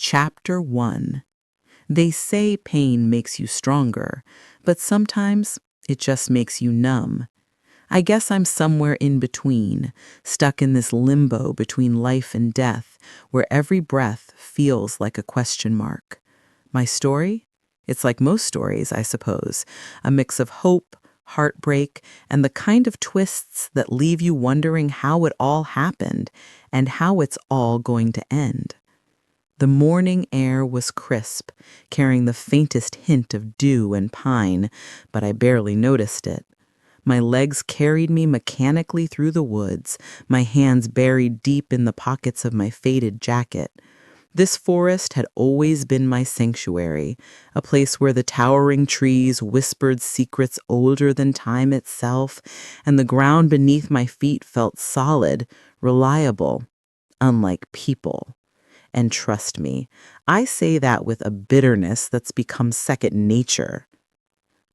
Chapter 1. They say pain makes you stronger, but sometimes it just makes you numb. I guess I'm somewhere in between, stuck in this limbo between life and death, where every breath feels like a question mark. My story? It's like most stories, I suppose, a mix of hope, heartbreak, and the kind of twists that leave you wondering how it all happened and how it's all going to end. The morning air was crisp, carrying the faintest hint of dew and pine, but I barely noticed it. My legs carried me mechanically through the woods, my hands buried deep in the pockets of my faded jacket. This forest had always been my sanctuary, a place where the towering trees whispered secrets older than time itself, and the ground beneath my feet felt solid, reliable, unlike people. And trust me, I say that with a bitterness that's become second nature.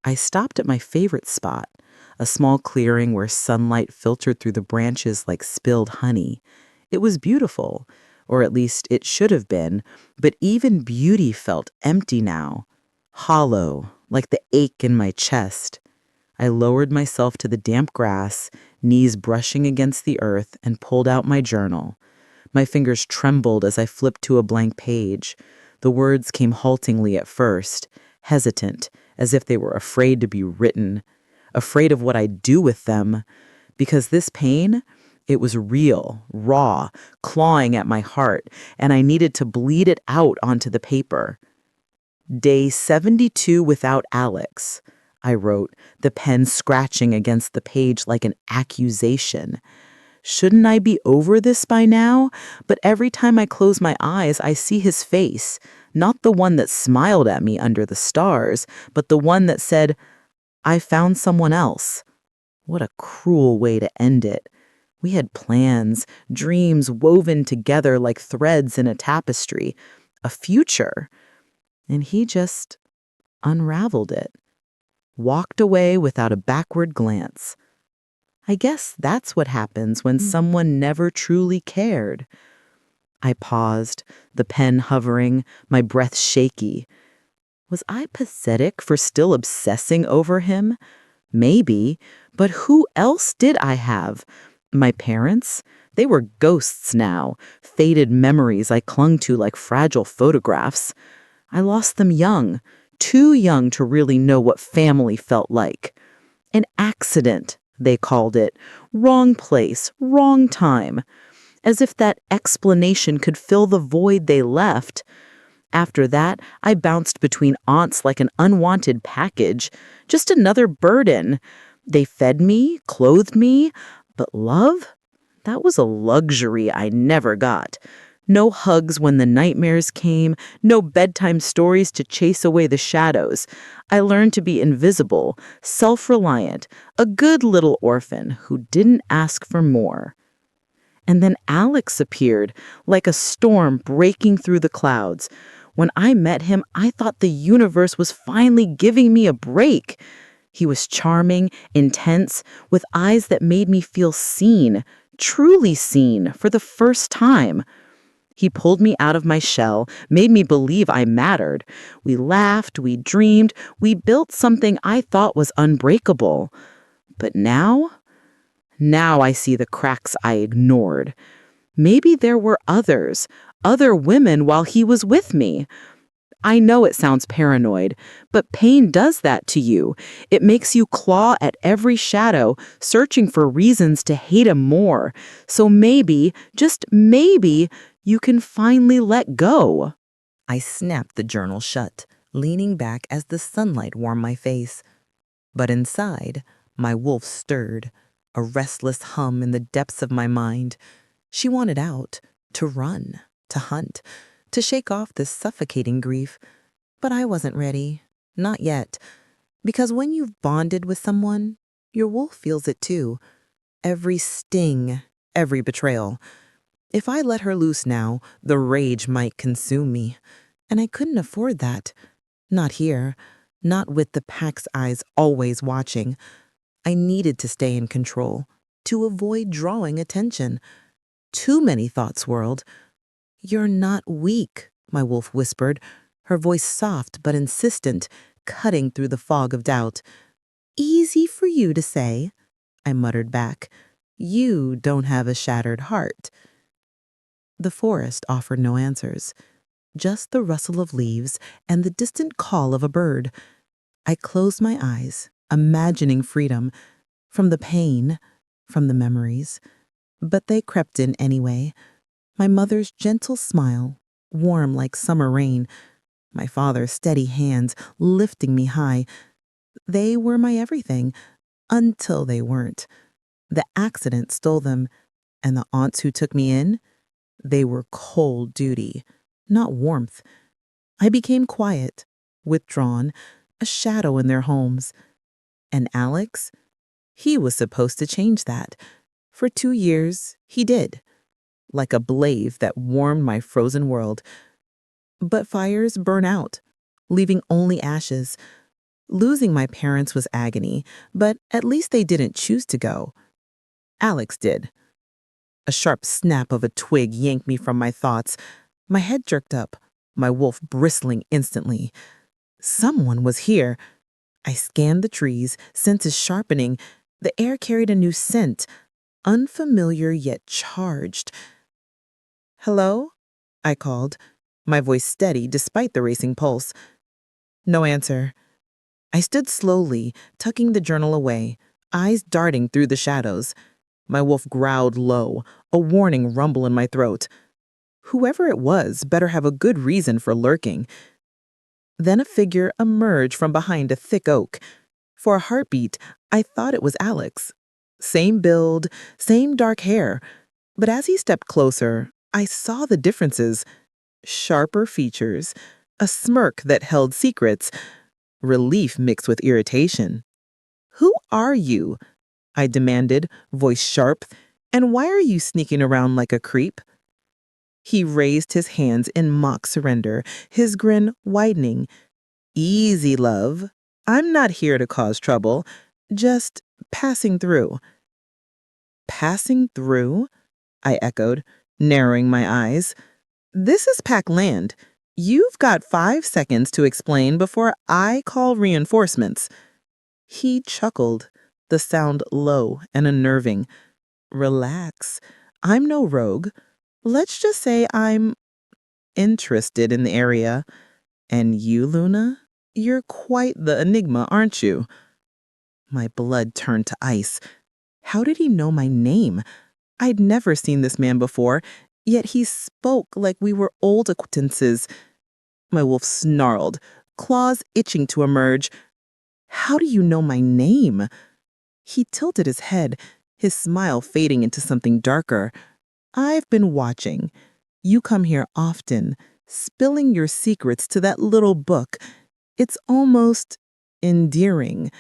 I stopped at my favorite spot, a small clearing where sunlight filtered through the branches like spilled honey. It was beautiful, or at least it should have been, but even beauty felt empty now, hollow, like the ache in my chest. I lowered myself to the damp grass, knees brushing against the earth, and pulled out my journal. My fingers trembled as I flipped to a blank page. The words came haltingly at first, hesitant, as if they were afraid to be written, afraid of what I'd do with them. Because this pain, it was real, raw, clawing at my heart, and I needed to bleed it out onto the paper. Day 72 without Alex, I wrote, the pen scratching against the page like an accusation. Shouldn't I be over this by now? But every time I close my eyes, I see his face, not the one that smiled at me under the stars, but the one that said, "I found someone else." What a cruel way to end it. We had plans, dreams woven together like threads in a tapestry, a future. And he just unraveled it, walked away without a backward glance. I guess that's what happens when someone never truly cared. I paused, the pen hovering, my breath shaky. Was I pathetic for still obsessing over him? Maybe, but who else did I have? My parents? They were ghosts now, faded memories I clung to like fragile photographs. I lost them young, too young to really know what family felt like. An accident, they called it. Wrong place, wrong time. As if that explanation could fill the void they left. After that, I bounced between aunts like an unwanted package, just another burden. They fed me, clothed me, but love? That was a luxury I never got. No hugs when the nightmares came, no bedtime stories to chase away the shadows. I learned to be invisible, self-reliant, a good little orphan who didn't ask for more. And then Alex appeared, like a storm breaking through the clouds. When I met him, I thought the universe was finally giving me a break. He was charming, intense, with eyes that made me feel seen, truly seen, for the first time. He pulled me out of my shell, made me believe I mattered. We laughed, we dreamed, we built something I thought was unbreakable. But now I see the cracks I ignored. Maybe there were others, other women while he was with me. I know it sounds paranoid, but pain does that to you. It makes you claw at every shadow, searching for reasons to hate him more. So maybe, just maybe, you can finally let go. I snapped the journal shut, leaning back as the sunlight warmed my face. But inside, my wolf stirred, a restless hum in the depths of my mind. She wanted out, to run, to hunt, to shake off this suffocating grief. But I wasn't ready. Not yet. Because when you've bonded with someone, your wolf feels it too. Every sting, every betrayal. If I let her loose now, the rage might consume me. And I couldn't afford that. Not here. Not with the pack's eyes always watching. I needed to stay in control, to avoid drawing attention. Too many thoughts whirled. You're not weak, my wolf whispered, her voice soft but insistent, cutting through the fog of doubt. Easy for you to say, I muttered back. You don't have a shattered heart. The forest offered no answers, just the rustle of leaves and the distant call of a bird. I closed my eyes, imagining freedom from the pain, from the memories. But they crept in anyway. My mother's gentle smile, warm like summer rain, my father's steady hands lifting me high. They were my everything, until they weren't. The accident stole them, and the aunts who took me in, they were cold duty, not warmth. I became quiet, withdrawn, a shadow in their homes. And Alex? He was supposed to change that. For 2 years, he did. Like a blaze that warmed my frozen world. But fires burn out, leaving only ashes. Losing my parents was agony, but at least they didn't choose to go. Alex did. A sharp snap of a twig yanked me from my thoughts. My head jerked up, my wolf bristling instantly. Someone was here. I scanned the trees, senses sharpening. The air carried a new scent, unfamiliar yet charged. Hello? I called, my voice steady despite the racing pulse. No answer. I stood slowly, tucking the journal away, eyes darting through the shadows. My wolf growled low, a warning rumble in my throat. Whoever it was better have a good reason for lurking. Then a figure emerged from behind a thick oak. For a heartbeat, I thought it was Alex. Same build, same dark hair. But as he stepped closer, I saw the differences. Sharper features, a smirk that held secrets, relief mixed with irritation. Who are you? I demanded, voice sharp. And why are you sneaking around like a creep? He raised his hands in mock surrender, his grin widening. Easy, love. I'm not here to cause trouble, just passing through. Passing through? I echoed, narrowing my eyes. This is pack land. You've got 5 seconds to explain before I call reinforcements. He chuckled, the sound low and unnerving. Relax. I'm no rogue. Let's just say I'm interested in the area. And you, Luna? You're quite the enigma, aren't you? My blood turned to ice. How did he know my name? I'd never seen this man before, yet he spoke like we were old acquaintances. My wolf snarled, claws itching to emerge. How do you know my name? He tilted his head, his smile fading into something darker. I've been watching. You come here often, spilling your secrets to that little book. It's almost endearing.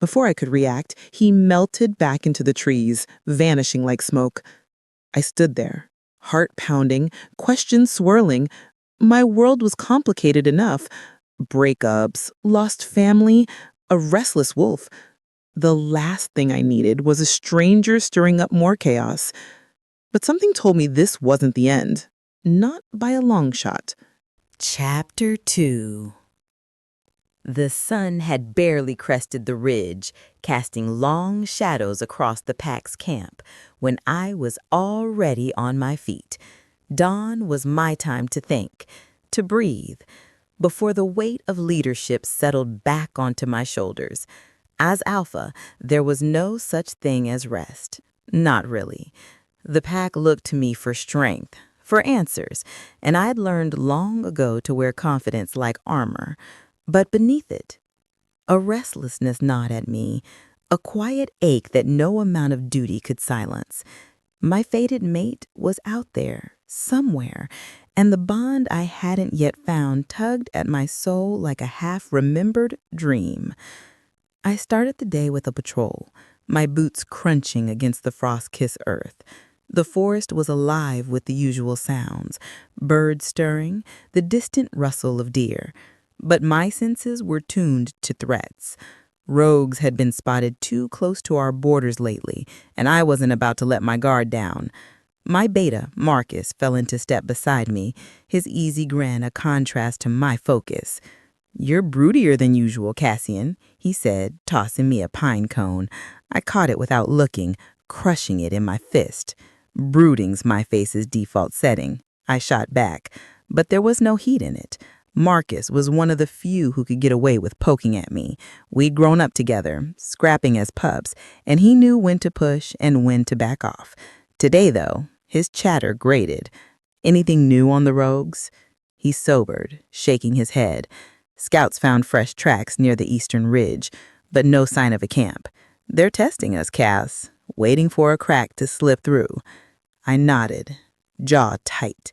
Before I could react, he melted back into the trees, vanishing like smoke. I stood there, heart pounding, questions swirling. My world was complicated enough. Breakups, lost family, a restless wolf. The last thing I needed was a stranger stirring up more chaos. But something told me this wasn't the end. Not by a long shot. Chapter 2. The sun had barely crested the ridge, casting long shadows across the pack's camp, when I was already on my feet. Dawn was my time to think, to breathe, before the weight of leadership settled back onto my shoulders. As Alpha, there was no such thing as rest. Not really. The pack looked to me for strength, for answers, and I'd learned long ago to wear confidence like armor. But beneath it, a restlessness gnawed at me, a quiet ache that no amount of duty could silence. My fated mate was out there, somewhere, and the bond I hadn't yet found tugged at my soul like a half-remembered dream. I started the day with a patrol, my boots crunching against the frost-kissed earth. The forest was alive with the usual sounds, birds stirring, the distant rustle of deer. But my senses were tuned to threats. Rogues had been spotted too close to our borders lately, and I wasn't about to let my guard down. My beta, Marcus, fell into step beside me, his easy grin a contrast to my focus. "You're broodier than usual, Cassian," he said, tossing me a pine cone. I caught it without looking, crushing it in my fist. "Brooding's my face's default setting," I shot back, but there was no heat in it. Marcus was one of the few who could get away with poking at me. We'd grown up together, scrapping as pups, and he knew when to push and when to back off. Today, though, his chatter grated. "Anything new on the rogues?" He sobered, shaking his head. "Scouts found fresh tracks near the eastern ridge, but no sign of a camp. They're testing us, Cass, waiting for a crack to slip through." I nodded, jaw tight.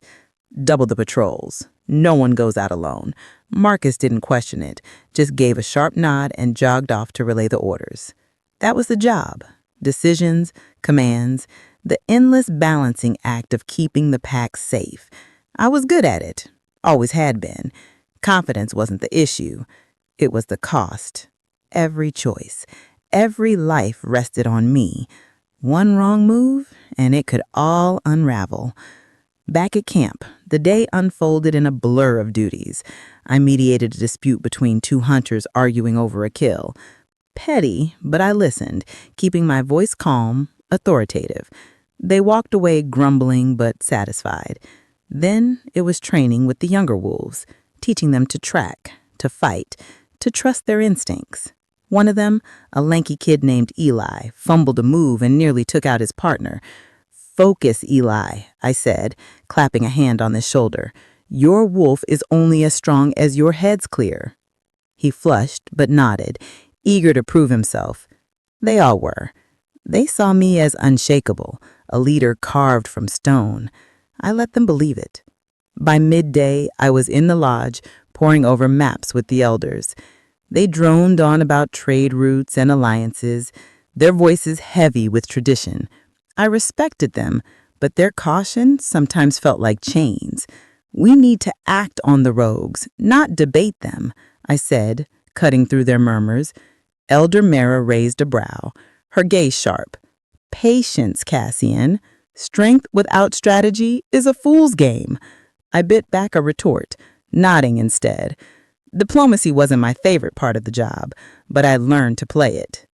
"Double the patrols. No one goes out alone." Marcus didn't question it, just gave a sharp nod and jogged off to relay the orders. That was the job. Decisions, commands, the endless balancing act of keeping the pack safe. I was good at it, always had been. Confidence wasn't the issue. It was the cost. Every choice, every life rested on me. One wrong move, and it could all unravel. Back at camp, the day unfolded in a blur of duties. I mediated a dispute between two hunters arguing over a kill. Petty, but I listened, keeping my voice calm, authoritative. They walked away grumbling but satisfied. Then it was training with the younger wolves, teaching them to track, to fight, to trust their instincts. One of them, a lanky kid named Eli, fumbled a move and nearly took out his partner. "Focus, Eli," I said, clapping a hand on his shoulder. "Your wolf is only as strong as your head's clear." He flushed but nodded, eager to prove himself. They all were. They saw me as unshakable, a leader carved from stone. I let them believe it. By midday, I was in the lodge, poring over maps with the elders. They droned on about trade routes and alliances, their voices heavy with tradition. I respected them, but their caution sometimes felt like chains. "We need to act on the rogues, not debate them," I said, cutting through their murmurs. Elder Mara raised a brow, her gaze sharp. "Patience, Cassian. Strength without strategy is a fool's game." I bit back a retort, nodding instead. Diplomacy wasn't my favorite part of the job, but I learned to play it.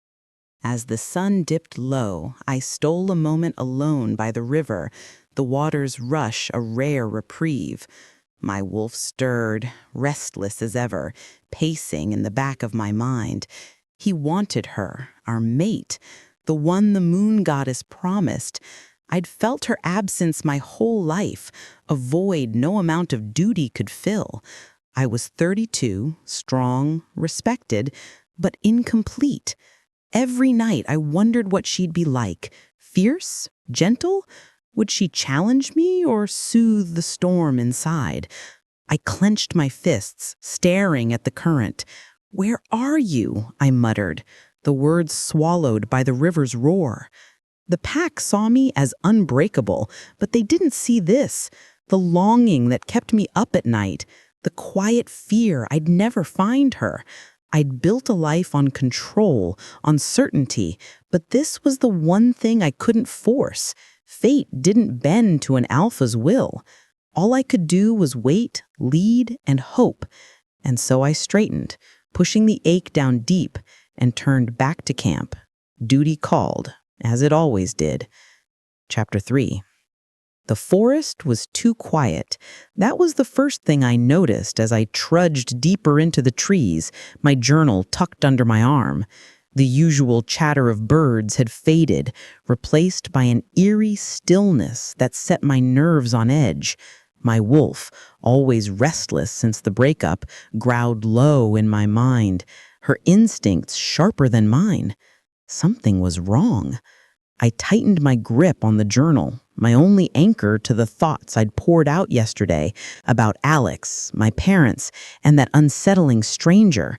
As the sun dipped low, I stole a moment alone by the river, the water's rush a rare reprieve. My wolf stirred, restless as ever, pacing in the back of my mind. He wanted her, our mate, the one the moon goddess promised. I'd felt her absence my whole life, a void no amount of duty could fill. I was 32, strong, respected, but incomplete. Every night I wondered what she'd be like. Fierce? Gentle? Would she challenge me or soothe the storm inside? I clenched my fists, staring at the current. "Where are you?" I muttered, the words swallowed by the river's roar. The pack saw me as unbreakable, but they didn't see this, the longing that kept me up at night, the quiet fear I'd never find her. I'd built a life on control, on certainty, but this was the one thing I couldn't force. Fate didn't bend to an alpha's will. All I could do was wait, lead, and hope. And so I straightened, pushing the ache down deep, and turned back to camp. Duty called, as it always did. Chapter 3. The forest was too quiet. That was the first thing I noticed as I trudged deeper into the trees, my journal tucked under my arm. The usual chatter of birds had faded, replaced by an eerie stillness that set my nerves on edge. My wolf, always restless since the breakup, growled low in my mind, her instincts sharper than mine. Something was wrong. I tightened my grip on the journal, my only anchor to the thoughts I'd poured out yesterday about Alex, my parents, and that unsettling stranger.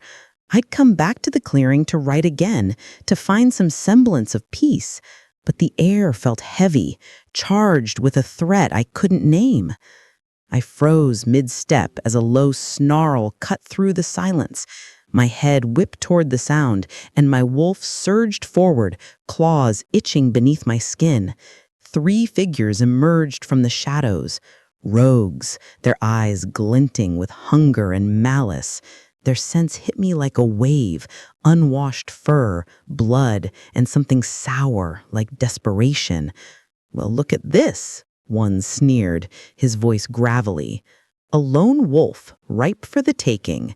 I'd come back to the clearing to write again, to find some semblance of peace, but the air felt heavy, charged with a threat I couldn't name. I froze mid-step as a low snarl cut through the silence. My head whipped toward the sound, and my wolf surged forward, claws itching beneath my skin. 3 figures emerged from the shadows. Rogues, their eyes glinting with hunger and malice. Their scents hit me like a wave, unwashed fur, blood, and something sour like desperation. "Well, look at this," one sneered, his voice gravelly. "A lone wolf, ripe for the taking."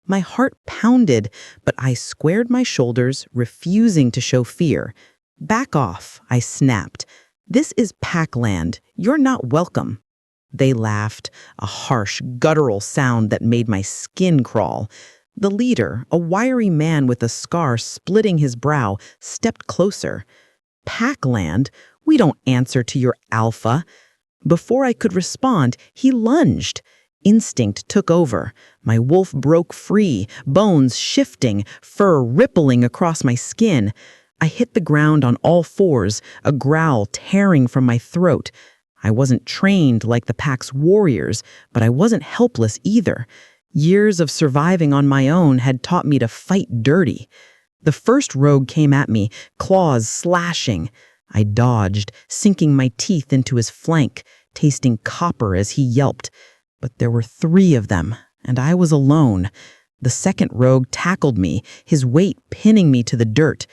My heart pounded, but I squared my shoulders, refusing to show fear. "Back off," I snapped. "This is Packland. You're not welcome." They laughed, a harsh, guttural sound that made my skin crawl. The leader, a wiry man with a scar splitting his brow, stepped closer. "Packland? We don't answer to your alpha." Before I could respond, he lunged. Instinct took over. My wolf broke free, bones shifting, fur rippling across my skin. I hit the ground on all fours, a growl tearing from my throat. I wasn't trained like the pack's warriors, but I wasn't helpless either. Years of surviving on my own had taught me to fight dirty. The first rogue came at me, claws slashing. I dodged, sinking my teeth into his flank, tasting copper as he yelped. But there were 3 of them, and I was alone. The second rogue tackled me, his weight pinning me to the dirt.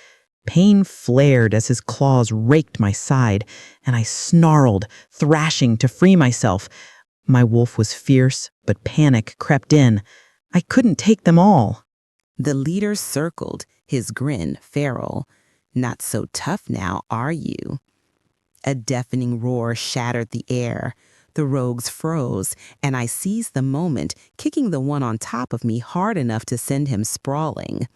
Pain flared as his claws raked my side, and I snarled, thrashing to free myself. My wolf was fierce, but panic crept in. I couldn't take them all. The leader circled, his grin feral. "Not so tough now, are you?" A deafening roar shattered the air. The rogues froze, and I seized the moment, kicking the one on top of me hard enough to send him sprawling.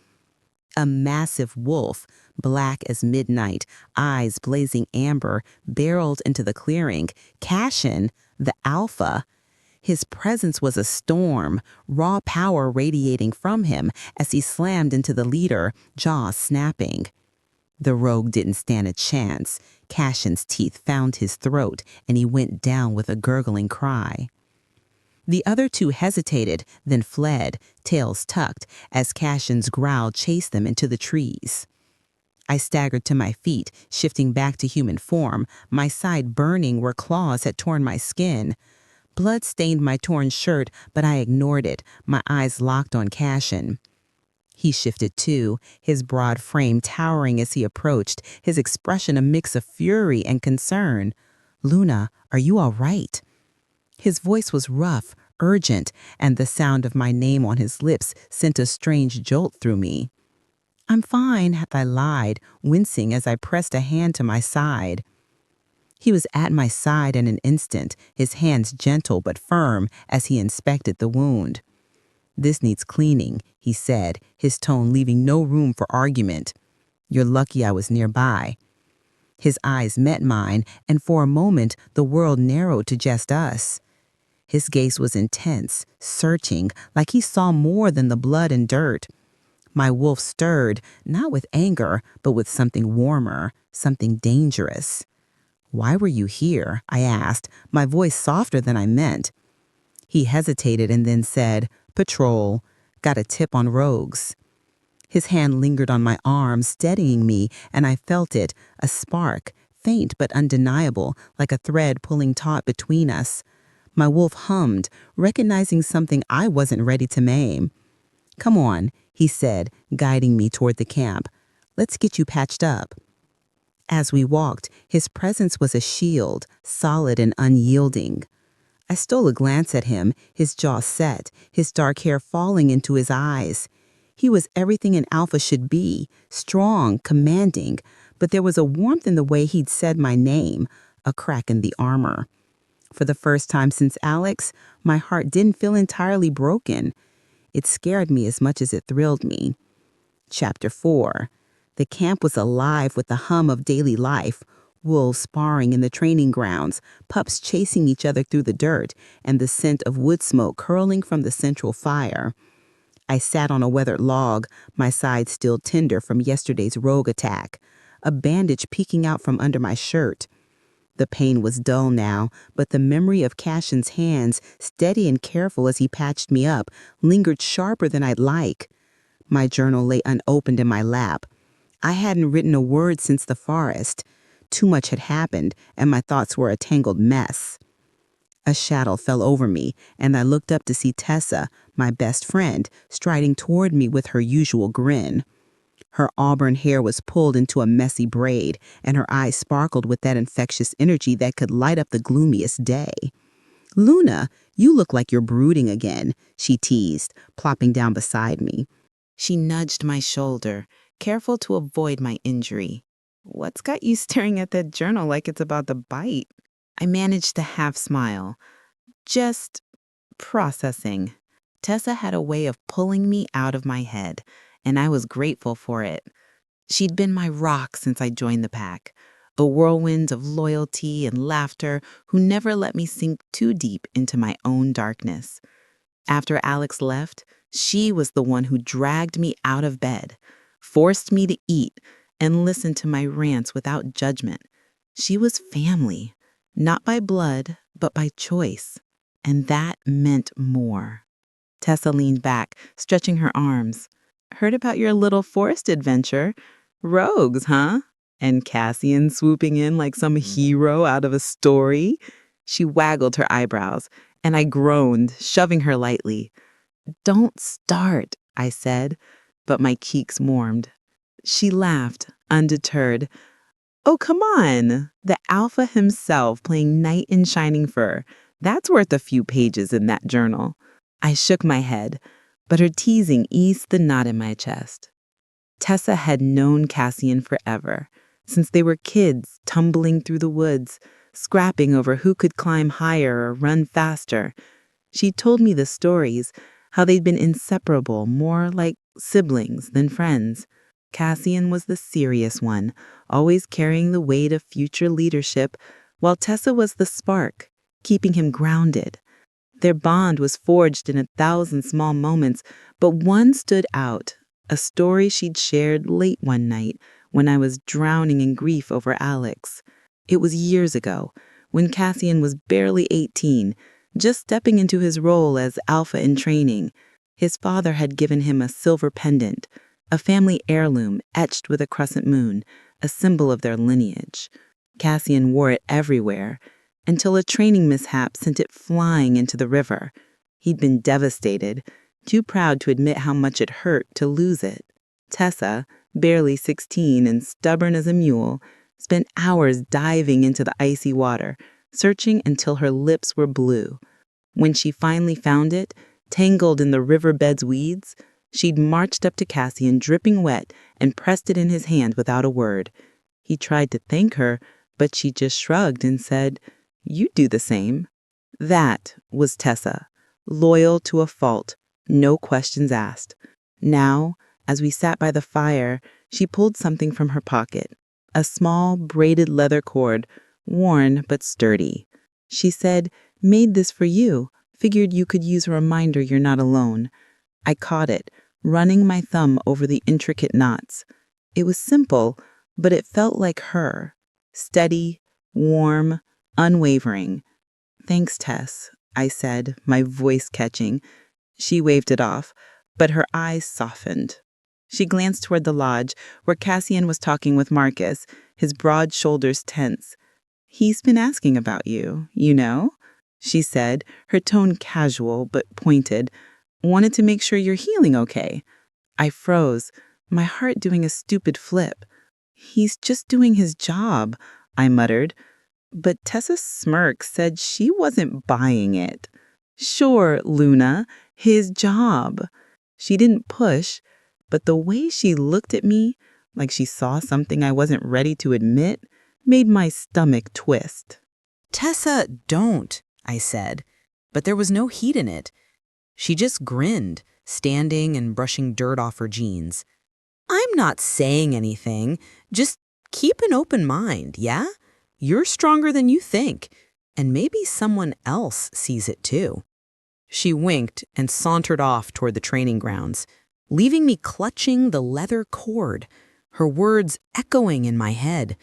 A massive wolf, black as midnight, eyes blazing amber, barreled into the clearing. Cassian, the alpha. His presence was a storm, raw power radiating from him as he slammed into the leader, jaws snapping. The rogue didn't stand a chance. Cassian's teeth found his throat, and he went down with a gurgling cry. The other 2 hesitated, then fled, tails tucked, as Cassian's growl chased them into the trees. I staggered to my feet, shifting back to human form, my side burning where claws had torn my skin. Blood stained my torn shirt, but I ignored it, my eyes locked on Cassian. He shifted too, his broad frame towering as he approached, his expression a mix of fury and concern. "Luna, are you all right?" His voice was rough, urgent, and the sound of my name on his lips sent a strange jolt through me. "I'm fine," I lied, wincing as I pressed a hand to my side. He was at my side in an instant, his hands gentle but firm as he inspected the wound. "This needs cleaning," he said, his tone leaving no room for argument. "You're lucky I was nearby." His eyes met mine, and for a moment the world narrowed to just us. His gaze was intense, searching, like he saw more than the blood and dirt. My wolf stirred, not with anger, but with something warmer, something dangerous. "Why were you here?" I asked, my voice softer than I meant. He hesitated and then said, "Patrol. Got a tip on rogues." His hand lingered on my arm, steadying me, and I felt it, a spark, faint but undeniable, like a thread pulling taut between us. My wolf hummed, recognizing something I wasn't ready to maim. "Come on," he said, guiding me toward the camp. "Let's get you patched up." As we walked, his presence was a shield, solid and unyielding. I stole a glance at him, his jaw set, his dark hair falling into his eyes. He was everything an alpha should be, strong, commanding, but there was a warmth in the way he'd said my name, a crack in the armor. For the first time since Alex, my heart didn't feel entirely broken. It scared me as much as it thrilled me. Chapter 4. The camp was alive with the hum of daily life, wolves sparring in the training grounds, pups chasing each other through the dirt, and the scent of wood smoke curling from the central fire. I sat on a weathered log, my side still tender from yesterday's rogue attack, a bandage peeking out from under my shirt. The pain was dull now, but the memory of Cassian's hands, steady and careful as he patched me up, lingered sharper than I'd like. My journal lay unopened in my lap. I hadn't written a word since the forest. Too much had happened, and my thoughts were a tangled mess. A shadow fell over me, and I looked up to see Tessa, my best friend, striding toward me with her usual grin. Her auburn hair was pulled into a messy braid, and her eyes sparkled with that infectious energy that could light up the gloomiest day. "Luna, you look like you're brooding again," she teased, plopping down beside me. She nudged my shoulder, careful to avoid my injury. "What's got you staring at that journal like it's about to bite?" I managed to half smile. Just processing. Tessa had a way of pulling me out of my head, and I was grateful for it. She'd been my rock since I joined the pack, a whirlwind of loyalty and laughter who never let me sink too deep into my own darkness. After Alex left, she was the one who dragged me out of bed, forced me to eat, and listened to my rants without judgment. She was family, not by blood, but by choice, and that meant more. Tessa leaned back, stretching her arms. "Heard about your little forest adventure? Rogues, huh? And Cassian swooping in like some hero out of a story?" She waggled her eyebrows, and I groaned, shoving her lightly. "Don't start," I said, but my cheeks warmed. She laughed, undeterred. "Oh, come on. The alpha himself playing knight in shining fur. That's worth a few pages in that journal." I shook my head, but her teasing eased the knot in my chest. Tessa had known Cassian forever, since they were kids tumbling through the woods, scrapping over who could climb higher or run faster. She told me the stories, how they'd been inseparable, more like siblings than friends. Cassian was the serious one, always carrying the weight of future leadership, while Tessa was the spark, keeping him grounded. Their bond was forged in 1,000 small moments, but one stood out, a story she'd shared late one night when I was drowning in grief over Alex. It was years ago, when Cassian was barely 18, just stepping into his role as alpha in training. His father had given him a silver pendant, a family heirloom etched with a crescent moon, a symbol of their lineage. Cassian wore it everywhere, until a training mishap sent it flying into the river. He'd been devastated, too proud to admit how much it hurt to lose it. Tessa, barely 16 and stubborn as a mule, spent hours diving into the icy water, searching until her lips were blue. When she finally found it, tangled in the riverbed's weeds, she'd marched up to Cassian dripping wet and pressed it in his hand without a word. He tried to thank her, but she just shrugged and said, "You do the same." That was Tessa, loyal to a fault, no questions asked. Now, as we sat by the fire, she pulled something from her pocket, a small braided leather cord, worn but sturdy. She said, "Made this for you. Figured you could use a reminder you're not alone." I caught it, running my thumb over the intricate knots. It was simple, but it felt like her. Steady, warm, unwavering. "Thanks, Tess," I said, my voice catching. She waved it off, but her eyes softened. She glanced toward the lodge, where Cassian was talking with Marcus, his broad shoulders tense. "He's been asking about you, you know?" she said, her tone casual but pointed. "Wanted to make sure you're healing okay." I froze, my heart doing a stupid flip. "He's just doing his job," I muttered. But Tessa's smirk said she wasn't buying it. "Sure, Luna, his job." She didn't push, but the way she looked at me, like she saw something I wasn't ready to admit, made my stomach twist. "Tessa, don't," I said, but there was no heat in it. She just grinned, standing and brushing dirt off her jeans. "I'm not saying anything. Just keep an open mind, yeah? You're stronger than you think, and maybe someone else sees it too." She winked and sauntered off toward the training grounds, leaving me clutching the leather cord, her words echoing in my head.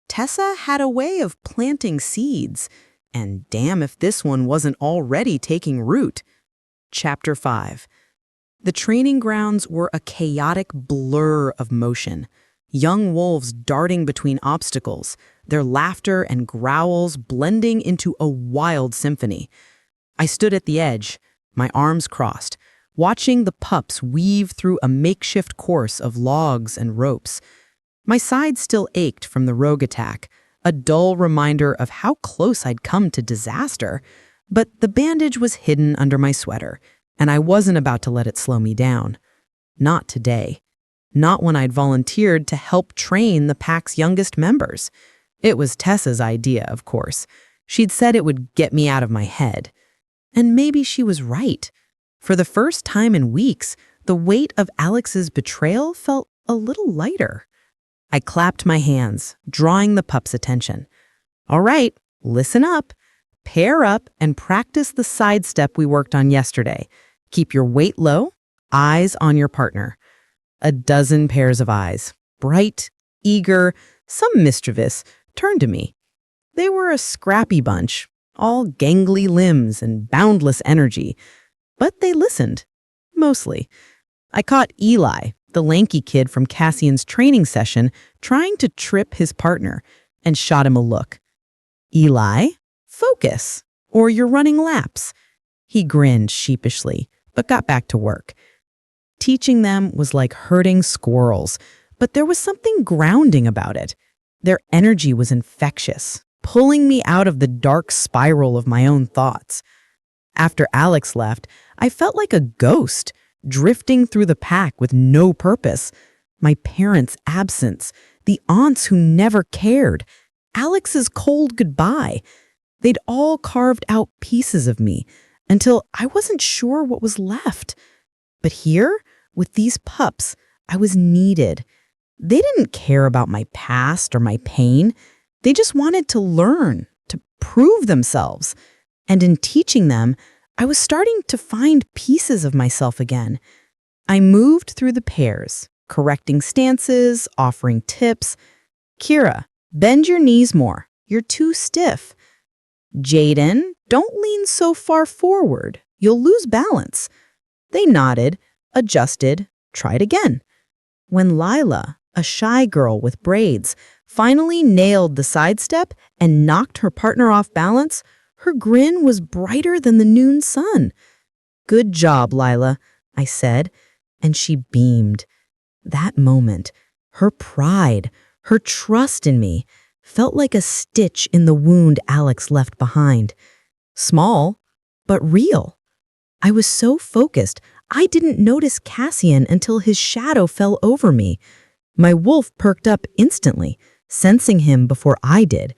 Tessa had a way of planting seeds, and damn if this one wasn't already taking root. Chapter 5. The training grounds were a chaotic blur of motion. young wolves darting between obstacles, their laughter and growls blending into a wild symphony. I stood at the edge, my arms crossed, watching the pups weave through a makeshift course of logs and ropes. My side still ached from the rogue attack, a dull reminder of how close I'd come to disaster, but the bandage was hidden under my sweater, and I wasn't about to let it slow me down. Not today. Not when I'd volunteered to help train the pack's youngest members. It was Tessa's idea, of course. She'd said it would get me out of my head. And maybe she was right. For the first time in weeks, the weight of Alex's betrayal felt a little lighter. I clapped my hands, drawing the pup's attention. All right, listen up. Pair up and practice the sidestep we worked on yesterday. Keep your weight low, eyes on your partner. A dozen pairs of eyes, bright, eager, some mischievous, turned to me. They were a scrappy bunch, all gangly limbs and boundless energy, but they listened, mostly. I caught Eli, the lanky kid from Cassian's training session, trying to trip his partner, and shot him a look. Eli, focus, or you're running laps. He grinned sheepishly, but got back to work. Teaching them was like herding squirrels, but there was something grounding about it. Their energy was infectious, pulling me out of the dark spiral of my own thoughts. After Alex left, I felt like a ghost, drifting through the pack with no purpose. My parents' absence, the aunts who never cared, Alex's cold goodbye. They'd all carved out pieces of me until I wasn't sure what was left. But here, with these pups, I was needed. They didn't care about my past or my pain. They just wanted to learn, to prove themselves. And in teaching them, I was starting to find pieces of myself again. I moved through the pairs, correcting stances, offering tips. Kira, bend your knees more. You're too stiff. Jaden, don't lean so far forward. You'll lose balance. They nodded, adjusted, tried again. When Lila, a shy girl with braids, finally nailed the sidestep and knocked her partner off balance, her grin was brighter than the noon sun. Good job, Lila, I said, and she beamed. That moment, her pride, her trust in me, felt like a stitch in the wound Alex left behind. Small, but real. I was so focused, I didn't notice Cassian until his shadow fell over me. My wolf perked up instantly, sensing him before I did.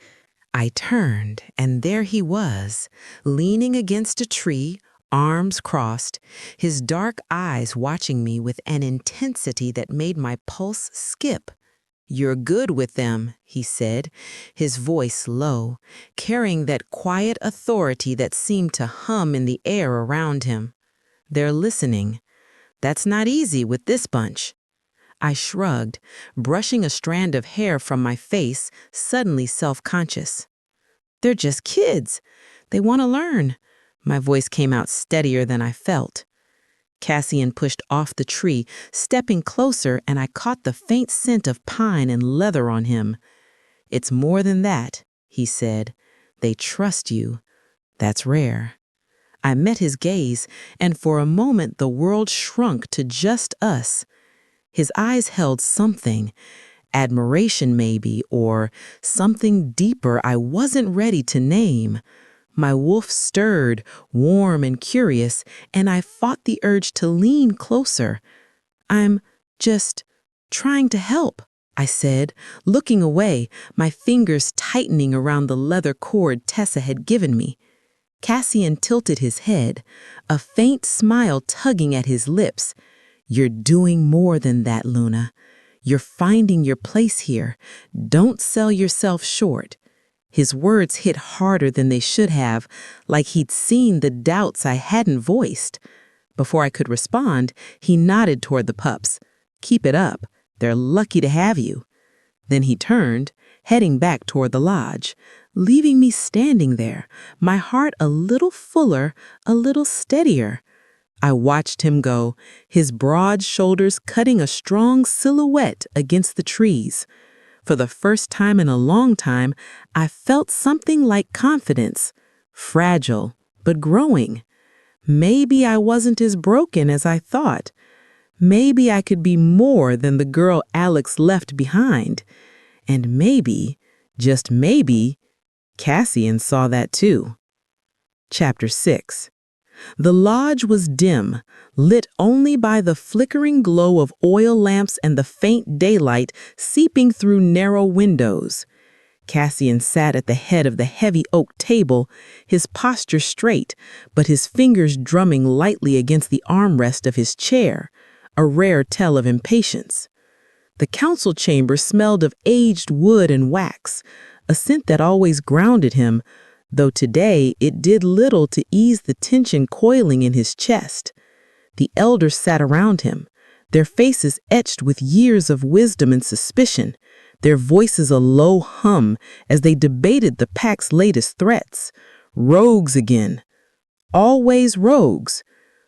I turned, and there he was, leaning against a tree, arms crossed, his dark eyes watching me with an intensity that made my pulse skip. "You're good with them," he said, his voice low, carrying that quiet authority that seemed to hum in the air around him. "They're listening. That's not easy with this bunch." I shrugged, brushing a strand of hair from my face, suddenly self-conscious. "They're just kids. They want to learn." My voice came out steadier than I felt. Cassian pushed off the tree, stepping closer, and I caught the faint scent of pine and leather on him. "It's more than that," he said. "They trust you. That's rare." I met his gaze, and for a moment the world shrunk to just us. His eyes held something, admiration maybe, or something deeper I wasn't ready to name. My wolf stirred, warm and curious, and I fought the urge to lean closer. "I'm just trying to help," I said, looking away, my fingers tightening around the leather cord Tessa had given me. Cassian tilted his head, a faint smile tugging at his lips. "You're doing more than that, Luna. You're finding your place here. Don't sell yourself short." His words hit harder than they should have, like he'd seen the doubts I hadn't voiced. Before I could respond, he nodded toward the pups. "Keep it up. They're lucky to have you." Then he turned, heading back toward the lodge, leaving me standing there, my heart a little fuller, a little steadier. I watched him go, his broad shoulders cutting a strong silhouette against the trees. For the first time in a long time, I felt something like confidence, fragile, but growing. Maybe I wasn't as broken as I thought. Maybe I could be more than the girl Alex left behind. And maybe, just maybe, Cassian saw that too. Chapter 6. The lodge was dim, lit only by the flickering glow of oil lamps and the faint daylight seeping through narrow windows. Cassian sat at the head of the heavy oak table, his posture straight, but his fingers drumming lightly against the armrest of his chair, a rare tell of impatience. The council chamber smelled of aged wood and wax, a scent that always grounded him, though today it did little to ease the tension coiling in his chest. The elders sat around him, their faces etched with years of wisdom and suspicion, their voices a low hum as they debated the pack's latest threats. Rogues again. Always rogues.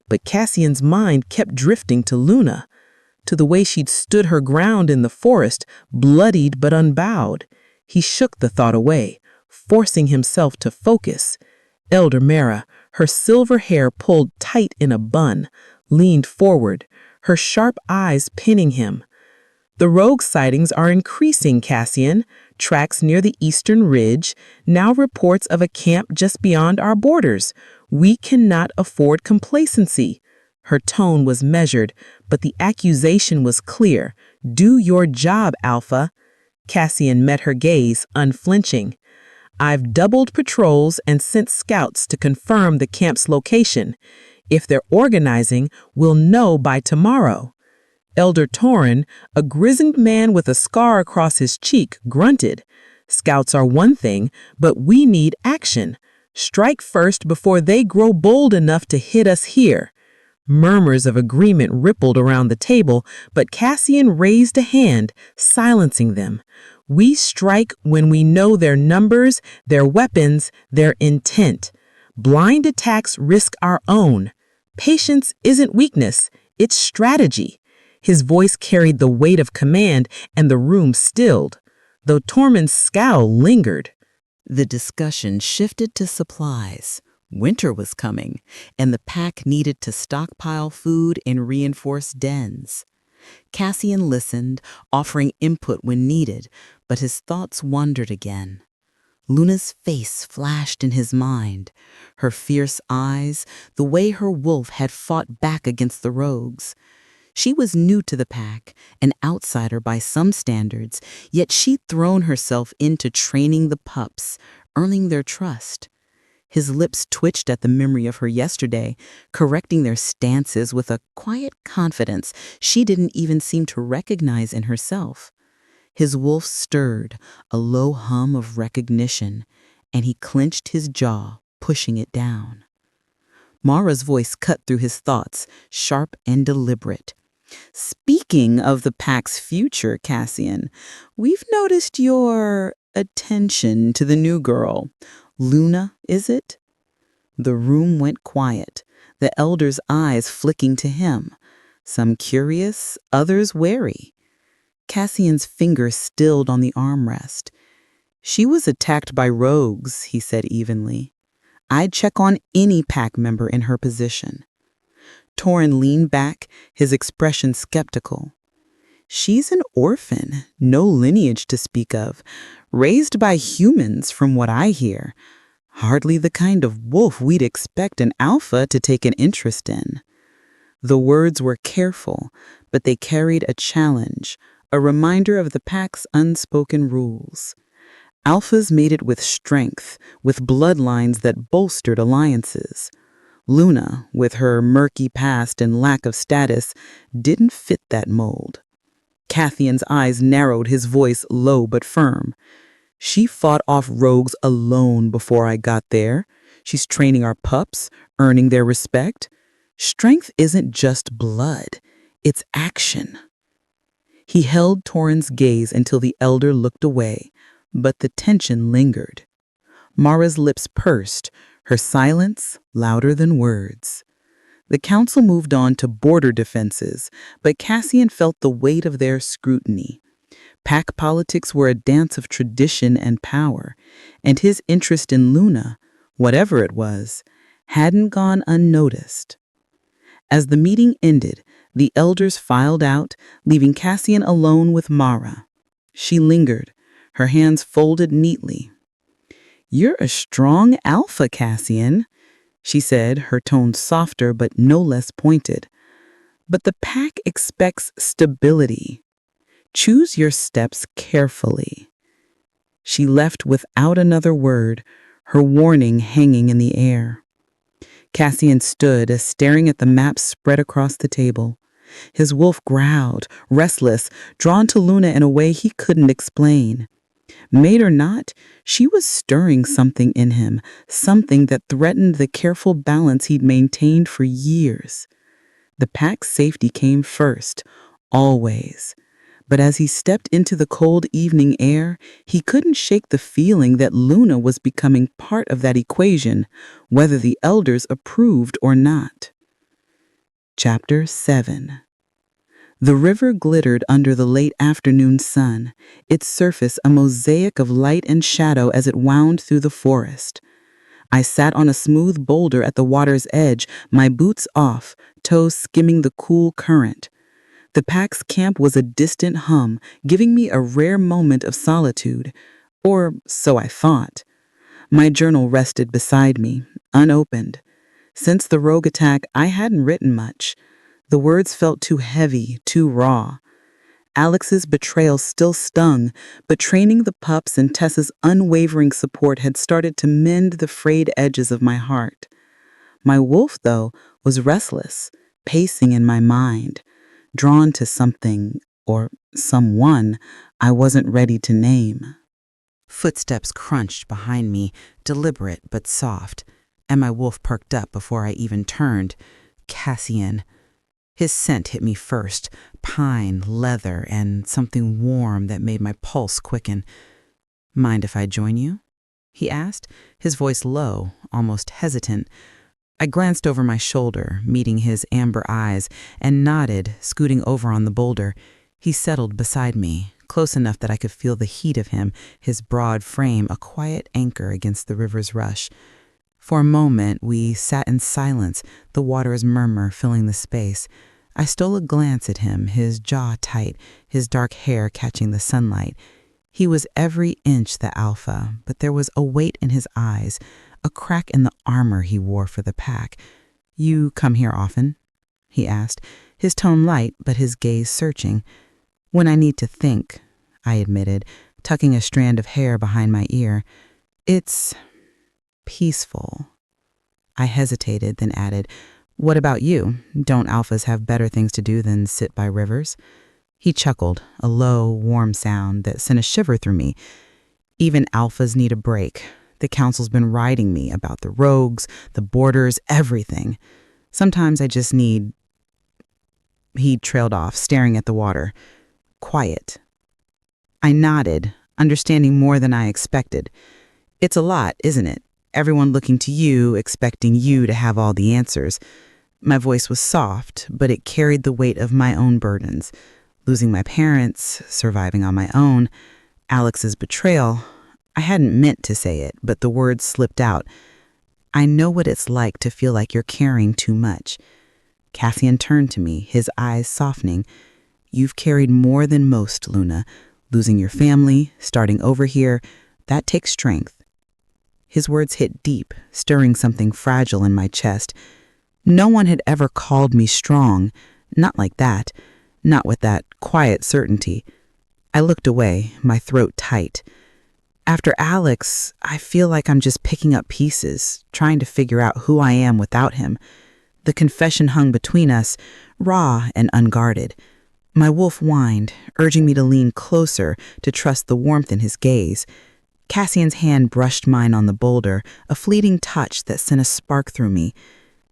But Cassian's mind kept drifting to Luna, to the way she'd stood her ground in the forest, bloodied but unbowed. He shook the thought away, forcing himself to focus. Elder Mara, her silver hair pulled tight in a bun, leaned forward, her sharp eyes pinning him. The rogue sightings are increasing, Cassian. Tracks near the eastern ridge, now reports of a camp just beyond our borders. We cannot afford complacency. Her tone was measured, but the accusation was clear. Do your job, Alpha. Cassian met her gaze, unflinching. I've doubled patrols and sent scouts to confirm the camp's location. If they're organizing, we'll know by tomorrow. Elder Torin, a grizzled man with a scar across his cheek, grunted. Scouts are one thing, but we need action. Strike first before they grow bold enough to hit us here. Murmurs of agreement rippled around the table, but Cassian raised a hand, silencing them. We strike when we know their numbers, their weapons, their intent. Blind attacks risk our own. Patience isn't weakness, it's strategy. His voice carried the weight of command, and the room stilled, though Tormund's scowl lingered. The discussion shifted to supplies. Winter was coming, and the pack needed to stockpile food in reinforced dens. Cassian listened, offering input when needed, but his thoughts wandered again. Luna's face flashed in his mind, her fierce eyes, the way her wolf had fought back against the rogues. She was new to the pack, an outsider by some standards, yet she'd thrown herself into training the pups, earning their trust. His lips twitched at the memory of her yesterday, correcting their stances with a quiet confidence she didn't even seem to recognize in herself. His wolf stirred, a low hum of recognition, and he clenched his jaw, pushing it down. Mara's voice cut through his thoughts, sharp and deliberate. Speaking of the pack's future, Cassian, we've noticed your attention to the new girl. Luna, is it? The room went quiet, the elder's eyes flicking to him, some curious, others wary. Cassian's fingers stilled on the armrest. She was attacked by rogues, he said evenly. I'd check on any pack member in her position. Torin leaned back, his expression skeptical. She's an orphan, no lineage to speak of, raised by humans from what I hear. Hardly the kind of wolf we'd expect an alpha to take an interest in. The words were careful, but they carried a challenge, a reminder of the pack's unspoken rules. Alphas mated with strength, with bloodlines that bolstered alliances. Luna, with her murky past and lack of status, didn't fit that mold. Cassian's eyes narrowed, his voice low but firm. She fought off rogues alone before I got there. She's training our pups, earning their respect. Strength isn't just blood, it's action. He held Torin's gaze until the elder looked away, but the tension lingered. Mara's lips pursed, her silence louder than words. The council moved on to border defenses, but Cassian felt the weight of their scrutiny. Pack politics were a dance of tradition and power, and his interest in Luna, whatever it was, hadn't gone unnoticed. As the meeting ended, the elders filed out, leaving Cassian alone with Mara. She lingered, her hands folded neatly. "You're a strong alpha, Cassian," she said, her tone softer but no less pointed. "But the pack expects stability. Choose your steps carefully." She left without another word, her warning hanging in the air. Cassian stood, staring at the map spread across the table. His wolf growled, restless, drawn to Luna in a way he couldn't explain. Mate or not, she was stirring something in him, something that threatened the careful balance he'd maintained for years. The pack's safety came first, always. But as he stepped into the cold evening air, he couldn't shake the feeling that Luna was becoming part of that equation, whether the elders approved or not. Chapter 7. The river glittered under the late afternoon sun, its surface a mosaic of light and shadow as it wound through the forest. I sat on a smooth boulder at the water's edge, my boots off, toes skimming the cool current. The pack's camp was a distant hum, giving me a rare moment of solitude. Or so I thought. My journal rested beside me, unopened. Since the rogue attack, I hadn't written much. The words felt too heavy, too raw. Alex's betrayal still stung, but training the pups and Tessa's unwavering support had started to mend the frayed edges of my heart. My wolf, though, was restless, pacing in my mind, drawn to something, or someone, I wasn't ready to name. Footsteps crunched behind me, deliberate but soft, and my wolf perked up before I even turned. Cassian. His scent hit me first, pine, leather, and something warm that made my pulse quicken. "Mind if I join you?" he asked, his voice low, almost hesitant. I glanced over my shoulder, meeting his amber eyes, and nodded, scooting over on the boulder. He settled beside me, close enough that I could feel the heat of him, his broad frame a quiet anchor against the river's rush. For a moment, we sat in silence, the water's murmur filling the space. I stole a glance at him, his jaw tight, his dark hair catching the sunlight. He was every inch the alpha, but there was a weight in his eyes, a crack in the armor he wore for the pack. "You come here often?" he asked, his tone light but his gaze searching. "When I need to think," I admitted, tucking a strand of hair behind my ear. "It's peaceful." I hesitated, then added, "What about you? Don't alphas have better things to do than sit by rivers?" He chuckled, a low, warm sound that sent a shiver through me. "Even alphas need a break. The council's been riding me about the rogues, the borders, everything. Sometimes I just need..." He trailed off, staring at the water. "Quiet." I nodded, understanding more than I expected. "It's a lot, isn't it? Everyone looking to you, expecting you to have all the answers." My voice was soft, but it carried the weight of my own burdens. Losing my parents, surviving on my own, Alex's betrayal. I hadn't meant to say it, but the words slipped out. "I know what it's like to feel like you're carrying too much." Cassian turned to me, his eyes softening. "You've carried more than most, Luna. Losing your family, starting over here, that takes strength." His words hit deep, stirring something fragile in my chest. No one had ever called me strong, not like that, not with that quiet certainty. I looked away, my throat tight. After Alex, I feel like I'm just picking up pieces, trying to figure out who I am without him. The confession hung between us, raw and unguarded. My wolf whined, urging me to lean closer, to trust the warmth in his gaze. Cassian's hand brushed mine on the boulder, a fleeting touch that sent a spark through me.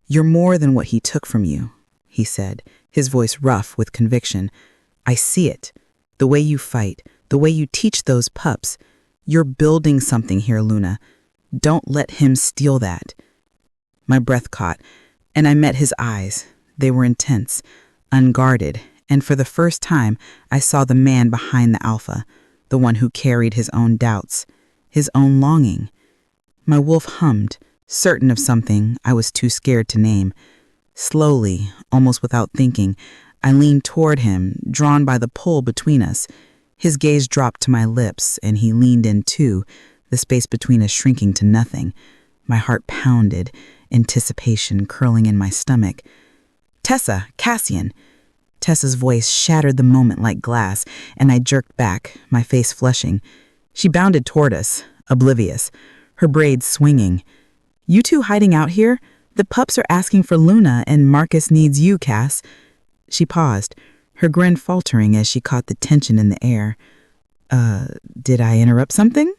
"You're more than what he took from you," he said, his voice rough with conviction. "I see it. The way you fight, the way you teach those pups. You're building something here, Luna. Don't let him steal that." My breath caught. And I met his eyes. They were intense, unguarded, and for the first time, I saw the man behind the alpha, the one who carried his own doubts, his own longing. My wolf hummed, certain of something I was too scared to name. Slowly, almost without thinking, I leaned toward him, drawn by the pull between us. His gaze dropped to my lips, and he leaned in too, the space between us shrinking to nothing. My heart pounded, anticipation curling in my stomach. "Tessa, Cassian!" Tessa's voice shattered the moment like glass, and I jerked back, my face flushing. She bounded toward us, oblivious, her braids swinging. "You two hiding out here? The pups are asking for Luna, and Marcus needs you, Cass." She paused, her grin faltering as she caught the tension in the air. Did I interrupt something?"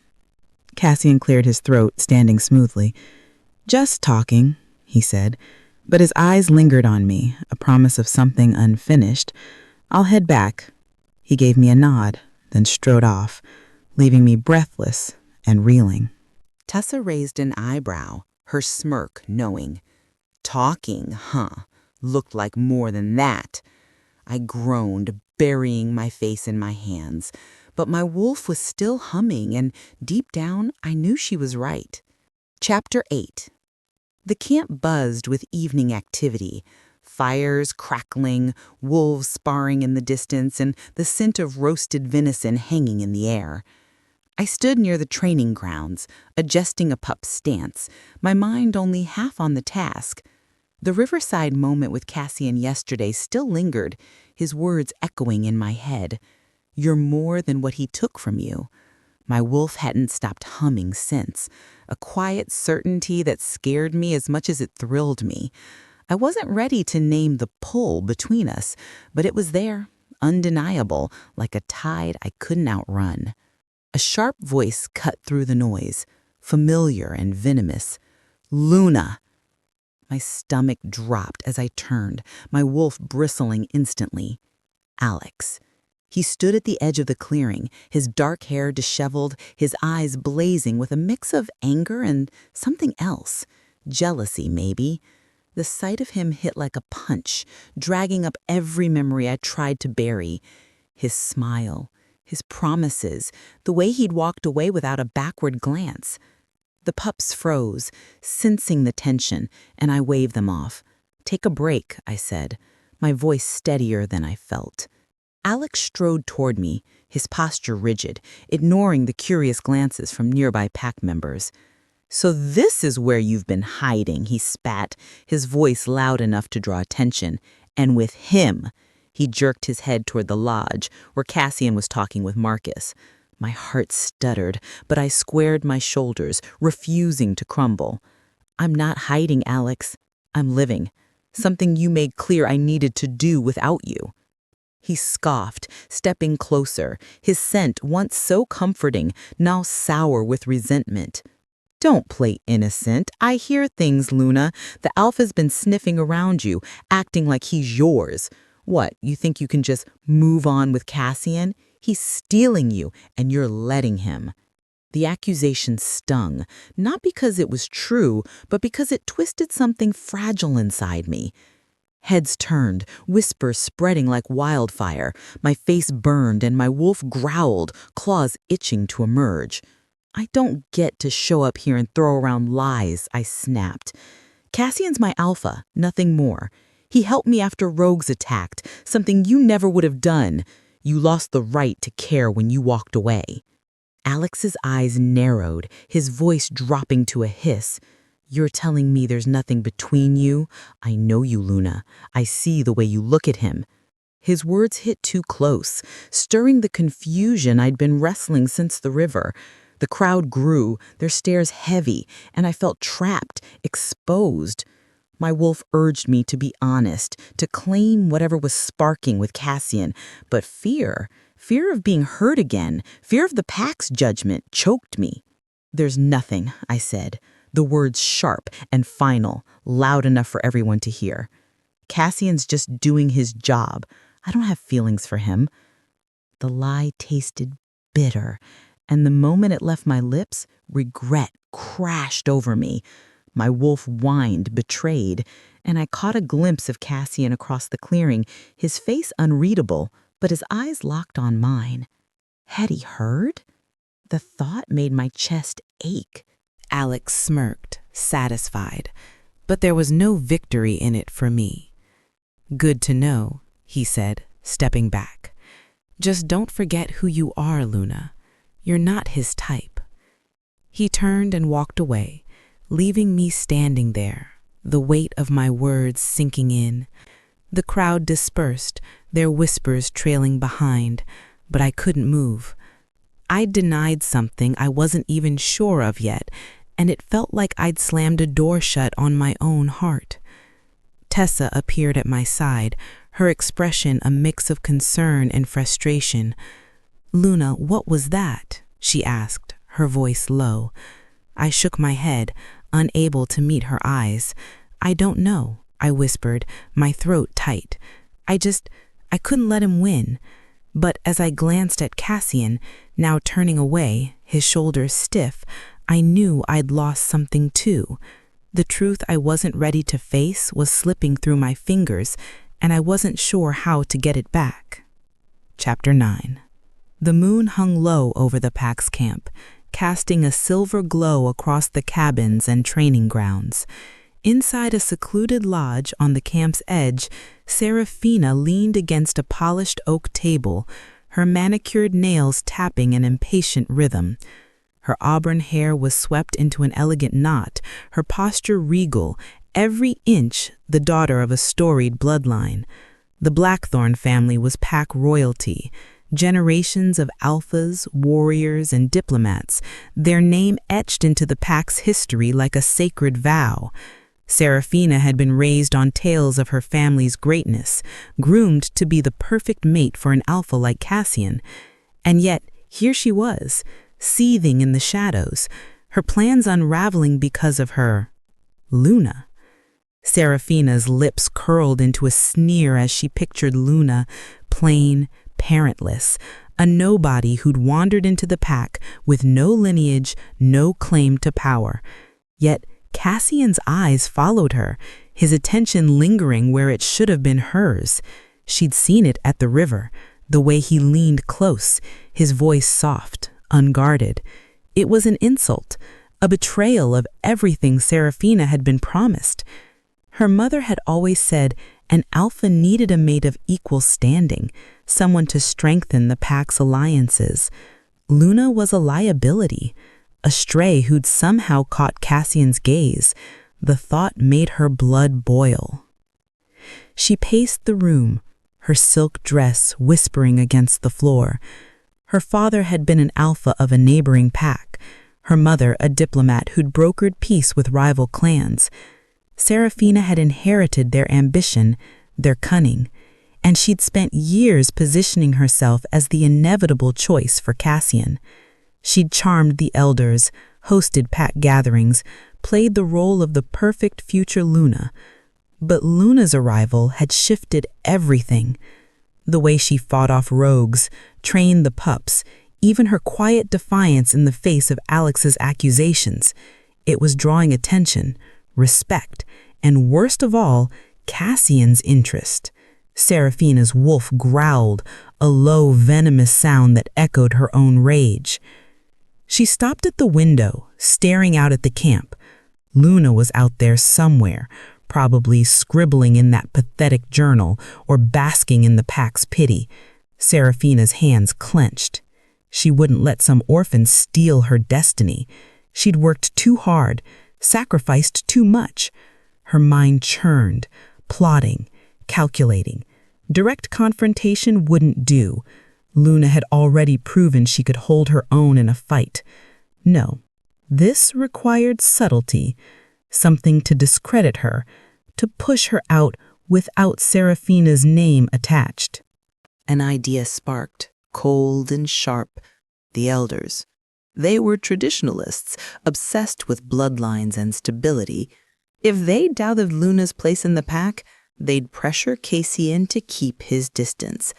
Cassian cleared his throat, standing smoothly. "Just talking," he said, but his eyes lingered on me, a promise of something unfinished. "I'll head back." He gave me a nod, then strode off, leaving me breathless and reeling. Tessa raised an eyebrow, her smirk knowing. Talking, huh? Looked like more than that. I groaned, burying my face in my hands. But my wolf was still humming, and deep down, I knew she was right. Chapter 8. The camp buzzed with evening activity. Fires crackling, wolves sparring in the distance, and the scent of roasted venison hanging in the air. I stood near the training grounds, adjusting a pup's stance, my mind only half on the task. The Riverside moment with Cassian yesterday still lingered, his words echoing in my head. "You're more than what he took from you." My wolf hadn't stopped humming since, a quiet certainty that scared me as much as it thrilled me. I wasn't ready to name the pull between us, but it was there, undeniable, like a tide I couldn't outrun. A sharp voice cut through the noise, familiar and venomous. "Luna!" My stomach dropped as I turned, my wolf bristling instantly. Alex. He stood at the edge of the clearing, his dark hair disheveled, his eyes blazing with a mix of anger and something else. Jealousy, maybe. The sight of him hit like a punch, dragging up every memory I tried to bury. His smile, his promises, the way he'd walked away without a backward glance. The pups froze, sensing the tension, and I waved them off. "Take a break," I said, my voice steadier than I felt. Alex strode toward me, his posture rigid, ignoring the curious glances from nearby pack members. "So this is where you've been hiding," he spat, his voice loud enough to draw attention. "And with him." He jerked his head toward the lodge, where Cassian was talking with Marcus. My heart stuttered, but I squared my shoulders, refusing to crumble. "I'm not hiding, Alex. I'm living. Something you made clear I needed to do without you." He scoffed, stepping closer, his scent once so comforting, now sour with resentment. "Don't play innocent. I hear things, Luna. The alpha's been sniffing around you, acting like he's yours. What, you think you can just move on with Cassian? He's stealing you, and you're letting him." The accusation stung, not because it was true, but because it twisted something fragile inside me. Heads turned, whispers spreading like wildfire. My face burned and my wolf growled, claws itching to emerge. "I don't get to show up here and throw around lies," I snapped. "Cassian's my alpha, nothing more. He helped me after rogues attacked, something you never would have done. You lost the right to care when you walked away." Alex's eyes narrowed, his voice dropping to a hiss. "You're telling me there's nothing between you? I know you, Luna. I see the way you look at him." His words hit too close, stirring the confusion I'd been wrestling since the river. The crowd grew, their stares heavy, and I felt trapped, exposed. My wolf urged me to be honest, to claim whatever was sparking with Cassian, but fear of being hurt again, fear of the pack's judgment choked me. "There's nothing," I said, the words sharp and final, loud enough for everyone to hear. "Cassian's just doing his job. I don't have feelings for him." The lie tasted bitter, and the moment it left my lips, regret crashed over me. My wolf whined, betrayed, and I caught a glimpse of Cassian across the clearing, his face unreadable, but his eyes locked on mine. Had he heard? The thought made my chest ache. Alex smirked, satisfied, but there was no victory in it for me. "Good to know," he said, stepping back. "Just don't forget who you are, Luna. You're not his type." He turned and walked away, leaving me standing there, the weight of my words sinking in. The crowd dispersed, their whispers trailing behind, but I couldn't move. I'd denied something I wasn't even sure of yet, and it felt like I'd slammed a door shut on my own heart. Tessa appeared at my side, her expression a mix of concern and frustration. "Luna, what was that?" she asked, her voice low. I shook my head, unable to meet her eyes. "I don't know," I whispered, my throat tight. I couldn't let him win." But as I glanced at Cassian, now turning away, his shoulders stiff, I knew I'd lost something too. The truth I wasn't ready to face was slipping through my fingers, and I wasn't sure how to get it back. Chapter 9. The moon hung low over the pack's camp, casting a silver glow across the cabins and training grounds. Inside a secluded lodge on the camp's edge, Seraphina leaned against a polished oak table, her manicured nails tapping an impatient rhythm. Her auburn hair was swept into an elegant knot, her posture regal, every inch the daughter of a storied bloodline. The Blackthorn family was pack royalty, generations of alphas, warriors, and diplomats, their name etched into the pack's history like a sacred vow. Seraphina had been raised on tales of her family's greatness, groomed to be the perfect mate for an alpha like Cassian. And yet, here she was, seething in the shadows, her plans unraveling because of her Luna. Seraphina's lips curled into a sneer as she pictured Luna, plain, parentless, a nobody who'd wandered into the pack with no lineage, no claim to power. Yet Cassian's eyes followed her, his attention lingering where it should have been hers. She'd seen it at the river, the way he leaned close, his voice soft, unguarded. It was an insult, a betrayal of everything Seraphina had been promised. Her mother had always said an alpha needed a mate of equal standing, someone to strengthen the pack's alliances. Luna was a liability, a stray who'd somehow caught Cassian's gaze. The thought made her blood boil. She paced the room, her silk dress whispering against the floor. Her father had been an alpha of a neighboring pack, her mother a diplomat who'd brokered peace with rival clans. Seraphina had inherited their ambition, their cunning, and she'd spent years positioning herself as the inevitable choice for Cassian. She'd charmed the elders, hosted pack gatherings, played the role of the perfect future Luna. But Luna's arrival had shifted everything. The way she fought off rogues, trained the pups, even her quiet defiance in the face of Alex's accusations. It was drawing attention, respect, and worst of all, Cassian's interest. Seraphina's wolf growled, a low, venomous sound that echoed her own rage. She stopped at the window, staring out at the camp. Luna was out there somewhere, probably scribbling in that pathetic journal or basking in the pack's pity. Seraphina's hands clenched. She wouldn't let some orphan steal her destiny. She'd worked too hard, sacrificed too much. Her mind churned, plotting, calculating. Direct confrontation wouldn't do. Luna had already proven she could hold her own in a fight. No, this required subtlety, something to discredit her, to push her out without Seraphina's name attached. An idea sparked, cold and sharp. The elders. They were traditionalists, obsessed with bloodlines and stability. If they doubted Luna's place in the pack, they'd pressure Cassian to keep his distance.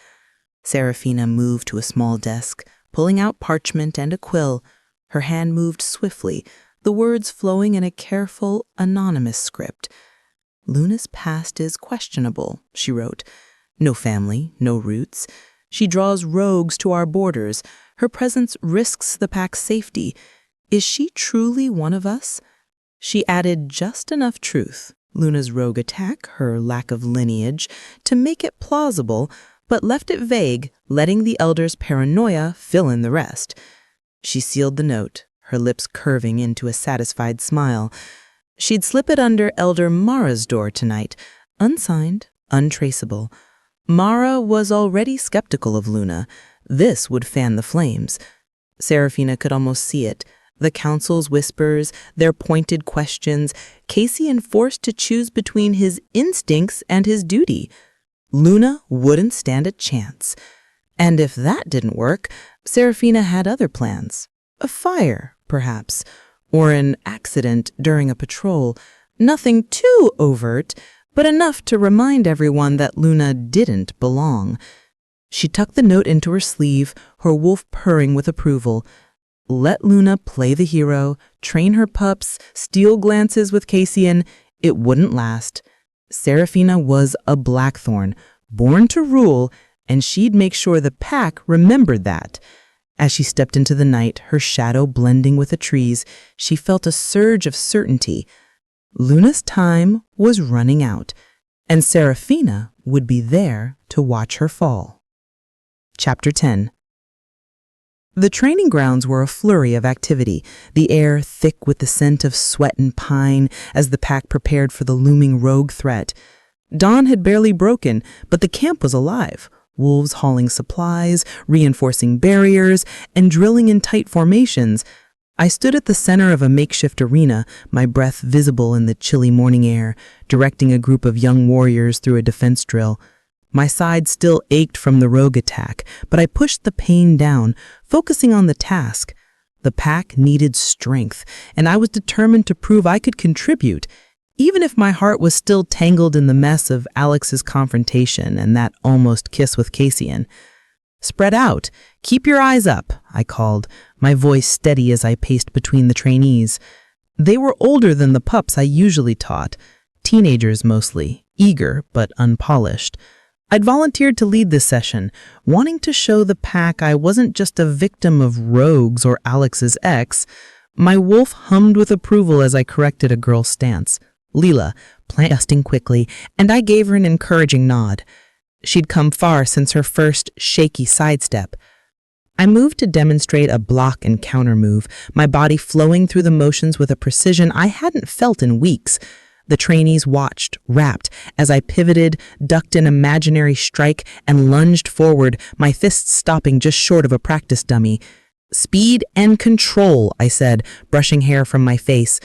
Seraphina moved to a small desk, pulling out parchment and a quill. Her hand moved swiftly, the words flowing in a careful, anonymous script. "Luna's past is questionable," she wrote. "No family, no roots. She draws rogues to our borders. Her presence risks the pack's safety. Is she truly one of us?" She added just enough truth, Luna's rogue attack, her lack of lineage, to make it plausible, but left it vague, letting the elder's paranoia fill in the rest. She sealed the note, her lips curving into a satisfied smile. She'd slip it under Elder Mara's door tonight, unsigned, untraceable. Mara was already skeptical of Luna. This would fan the flames. Seraphina could almost see it. The council's whispers, their pointed questions, Cassian forced to choose between his instincts and his duty. Luna wouldn't stand a chance. And if that didn't work, Seraphina had other plans. A fire, perhaps, or an accident during a patrol. Nothing too overt, but enough to remind everyone that Luna didn't belong. She tucked the note into her sleeve, her wolf purring with approval. Let Luna play the hero, train her pups, steal glances with Cassian. It wouldn't last. Seraphina was a blackthorn, born to rule, and she'd make sure the pack remembered that. As she stepped into the night, her shadow blending with the trees, she felt a surge of certainty. Luna's time was running out, and Seraphina would be there to watch her fall. Chapter 10. The training grounds were a flurry of activity, the air thick with the scent of sweat and pine as the pack prepared for the looming rogue threat. Dawn had barely broken, but the camp was alive. Wolves hauling supplies, reinforcing barriers, and drilling in tight formations. I stood at the center of a makeshift arena, my breath visible in the chilly morning air, directing a group of young warriors through a defense drill. My side still ached from the rogue attack, but I pushed the pain down, focusing on the task. The pack needed strength, and I was determined to prove I could contribute, even if my heart was still tangled in the mess of Alex's confrontation and that almost kiss with Cassian. "Spread out. Keep your eyes up," I called, my voice steady as I paced between the trainees. They were older than the pups I usually taught, teenagers mostly, eager but unpolished. I'd volunteered to lead this session, wanting to show the pack I wasn't just a victim of rogues or Alex's ex. My wolf hummed with approval as I corrected a girl's stance. Leela, adjusting quickly, and I gave her an encouraging nod. She'd come far since her first shaky sidestep. I moved to demonstrate a block and counter move, my body flowing through the motions with a precision I hadn't felt in weeks. The trainees watched, rapt, as I pivoted, ducked an imaginary strike, and lunged forward, my fists stopping just short of a practice dummy. "Speed and control," I said, brushing hair from my face.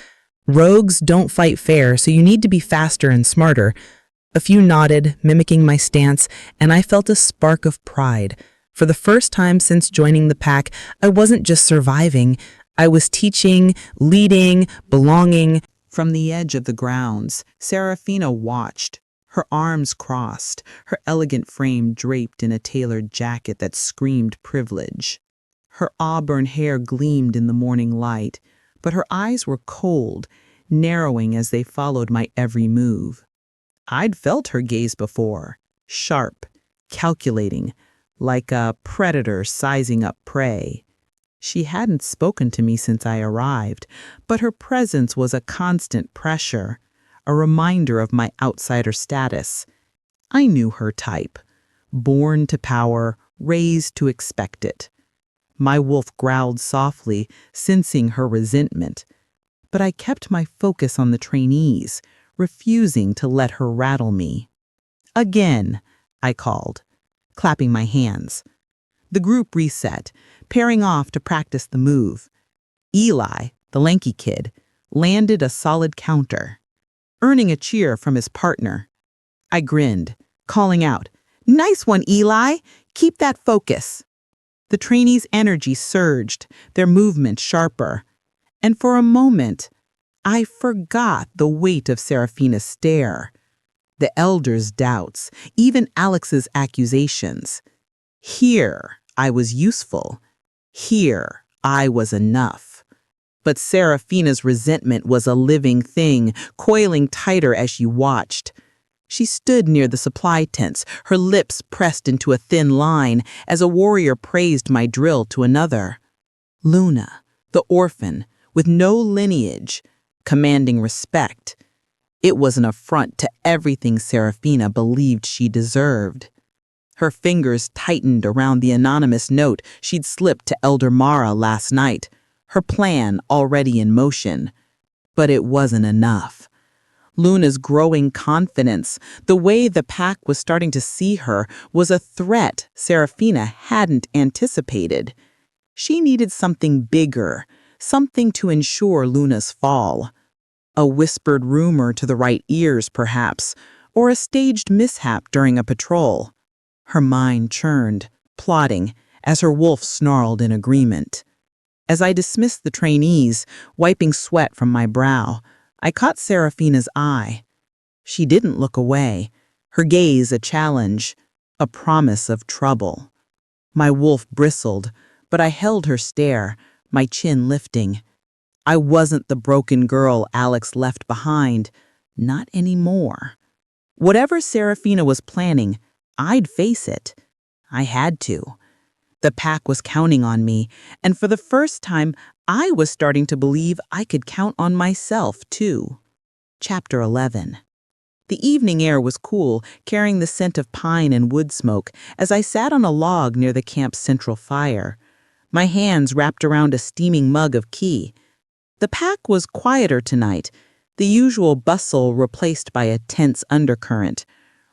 "Rogues don't fight fair, so you need to be faster and smarter." A few nodded, mimicking my stance, and I felt a spark of pride. For the first time since joining the pack, I wasn't just surviving. I was teaching, leading, belonging. From the edge of the grounds, Seraphina watched, her arms crossed, her elegant frame draped in a tailored jacket that screamed privilege. Her auburn hair gleamed in the morning light, but her eyes were cold, narrowing as they followed my every move. I'd felt her gaze before, sharp, calculating, like a predator sizing up prey. She hadn't spoken to me since I arrived, but her presence was a constant pressure, a reminder of my outsider status. I knew her type, born to power, raised to expect it. My wolf growled softly, sensing her resentment, but I kept my focus on the trainees, refusing to let her rattle me. "Again," I called, clapping my hands. The group reset, pairing off to practice the move. Eli, the lanky kid, landed a solid counter, earning a cheer from his partner. I grinned, calling out, "Nice one, Eli! Keep that focus." The trainees' energy surged, their movement sharper. And for a moment, I forgot the weight of Seraphina's stare, the elder's doubts, even Alex's accusations. Here I was useful. Here I was enough. But Seraphina's resentment was a living thing, coiling tighter as she watched. She stood near the supply tents, her lips pressed into a thin line as a warrior praised my drill to another. Luna, the orphan, with no lineage, commanding respect. It was an affront to everything Seraphina believed she deserved. Her fingers tightened around the anonymous note she'd slipped to Elder Mara last night, her plan already in motion. But it wasn't enough. Luna's growing confidence, the way the pack was starting to see her, was a threat Seraphina hadn't anticipated. She needed something bigger, something to ensure Luna's fall. A whispered rumor to the right ears, perhaps, or a staged mishap during a patrol. Her mind churned, plotting, as her wolf snarled in agreement. As I dismissed the trainees, wiping sweat from my brow, I caught Seraphina's eye. She didn't look away, her gaze a challenge, a promise of trouble. My wolf bristled, but I held her stare, my chin lifting. I wasn't the broken girl Alex left behind, not anymore. Whatever Seraphina was planning, I'd face it. I had to. The pack was counting on me, and for the first time, I was starting to believe I could count on myself, too. Chapter 11. The evening air was cool, carrying the scent of pine and wood smoke as I sat on a log near the camp's central fire. My hands wrapped around a steaming mug of tea. The pack was quieter tonight, the usual bustle replaced by a tense undercurrent.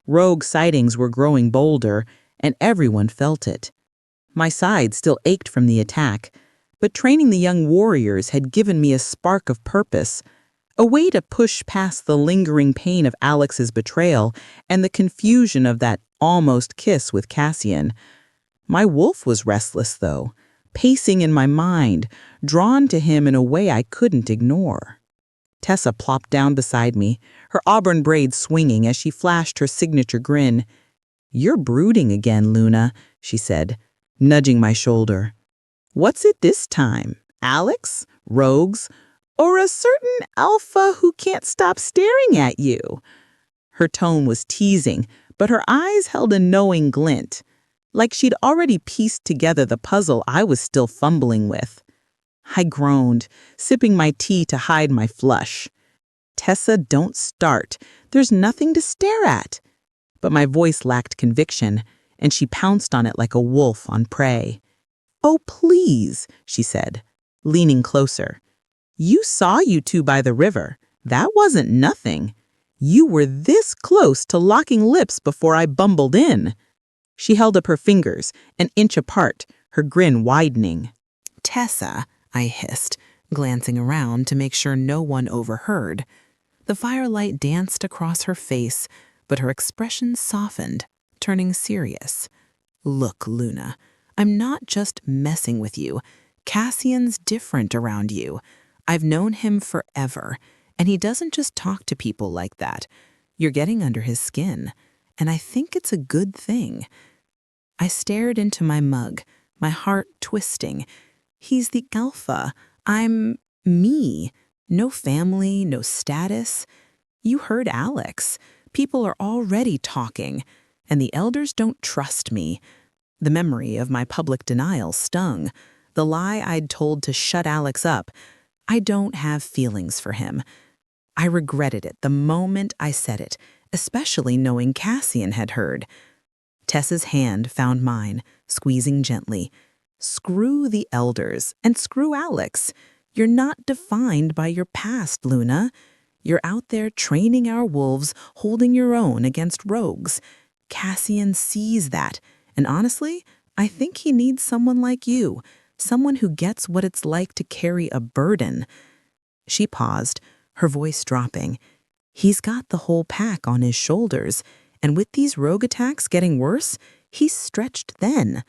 Rogue sightings were growing bolder, and everyone felt it. My side still ached from the attack, but training the young warriors had given me a spark of purpose, a way to push past the lingering pain of Alex's betrayal and the confusion of that almost kiss with Cassian. My wolf was restless, though, pacing in my mind, drawn to him in a way I couldn't ignore. Tessa plopped down beside me, her auburn braids swinging as she flashed her signature grin. "You're brooding again, Luna," she said, nudging my shoulder. "What's it this time? Alex? Rogues? Or a certain alpha who can't stop staring at you?" Her tone was teasing, but her eyes held a knowing glint, like she'd already pieced together the puzzle I was still fumbling with. I groaned, sipping my tea to hide my flush. "Tessa, don't start. There's nothing to stare at." But my voice lacked conviction, and she pounced on it like a wolf on prey. "Oh, please," she said, leaning closer. "You saw you two by the river. That wasn't nothing. You were this close to locking lips before I bumbled in." She held up her fingers, an inch apart, her grin widening. "Tessa," I hissed, glancing around to make sure no one overheard. The firelight danced across her face, but her expression softened, turning serious. "Look, Luna, I'm not just messing with you. Cassian's different around you. I've known him forever, and he doesn't just talk to people like that. You're getting under his skin, and I think it's a good thing." I stared into my mug, my heart twisting. He's the alpha. I'm me. No family, no status. You heard Alex. People are already talking, and the elders don't trust me. The memory of my public denial stung. The lie I'd told to shut Alex up. I don't have feelings for him. I regretted it the moment I said it, especially knowing Cassian had heard. Tessa's hand found mine, squeezing gently. "Screw the elders, and screw Alex. You're not defined by your past, Luna. You're out there training our wolves, holding your own against rogues. Cassian sees that, and honestly, I think he needs someone like you, someone who gets what it's like to carry a burden." She paused, her voice dropping. "He's got the whole pack on his shoulders, and with these rogue attacks getting worse, he's stretched thin.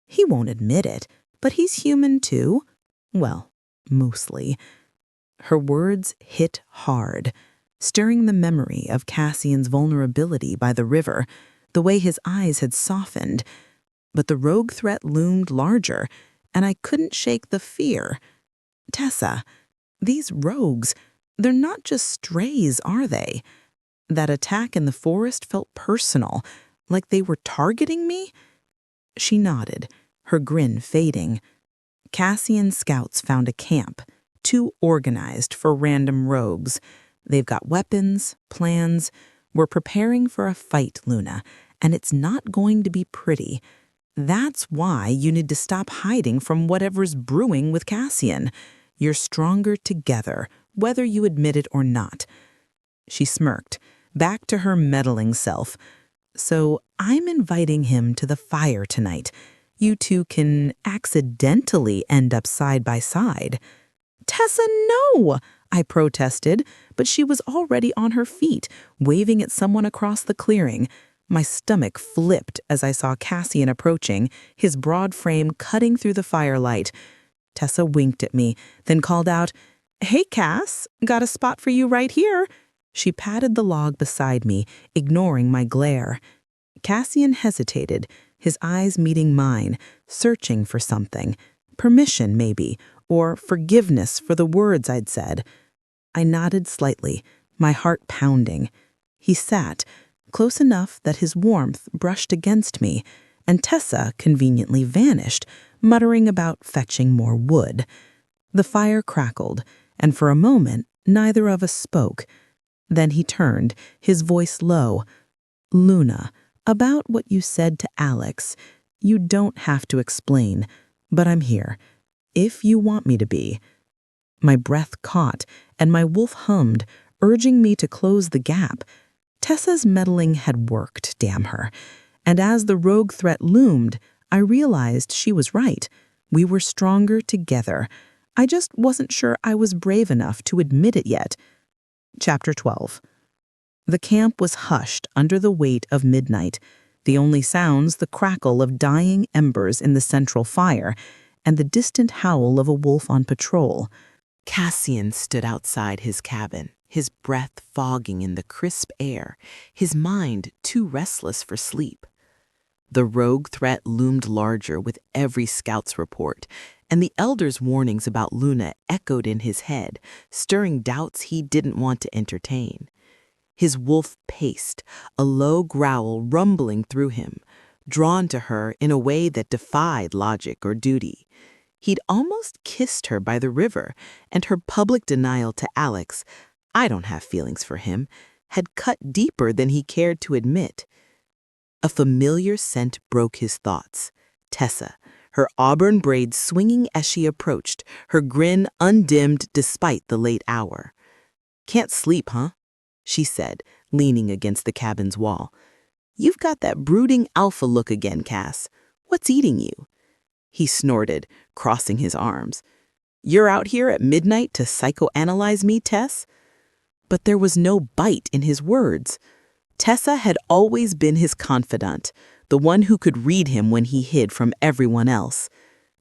He won't admit it, but he's human too. Well, mostly." Her words hit hard, stirring the memory of Cassian's vulnerability by the river, the way his eyes had softened. But the rogue threat loomed larger, and I couldn't shake the fear. "Tessa, These rogues, they're not just strays, are they? That attack in the forest felt personal, like they were targeting me? She nodded, her grin fading. Cassian's scouts found a camp, too organized for random rogues. They've got weapons, plans. We're preparing for a fight, Luna, and it's not going to be pretty. That's why you need to stop hiding from whatever's brewing with Cassian. You're stronger together, whether you admit it or not. She smirked, back to her meddling self. So I'm inviting him to the fire tonight. You two can accidentally end up side by side. Tessa, no! I protested, but she was already on her feet, waving at someone across the clearing. My stomach flipped as I saw Cassian approaching, his broad frame cutting through the firelight. Tessa winked at me, then called out, "Hey, Cass, got a spot for you right here." She patted the log beside me, ignoring my glare. Cassian hesitated, his eyes meeting mine, searching for something. Permission, maybe, or forgiveness for the words I'd said. I nodded slightly, my heart pounding. He sat, close enough that his warmth brushed against me, and Tessa conveniently vanished, muttering about fetching more wood. The fire crackled, and for a moment neither of us spoke. Then he turned, his voice low. "Luna, about what you said to Alex, you don't have to explain, but I'm here, if you want me to be." My breath caught, and my wolf hummed, urging me to close the gap. Tessa's meddling had worked, damn her. And as the rogue threat loomed, I realized she was right. We were stronger together. I just wasn't sure I was brave enough to admit it yet. Chapter 12. The camp was hushed under the weight of midnight. The only sounds the crackle of dying embers in the central fire and the distant howl of a wolf on patrol. Cassian stood outside his cabin, his breath fogging in the crisp air, his mind too restless for sleep. The rogue threat loomed larger with every scout's report, and the elder's warnings about Luna echoed in his head, stirring doubts he didn't want to entertain. His wolf paced, a low growl rumbling through him, drawn to her in a way that defied logic or duty. He'd almost kissed her by the river, and her public denial to Alex, "I don't have feelings for him," had cut deeper than he cared to admit. A familiar scent broke his thoughts. Tessa, her auburn braids swinging as she approached, her grin undimmed despite the late hour. "Can't sleep, huh?" she said, leaning against the cabin's wall. "You've got that brooding alpha look again, Cass. What's eating you?" He snorted, crossing his arms. "You're out here at midnight to psychoanalyze me, Tess?" But there was no bite in his words. Tessa had always been his confidant, the one who could read him when he hid from everyone else.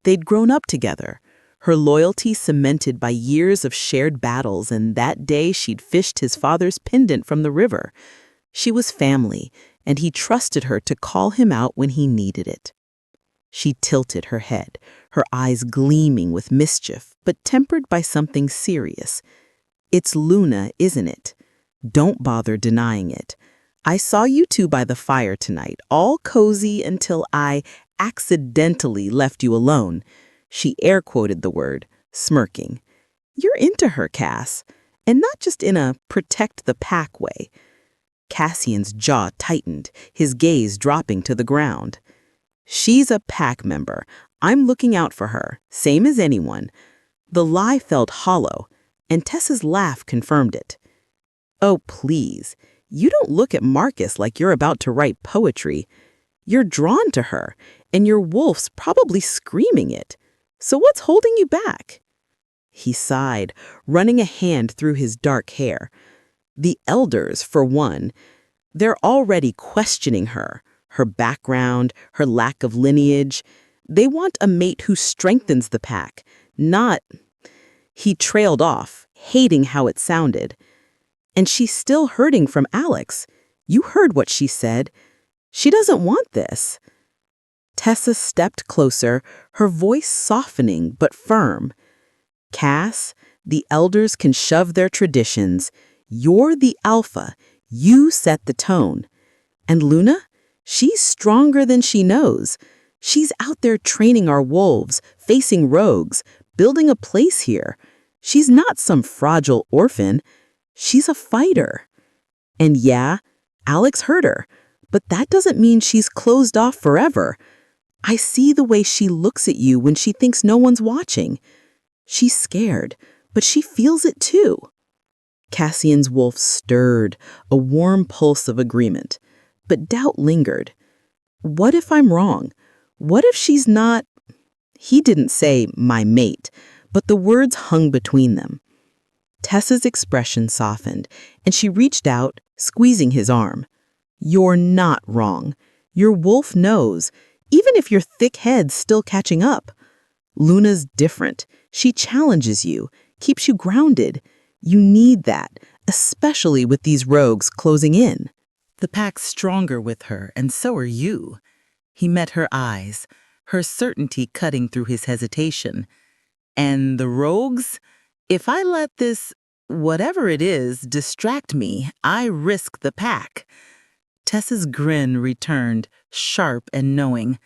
They'd grown up together, her loyalty cemented by years of shared battles, and that day she'd fished his father's pendant from the river. She was family, and he trusted her to call him out when he needed it. She tilted her head, her eyes gleaming with mischief, but tempered by something serious. "It's Luna, isn't it? Don't bother denying it. I saw you two by the fire tonight, all cozy until I accidentally left you alone." She air-quoted the word, smirking. "You're into her, Cass, and not just in a protect-the-pack way." Cassian's jaw tightened, his gaze dropping to the ground. "She's a pack member. I'm looking out for her, same as anyone." The lie felt hollow, and Tessa's laugh confirmed it. "Oh, please. You don't look at Marcus like you're about to write poetry. You're drawn to her, and your wolf's probably screaming it. So what's holding you back?" He sighed, running a hand through his dark hair. "The elders, for one. They're already questioning her background, her lack of lineage. They want a mate who strengthens the pack, not—" He trailed off, hating how it sounded. "And she's still hurting from Alex. You heard what she said. She doesn't want this." Tessa stepped closer, her voice softening but firm. "Cass, The elders can shove their traditions. You're the alpha. You set the tone. And Luna? She's stronger than she knows. She's out there training our wolves, facing rogues, building a place here. She's not some fragile orphan. She's a fighter. And yeah, Alex hurt her, but that doesn't mean she's closed off forever. I see the way she looks at you when she thinks no one's watching. She's scared, but she feels it too. Cassian's wolf stirred, a warm pulse of agreement. But doubt lingered. What if I'm wrong? What if she's not... He didn't say, my mate, but the words hung between them. Tessa's expression softened, and she reached out, squeezing his arm. You're not wrong. Your wolf knows, even if your thick head's still catching up. Luna's different. She challenges you, keeps you grounded. You need that, especially with these rogues closing in. The pack's stronger with her, and so are you. He met her eyes, her certainty cutting through his hesitation. And the rogues? If I let this, whatever it is, distract me, I risk the pack. Tessa's grin returned, sharp and knowing.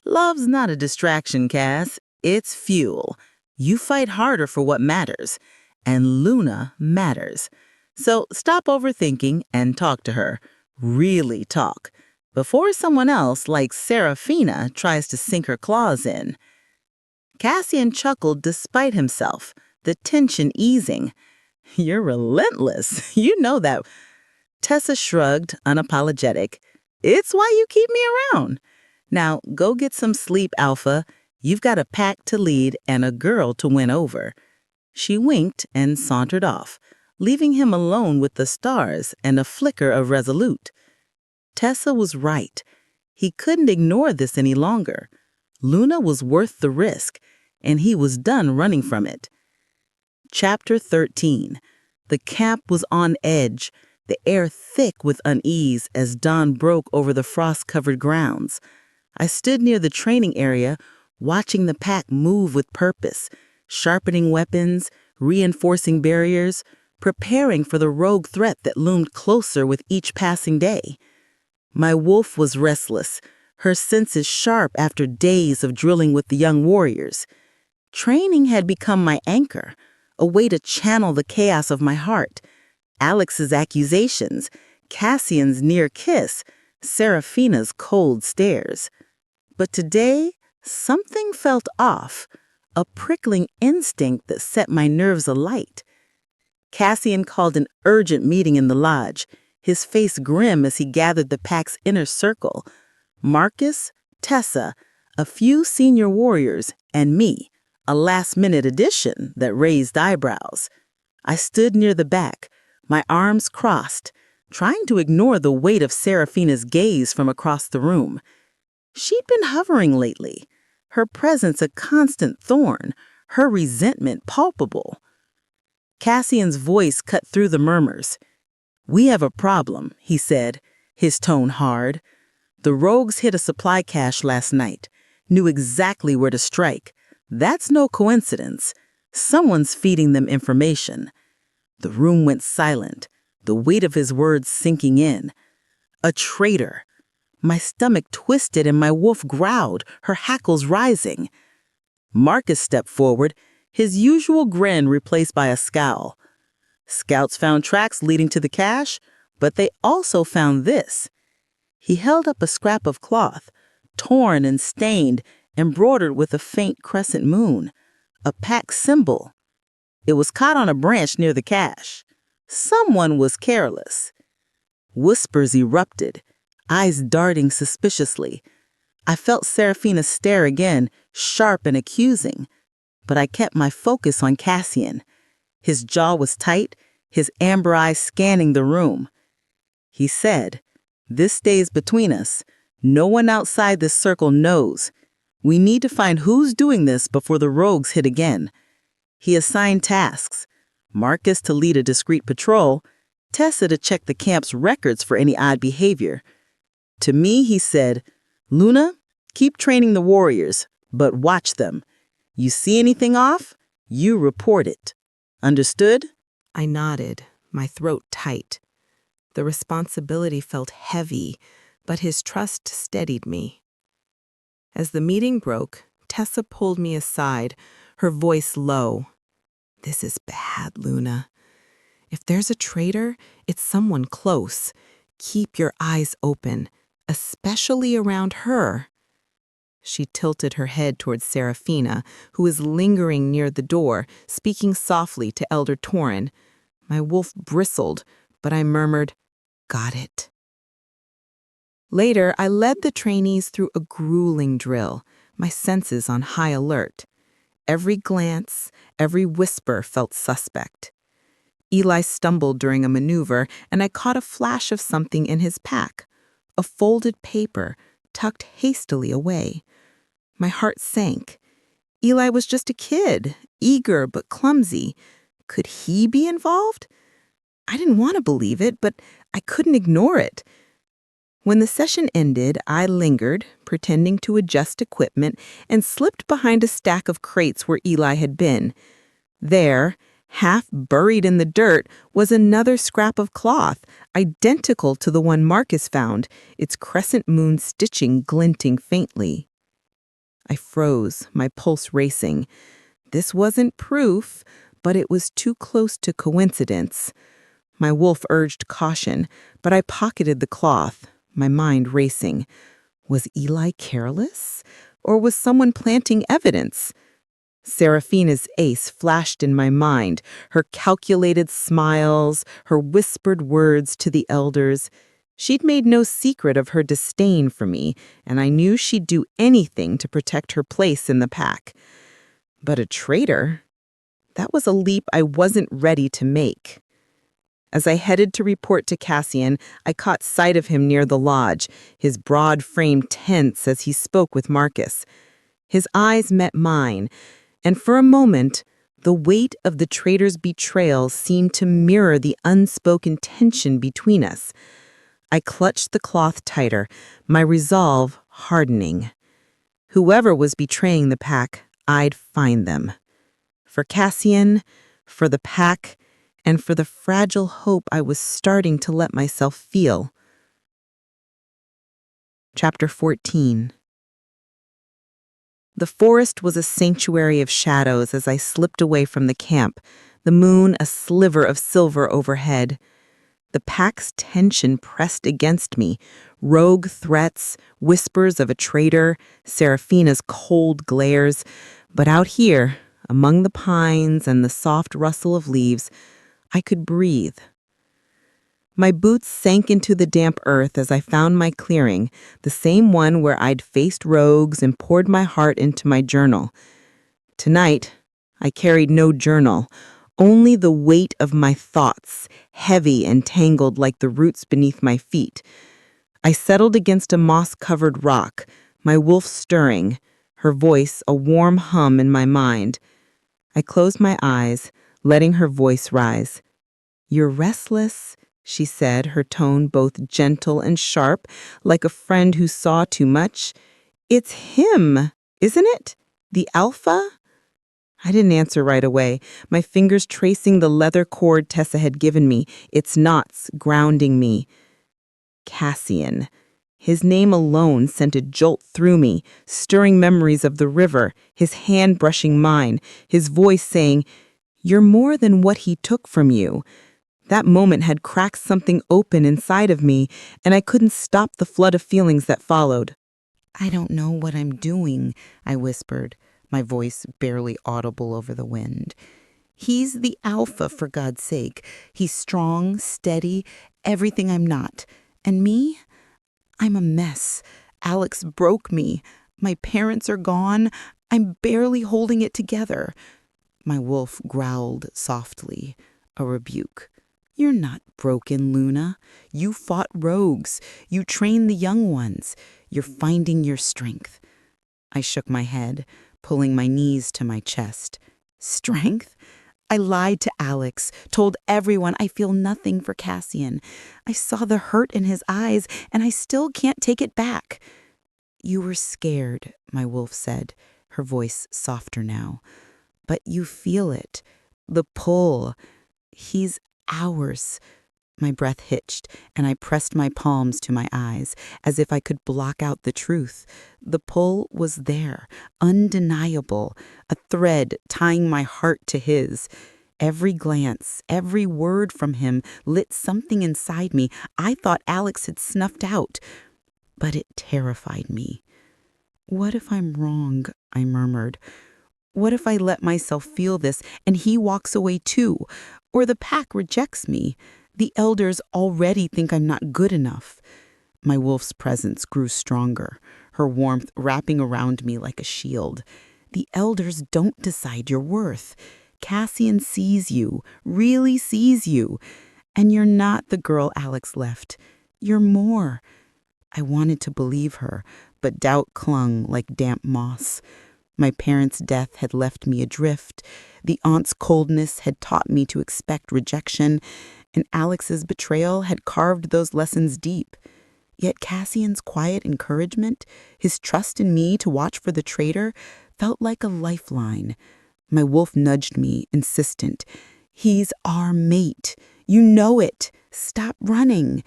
Love's not a distraction, Cass. It's fuel. You fight harder for what matters. And Luna matters. So stop overthinking and talk to her. Really talk, before someone else like Seraphina tries to sink her claws in. Cassian chuckled despite himself, the tension easing. You're relentless, you know that. Tessa shrugged, unapologetic. It's why you keep me around. Now, go get some sleep, Alpha. You've got a pack to lead and a girl to win over. She winked and sauntered off, leaving him alone with the stars and a flicker of resolute. Tessa was right. He couldn't ignore this any longer. Luna was worth the risk, and he was done running from it. Chapter 13. The camp was on edge, the air thick with unease as dawn broke over the frost-covered grounds. I stood near the training area, watching the pack move with purpose, sharpening weapons, reinforcing barriers, preparing for the rogue threat that loomed closer with each passing day. My wolf was restless, her senses sharp after days of drilling with the young warriors. Training had become my anchor, a way to channel the chaos of my heart. Alex's accusations, Cassian's near kiss, Seraphina's cold stares. But today, something felt off, a prickling instinct that set my nerves alight. Cassian called an urgent meeting in the lodge, his face grim as he gathered the pack's inner circle. Marcus, Tessa, a few senior warriors, and me, a last-minute addition that raised eyebrows. I stood near the back, my arms crossed, trying to ignore the weight of Seraphina's gaze from across the room. She'd been hovering lately, her presence a constant thorn, her resentment palpable. Cassian's voice cut through the murmurs. We have a problem, he said, his tone hard. The rogues hit a supply cache last night, knew exactly where to strike. That's no coincidence. Someone's feeding them information. The room went silent, the weight of his words sinking in. A traitor. My stomach twisted and my wolf growled, her hackles rising. Marcus stepped forward, his usual grin replaced by a scowl. Scouts found tracks leading to the cache, but they also found this. He held up a scrap of cloth, torn and stained, embroidered with a faint crescent moon, a pack symbol. It was caught on a branch near the cache. Someone was careless. Whispers erupted, eyes darting suspiciously. I felt Seraphina stare again, sharp and accusing, but I kept my focus on Cassian. His jaw was tight, his amber eyes scanning the room. He said, "This stays between us. No one outside this circle knows. We need to find who's doing this before the rogues hit again." He assigned tasks. Marcus to lead a discreet patrol, Tessa to check the camp's records for any odd behavior. To me, he said, "Luna, keep training the warriors, but watch them. You see anything off, you report it." Understood? I nodded, my throat tight. The responsibility felt heavy, but his trust steadied me. As the meeting broke, Tessa pulled me aside, her voice low. "This is bad, Luna. If there's a traitor, it's someone close. Keep your eyes open, especially around her." She tilted her head towards Seraphina, who was lingering near the door, speaking softly to Elder Torin. My wolf bristled, but I murmured, "Got it." Later, I led the trainees through a grueling drill, my senses on high alert. Every glance, every whisper felt suspect. Eli stumbled during a maneuver, and I caught a flash of something in his pack, a folded paper tucked hastily away. My heart sank. Eli was just a kid, eager but clumsy. Could he be involved? I didn't want to believe it, but I couldn't ignore it. When the session ended, I lingered, pretending to adjust equipment, and slipped behind a stack of crates where Eli had been. There, half buried in the dirt, was another scrap of cloth, identical to the one Marcus found, its crescent moon stitching glinting faintly. I froze, my pulse racing. This wasn't proof, but it was too close to coincidence. My wolf urged caution, but I pocketed the cloth, my mind racing. Was Eli careless? Or was someone planting evidence? Seraphina's ace flashed in my mind, her calculated smiles, her whispered words to the elders. She'd made no secret of her disdain for me, and I knew she'd do anything to protect her place in the pack. But a traitor? That was a leap I wasn't ready to make. As I headed to report to Cassian, I caught sight of him near the lodge, his broad frame tense as he spoke with Marcus. His eyes met mine, and for a moment, the weight of the traitor's betrayal seemed to mirror the unspoken tension between us. I clutched the cloth tighter, my resolve hardening. Whoever was betraying the pack, I'd find them. For Cassian, for the pack, and for the fragile hope I was starting to let myself feel. Chapter 14. The forest was a sanctuary of shadows as I slipped away from the camp, the moon a sliver of silver overhead. The pack's tension pressed against me, rogue threats, whispers of a traitor, Seraphina's cold glares. But out here, among the pines and the soft rustle of leaves, I could breathe. My boots sank into the damp earth as I found my clearing, the same one where I'd faced rogues and poured my heart into my journal. Tonight, I carried no journal, only the weight of my thoughts, heavy and tangled like the roots beneath my feet. I settled against a moss-covered rock, my wolf stirring, her voice a warm hum in my mind. I closed my eyes, letting her voice rise. "You're restless," she said, her tone both gentle and sharp, like a friend who saw too much. "It's him, isn't it? The alpha?" I didn't answer right away, my fingers tracing the leather cord Tessa had given me, its knots grounding me. Cassian. His name alone sent a jolt through me, stirring memories of the river, his hand brushing mine, his voice saying, "You're more than what he took from you." That moment had cracked something open inside of me, and I couldn't stop the flood of feelings that followed. "I don't know what I'm doing," I whispered, my voice barely audible over the wind. "He's the alpha, for God's sake. He's strong, steady, everything I'm not. And me? I'm a mess. Alex broke me. My parents are gone. I'm barely holding it together." My wolf growled softly, a rebuke. "You're not broken, Luna. You fought rogues. You trained the young ones. You're finding your strength." I shook my head, pulling my knees to my chest. Strength? I lied to Alex, told everyone I feel nothing for Cassian. I saw the hurt in his eyes, and I still can't take it back. "You were scared," my wolf said, her voice softer now. "But you feel it. The pull. He's ours. My breath hitched, and I pressed my palms to my eyes, as if I could block out the truth. The pull was there, undeniable, a thread tying my heart to his. Every glance, every word from him lit something inside me I thought Alex had snuffed out. But it terrified me. What if I'm wrong? I murmured. What if I let myself feel this and he walks away too? Or the pack rejects me? The elders already think I'm not good enough. My wolf's presence grew stronger, her warmth wrapping around me like a shield. The elders don't decide your worth. Cassian sees you, really sees you. And you're not the girl Alex left. You're more. I wanted to believe her, but doubt clung like damp moss. My parents' death had left me adrift. The aunt's coldness had taught me to expect rejection, and Alex's betrayal had carved those lessons deep. Yet Cassian's quiet encouragement, his trust in me to watch for the traitor, felt like a lifeline. My wolf nudged me, insistent. He's our mate. You know it. Stop running.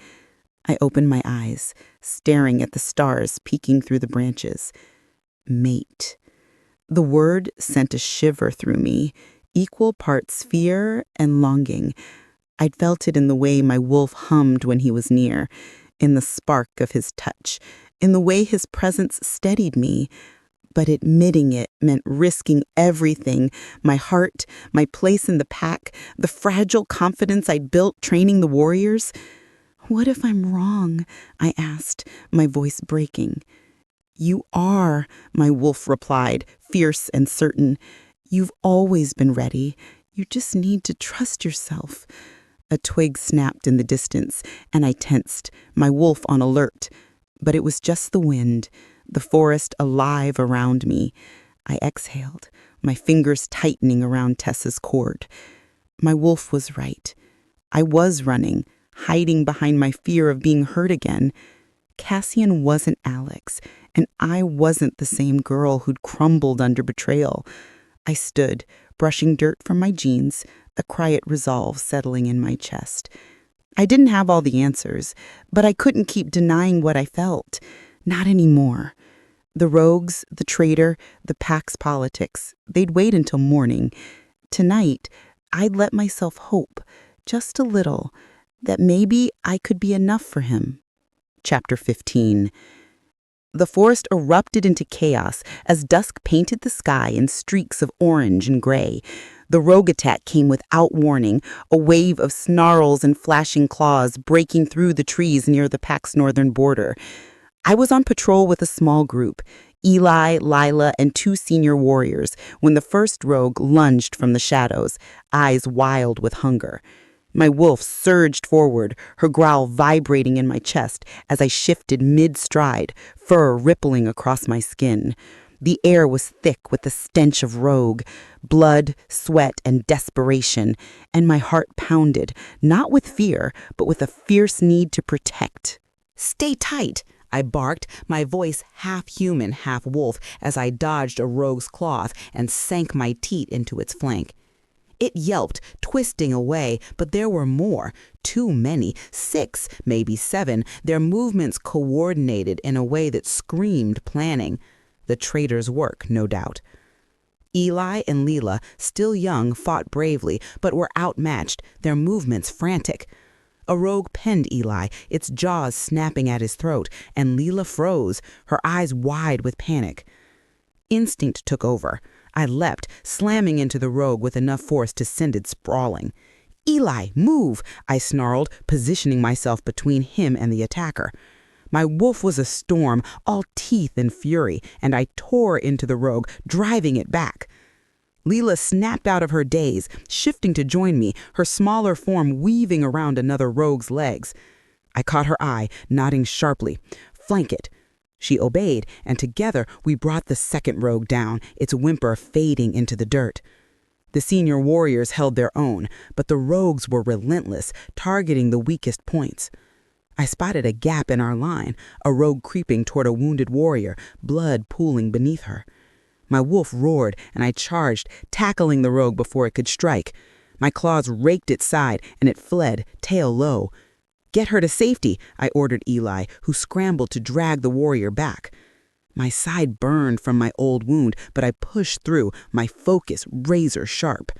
I opened my eyes, staring at the stars peeking through the branches. Mate. The word sent a shiver through me, equal parts fear and longing. I'd felt it in the way my wolf hummed when he was near, in the spark of his touch, in the way his presence steadied me. But admitting it meant risking everything, my heart, my place in the pack, the fragile confidence I'd built training the warriors. What if I'm wrong? I asked, my voice breaking. You are, my wolf replied, fierce and certain. You've always been ready. You just need to trust yourself. A twig snapped in the distance, and I tensed, my wolf on alert. But it was just the wind, the forest alive around me. I exhaled, my fingers tightening around Tessa's cord. My wolf was right. I was running, hiding behind my fear of being hurt again. Cassian wasn't Alex, and I wasn't the same girl who'd crumbled under betrayal. I stood, brushing dirt from my jeans, a quiet resolve settling in my chest. I didn't have all the answers, but I couldn't keep denying what I felt. Not anymore. The rogues, the traitor, the pack's politics, they'd wait until morning. Tonight, I'd let myself hope, just a little, that maybe I could be enough for him. Chapter 15. The forest erupted into chaos as dusk painted the sky in streaks of orange and gray. The rogue attack came without warning, a wave of snarls and flashing claws breaking through the trees near the pack's northern border. I was on patrol with a small group, Eli, Lila, and 2 senior warriors, when the first rogue lunged from the shadows, eyes wild with hunger. My wolf surged forward, her growl vibrating in my chest as I shifted mid-stride, fur rippling across my skin. The air was thick with the stench of rogue, blood, sweat, and desperation, and my heart pounded, not with fear, but with a fierce need to protect. Stay tight, I barked, my voice half human, half wolf, as I dodged a rogue's claws and sank my teeth into its flank. It yelped, twisting away, but there were more. Too many. 6, maybe 7. Their movements coordinated in a way that screamed planning. The traitor's work, no doubt. Eli and Lila, still young, fought bravely, but were outmatched, their movements frantic. A rogue penned Eli, its jaws snapping at his throat, and Lila froze, her eyes wide with panic. Instinct took over. I leapt, slamming into the rogue with enough force to send it sprawling. "Eli, move!" I snarled, positioning myself between him and the attacker. My wolf was a storm, all teeth and fury, and I tore into the rogue, driving it back. Leela snapped out of her daze, shifting to join me, her smaller form weaving around another rogue's legs. I caught her eye, nodding sharply. "Flank it." She obeyed, and together we brought the second rogue down, its whimper fading into the dirt. The senior warriors held their own, but the rogues were relentless, targeting the weakest points. I spotted a gap in our line, a rogue creeping toward a wounded warrior, blood pooling beneath her. My wolf roared, and I charged, tackling the rogue before it could strike. My claws raked its side, and it fled, tail low. "Get her to safety," I ordered Eli, who scrambled to drag the warrior back. My side burned from my old wound, but I pushed through, my focus razor sharp.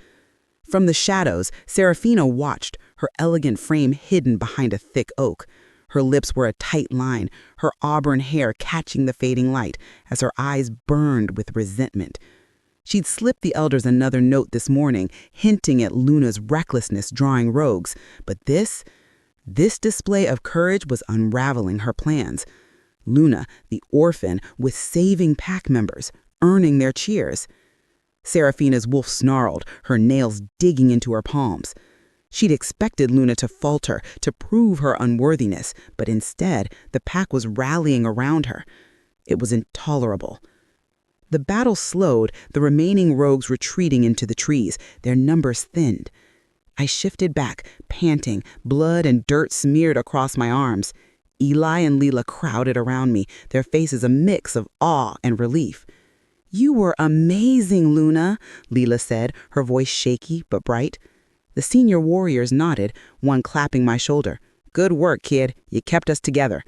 From the shadows, Seraphina watched, her elegant frame hidden behind a thick oak. Her lips were a tight line, her auburn hair catching the fading light as her eyes burned with resentment. She'd slipped the elders another note this morning, hinting at Luna's recklessness drawing rogues, but this display of courage was unraveling her plans. Luna, the orphan, was saving pack members, earning their cheers. Seraphina's wolf snarled, her nails digging into her palms. She'd expected Luna to falter, to prove her unworthiness, but instead, the pack was rallying around her. It was intolerable. The battle slowed, the remaining rogues retreating into the trees, their numbers thinned. I shifted back, panting, blood and dirt smeared across my arms. Eli and Leela crowded around me, their faces a mix of awe and relief. "You were amazing, Luna," Leela said, her voice shaky but bright. The senior warriors nodded, one clapping my shoulder. "Good work, kid. You kept us together."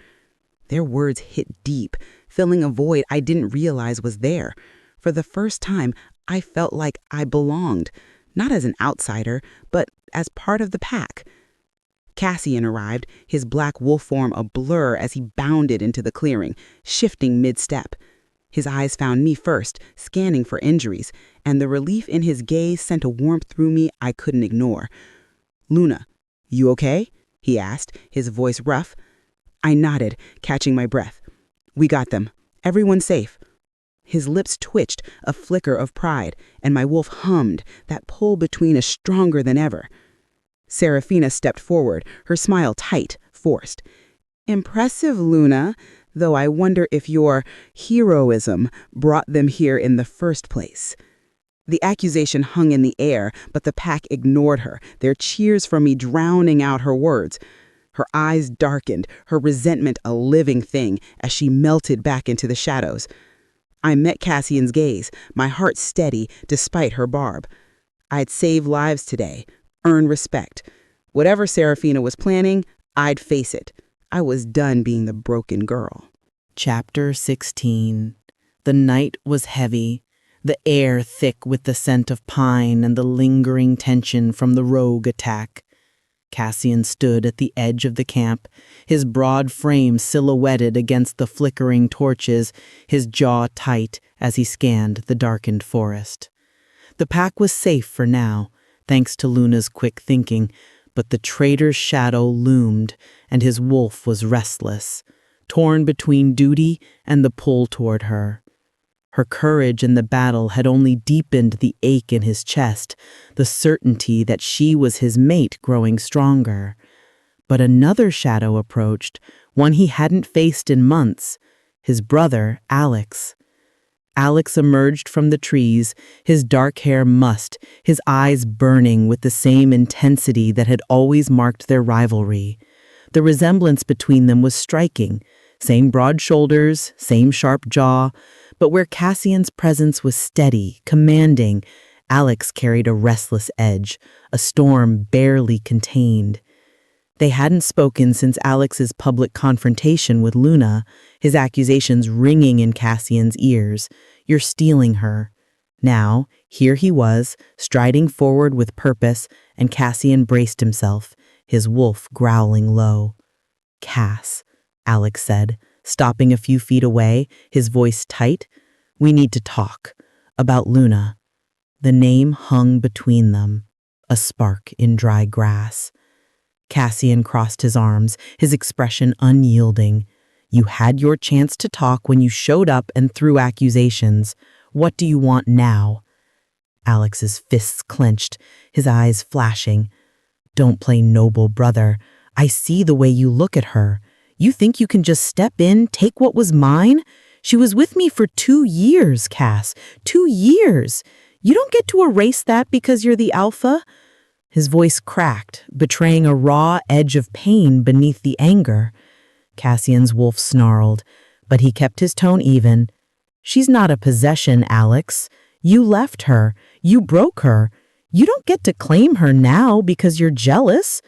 Their words hit deep, filling a void I didn't realize was there. For the first time, I felt like I belonged, not as an outsider, but as part of the pack. Cassian arrived, his black wolf form a blur as he bounded into the clearing, shifting mid-step. His eyes found me first, scanning for injuries, and the relief in his gaze sent a warmth through me I couldn't ignore. "Luna, you okay?" he asked, his voice rough. I nodded, catching my breath. "We got them. Everyone's safe." His lips twitched, a flicker of pride, and my wolf hummed, that pull between us stronger than ever. Seraphina stepped forward, her smile tight, forced. "Impressive, Luna, though I wonder if your heroism brought them here in the first place." The accusation hung in the air, but the pack ignored her, their cheers for me drowning out her words. Her eyes darkened, her resentment a living thing, as she melted back into the shadows. I met Cassian's gaze, my heart steady despite her barb. I'd save lives today, earn respect. Whatever Seraphina was planning, I'd face it. I was done being the broken girl. Chapter 16. The night was heavy, the air thick with the scent of pine and the lingering tension from the rogue attack. Cassian stood at the edge of the camp, his broad frame silhouetted against the flickering torches, his jaw tight as he scanned the darkened forest. The pack was safe for now, thanks to Luna's quick thinking, but the traitor's shadow loomed, and his wolf was restless, torn between duty and the pull toward her. Her courage in the battle had only deepened the ache in his chest, the certainty that she was his mate growing stronger. But another shadow approached, one he hadn't faced in months, his brother, Alex. Alex emerged from the trees, his dark hair mussed, his eyes burning with the same intensity that had always marked their rivalry. The resemblance between them was striking, same broad shoulders, same sharp jaw, but where Cassian's presence was steady, commanding, Alex carried a restless edge, a storm barely contained. They hadn't spoken since Alex's public confrontation with Luna, his accusations ringing in Cassian's ears. "You're stealing her." Now, here he was, striding forward with purpose, and Cassian braced himself, his wolf growling low. "Cass," Alex said, stopping a few feet away, his voice tight. "We need to talk. About Luna." The name hung between them, a spark in dry grass. Cassian crossed his arms, his expression unyielding. "You had your chance to talk when you showed up and threw accusations. What do you want now?" Alex's fists clenched, his eyes flashing. "Don't play noble, brother. I see the way you look at her. You think you can just step in, take what was mine? She was with me for 2 years, Cass. 2 years. You don't get to erase that because you're the alpha." His voice cracked, betraying a raw edge of pain beneath the anger. Cassian's wolf snarled, but he kept his tone even. She's not a possession, Alex. You left her. You broke her. You don't get to claim her now because you're jealous.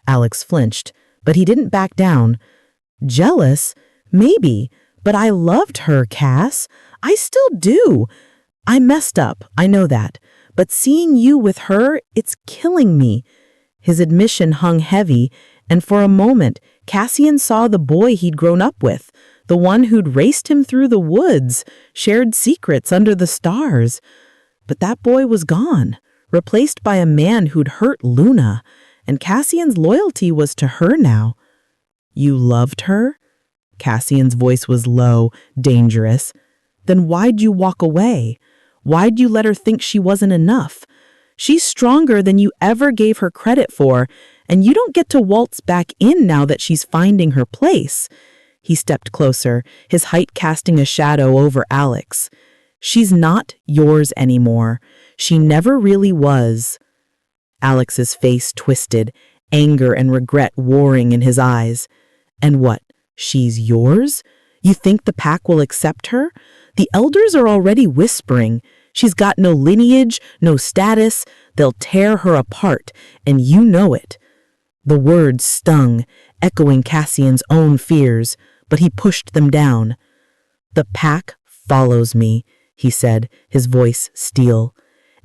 Alex flinched, but he didn't back down. Jealous? Maybe, but I loved her, Cass. I still do. I messed up, I know that. But seeing you with her, it's killing me. His admission hung heavy, and for a moment, Cassian saw the boy he'd grown up with, the one who'd raced him through the woods, shared secrets under the stars. But that boy was gone, replaced by a man who'd hurt Luna, and Cassian's loyalty was to her now. You loved her? Cassian's voice was low, dangerous. Then why'd you walk away? Why'd you let her think she wasn't enough? She's stronger than you ever gave her credit for, and you don't get to waltz back in now that she's finding her place. He stepped closer, his height casting a shadow over Alex. She's not yours anymore. She never really was. Alex's face twisted, anger and regret warring in his eyes. And what? She's yours? You think the pack will accept her? The elders are already whispering. She's got no lineage, no status. They'll tear her apart, and you know it. The words stung, echoing Cassian's own fears, but he pushed them down. The pack follows me, he said, his voice steel.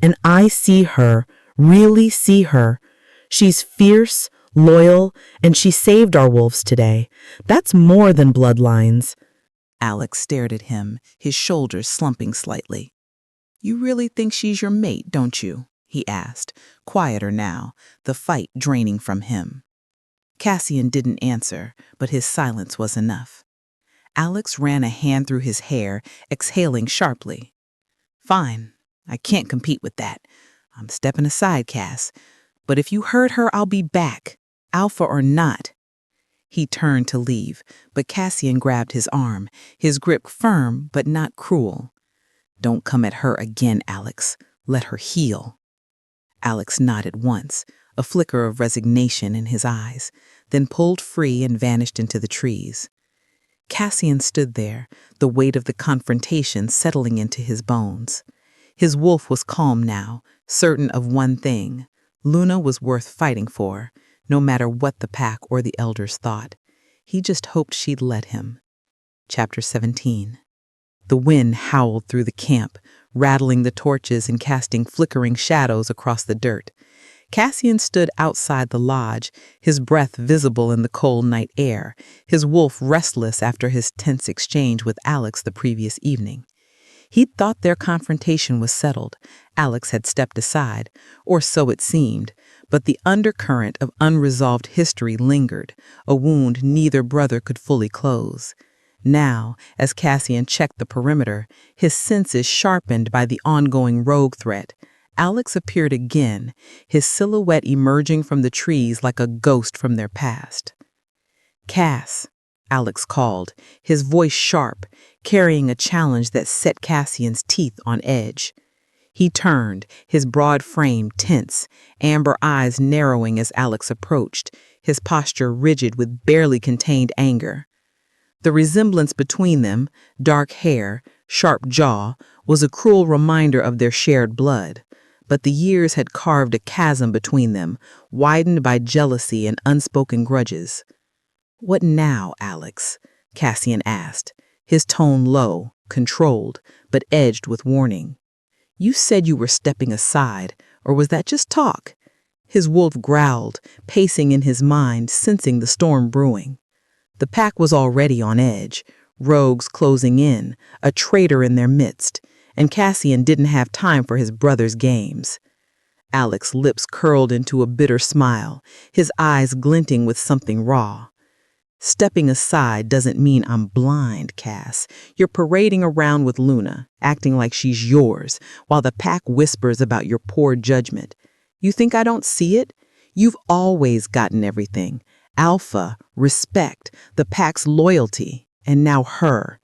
And I see her, really see her. She's fierce, loyal, and she saved our wolves today. That's more than bloodlines. Alex stared at him, his shoulders slumping slightly. You really think she's your mate, don't you? He asked, quieter now, the fight draining from him. Cassian didn't answer, but his silence was enough. Alex ran a hand through his hair, exhaling sharply. Fine, I can't compete with that. I'm stepping aside, Cass. But if you hurt her, I'll be back, alpha or not. He turned to leave, but Cassian grabbed his arm, his grip firm but not cruel. Don't come at her again, Alex. Let her heal. Alex nodded once, a flicker of resignation in his eyes, then pulled free and vanished into the trees. Cassian stood there, the weight of the confrontation settling into his bones. His wolf was calm now, certain of one thing. Luna was worth fighting for, no matter what the pack or the elders thought. He just hoped she'd let him. Chapter 17. The wind howled through the camp, rattling the torches and casting flickering shadows across the dirt. Cassian stood outside the lodge, his breath visible in the cold night air, his wolf restless after his tense exchange with Alex the previous evening. He'd thought their confrontation was settled. Alex had stepped aside, or so it seemed, but the undercurrent of unresolved history lingered, a wound neither brother could fully close. Now, as Cassian checked the perimeter, his senses sharpened by the ongoing rogue threat, Alex appeared again, his silhouette emerging from the trees like a ghost from their past. Cass, Alex called, his voice sharp, carrying a challenge that set Cassian's teeth on edge. He turned, his broad frame tense, amber eyes narrowing as Alex approached, his posture rigid with barely contained anger. The resemblance between them, dark hair, sharp jaw, was a cruel reminder of their shared blood. But the years had carved a chasm between them, widened by jealousy and unspoken grudges. "What now, Alex?" Cassian asked, his tone low, controlled, but edged with warning. "You said you were stepping aside, or was that just talk?" His wolf growled, pacing in his mind, sensing the storm brewing. The pack was already on edge, rogues closing in, a traitor in their midst, and Cassian didn't have time for his brother's games. Alex's lips curled into a bitter smile, his eyes glinting with something raw. "Stepping aside doesn't mean I'm blind, Cass. You're parading around with Luna, acting like she's yours, while the pack whispers about your poor judgment. You think I don't see it? You've always gotten everything. Alpha, respect, the pack's loyalty, and now her."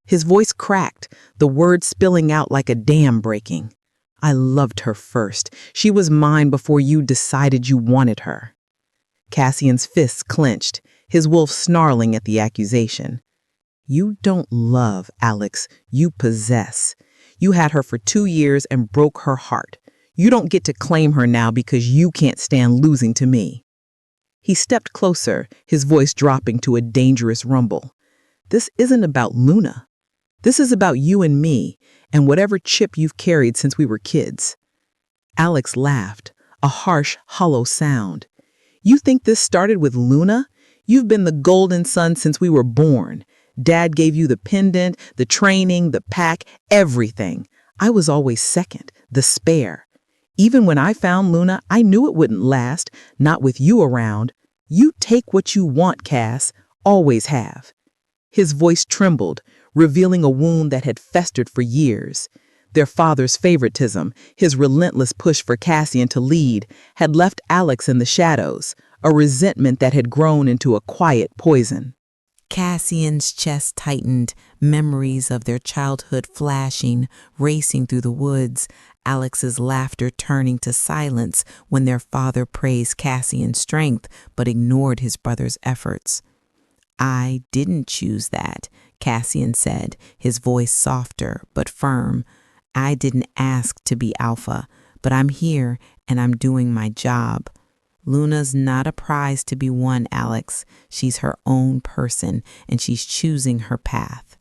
His voice cracked, the words spilling out like a dam breaking. "I loved her first. She was mine before you decided you wanted her." Cassian's fists clenched, his wolf snarling at the accusation. You don't love Alex, you possess. You had her for 2 years and broke her heart. You don't get to claim her now because you can't stand losing to me. He stepped closer, his voice dropping to a dangerous rumble. This isn't about Luna. This is about you and me, and whatever chip you've carried since we were kids. Alex laughed, a harsh, hollow sound. You think this started with Luna? You've been the golden son since we were born. Dad gave you the pendant, the training, the pack, everything. I was always second, the spare. Even when I found Luna, I knew it wouldn't last, not with you around. You take what you want, Cass, always have. His voice trembled, revealing a wound that had festered for years. Their father's favoritism, his relentless push for Cassian to lead, had left Alex in the shadows, a resentment that had grown into a quiet poison. Cassian's chest tightened, memories of their childhood flashing, racing through the woods, Alex's laughter turning to silence when their father praised Cassian's strength but ignored his brother's efforts. I didn't choose that, Cassian said, his voice softer but firm. I didn't ask to be alpha, but I'm here and I'm doing my job. Luna's not a prize to be won, Alex. She's her own person, and she's choosing her path.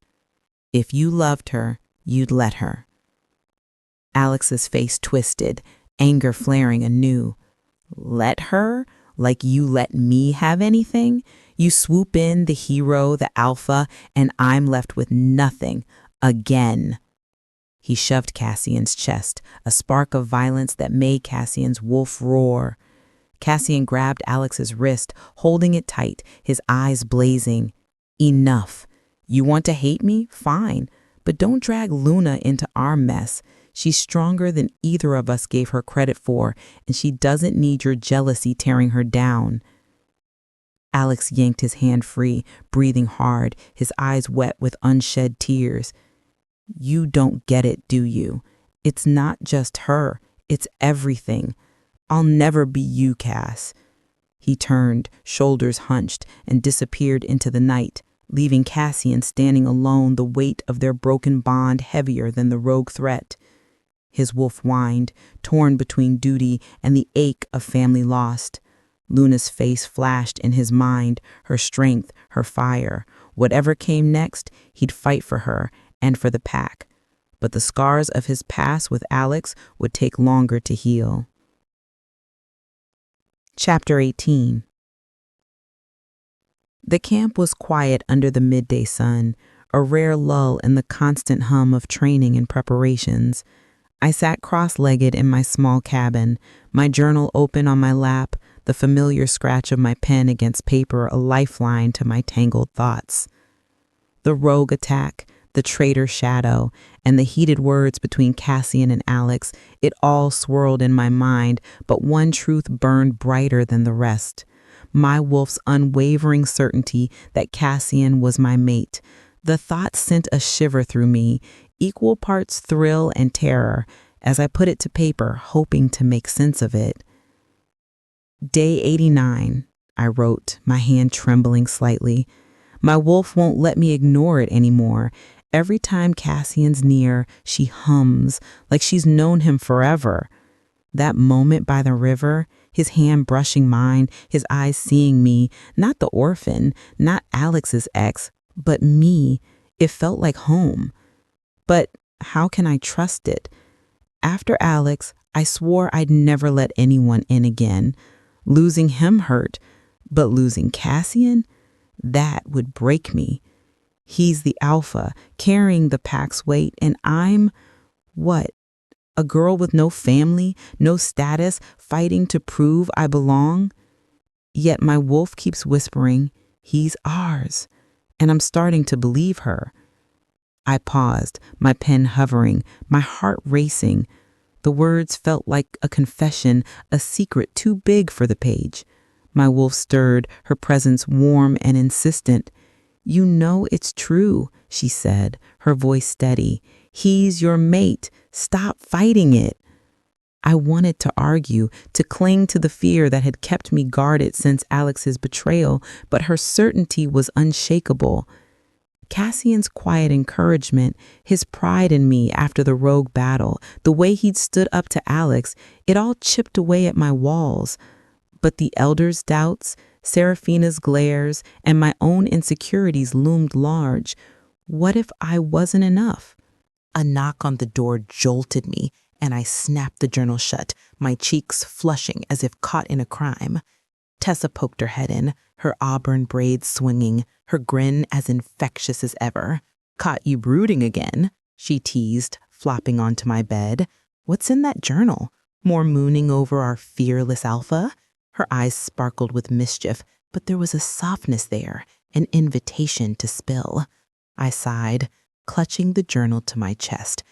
If you loved her, you'd let her. Alex's face twisted, anger flaring anew. Let her? Like you let me have anything? You swoop in, the hero, the alpha, and I'm left with nothing. Again. He shoved Cassian's chest, a spark of violence that made Cassian's wolf roar. Cassian grabbed Alex's wrist, holding it tight, his eyes blazing. Enough. You want to hate me? Fine. But don't drag Luna into our mess. She's stronger than either of us gave her credit for, and she doesn't need your jealousy tearing her down. Alex yanked his hand free, breathing hard, his eyes wet with unshed tears. You don't get it, do you? It's not just her. It's everything. I'll never be you, Cass. He turned, shoulders hunched, and disappeared into the night, leaving Cassian standing alone, the weight of their broken bond heavier than the rogue threat. His wolf whined, torn between duty and the ache of family lost. Luna's face flashed in his mind, her strength, her fire. Whatever came next, he'd fight for her and for the pack. But the scars of his past with Alex would take longer to heal. Chapter 18. The camp was quiet under the midday sun, a rare lull in the constant hum of training and preparations. I sat cross-legged in my small cabin, my journal open on my lap, the familiar scratch of my pen against paper a lifeline to my tangled thoughts. The rogue attack, the traitor shadow, and the heated words between Cassian and Alex, it all swirled in my mind, but one truth burned brighter than the rest. My wolf's unwavering certainty that Cassian was my mate. The thought sent a shiver through me, equal parts thrill and terror, as I put it to paper, hoping to make sense of it. Day 89, I wrote, my hand trembling slightly. My wolf won't let me ignore it anymore. Every time Cassian's near, she hums, like she's known him forever. That moment by the river, his hand brushing mine, his eyes seeing me, not the orphan, not Alex's ex, but me, it felt like home. But how can I trust it? After Alex, I swore I'd never let anyone in again. Losing him hurt, but losing Cassian? That would break me. He's the alpha, carrying the pack's weight, and I'm, what? A girl with no family, no status, fighting to prove I belong? Yet my wolf keeps whispering, he's ours, and I'm starting to believe her. I paused, my pen hovering, my heart racing. The words felt like a confession, a secret too big for the page. My wolf stirred, her presence warm and insistent. You know it's true, she said, her voice steady. He's your mate. Stop fighting it. I wanted to argue, to cling to the fear that had kept me guarded since Alex's betrayal, but her certainty was unshakable. Cassian's quiet encouragement, his pride in me after the rogue battle, the way he'd stood up to Alex, it all chipped away at my walls. But the elders' doubts, Seraphina's glares, and my own insecurities loomed large. What if I wasn't enough? A knock on the door jolted me, and I snapped the journal shut, my cheeks flushing as if caught in a crime. Tessa poked her head in, her auburn braids swinging, her grin as infectious as ever. "Caught you brooding again," she teased, flopping onto my bed. "What's in that journal? More mooning over our fearless alpha?" Her eyes sparkled with mischief, but there was a softness there, an invitation to spill. I sighed, clutching the journal to my chest.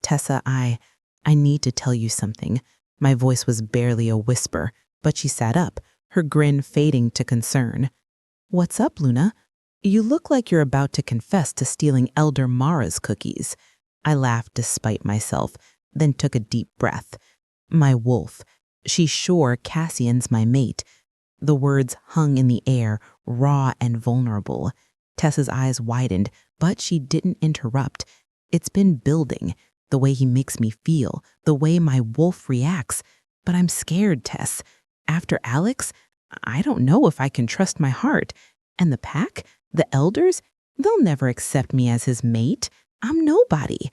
"Tessa, I need to tell you something." My voice was barely a whisper, but she sat up, her grin fading to concern. "What's up, Luna? You look like you're about to confess to stealing Elder Mara's cookies." I laughed despite myself, then took a deep breath. "My wolf. She's sure Cassian's my mate." The words hung in the air, raw and vulnerable. Tessa's eyes widened, but she didn't interrupt. "It's been building, the way he makes me feel, the way my wolf reacts. But I'm scared, Tess. After Alex, I don't know if I can trust my heart. And the pack, the elders, they'll never accept me as his mate. I'm nobody."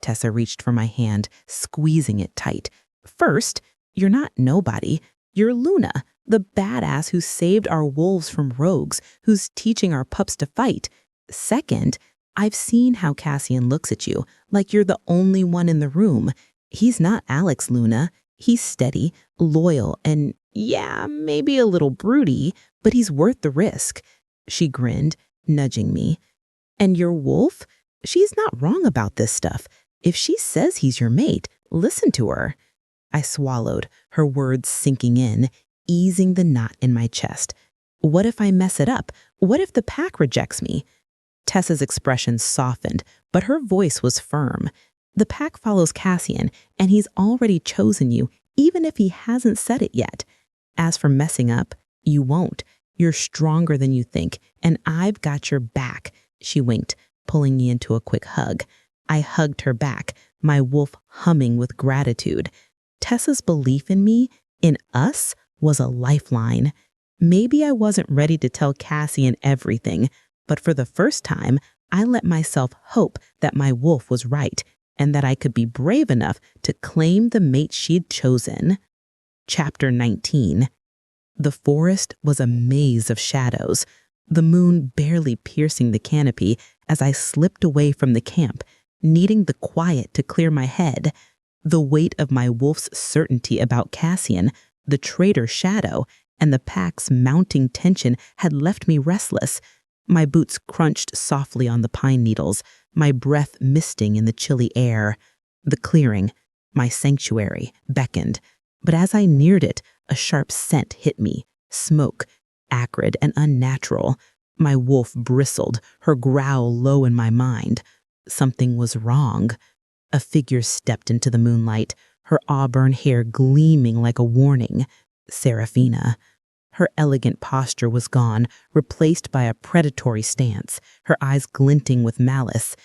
Tessa reached for my hand, squeezing it tight. "First, you're not nobody. You're Luna, the badass who saved our wolves from rogues, who's teaching our pups to fight. Second, I've seen how Cassian looks at you, like you're the only one in the room. He's not Alex, Luna. He's steady, loyal, and yeah, maybe a little broody, but he's worth the risk." She grinned, nudging me. "And your wolf? She's not wrong about this stuff. If she says he's your mate, listen to her." I swallowed, her words sinking in, easing the knot in my chest. What if I mess it up? What if the pack rejects me? Tessa's expression softened, but her voice was firm. "The pack follows Cassian, and he's already chosen you, even if he hasn't said it yet. As for messing up, you won't. You're stronger than you think, and I've got your back." She winked, pulling me into a quick hug. I hugged her back, my wolf humming with gratitude. Tessa's belief in me, in us, was a lifeline. Maybe I wasn't ready to tell Cassian everything, but for the first time, I let myself hope that my wolf was right and that I could be brave enough to claim the mate she'd chosen. Chapter 19. The forest was a maze of shadows, the moon barely piercing the canopy as I slipped away from the camp, needing the quiet to clear my head. The weight of my wolf's certainty about Cassian, the traitor's shadow, and the pack's mounting tension had left me restless. My boots crunched softly on the pine needles, my breath misting in the chilly air. The clearing, my sanctuary, beckoned, but as I neared it, a sharp scent hit me, smoke, acrid and unnatural. My wolf bristled, her growl low in my mind. Something was wrong. A figure stepped into the moonlight, her auburn hair gleaming like a warning. Seraphina. Her elegant posture was gone, replaced by a predatory stance, her eyes glinting with malice.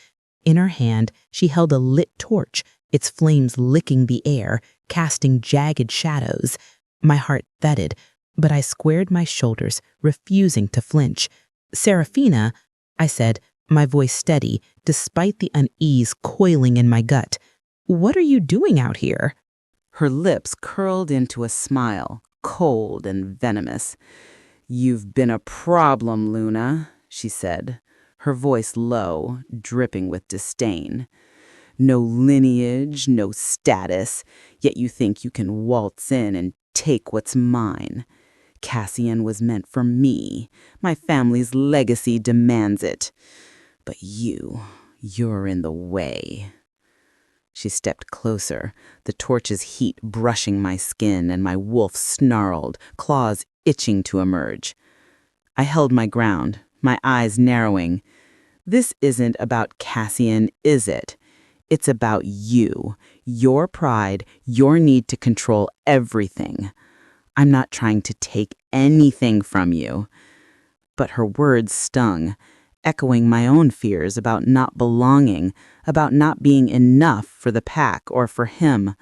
In her hand, she held a lit torch, its flames licking the air, casting jagged shadows. My heart thudded, but I squared my shoulders, refusing to flinch. "Seraphina," I said, my voice steady, despite the unease coiling in my gut. "What are you doing out here?" Her lips curled into a smile, cold and venomous. "You've been a problem, Luna," she said, her voice low, dripping with disdain. "No lineage, no status, yet you think you can waltz in and take what's mine. Cassian was meant for me. My family's legacy demands it. But you're in the way." She stepped closer, the torch's heat brushing my skin, and my wolf snarled, claws itching to emerge. I held my ground, my eyes narrowing. "This isn't about Cassian, is it? It's about you, your pride, your need to control everything. I'm not trying to take anything from you." But her words stung. echoing my own fears about not belonging, about not being enough for the pack or for him.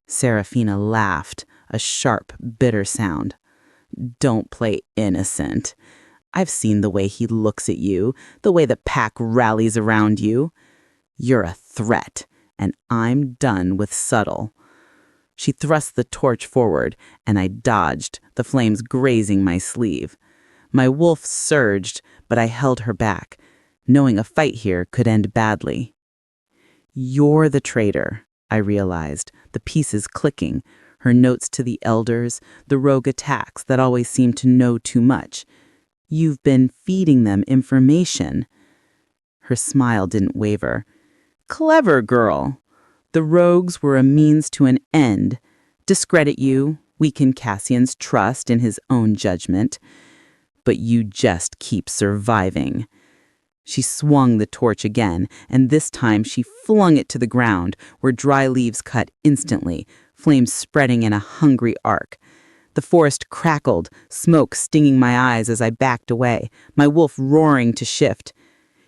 Seraphina laughed, a sharp, bitter sound. Don't play innocent. I've seen the way he looks at you, the way the pack rallies around you. You're a threat, and I'm done with subtle. She thrust the torch forward, and I dodged, the flames grazing my sleeve. My wolf surged, but I held her back, knowing a fight here could end badly. You're the traitor, I realized, the pieces clicking, her notes to the elders, the rogue attacks that always seem to know too much. You've been feeding them information. Her smile didn't waver. Clever girl. The rogues were a means to an end. Discredit you, weaken Cassian's trust in his own judgment. But you just keep surviving. She swung the torch again, and this time she flung it to the ground, where dry leaves cut instantly, flames spreading in a hungry arc. The forest crackled, smoke stinging my eyes as I backed away, my wolf roaring to shift.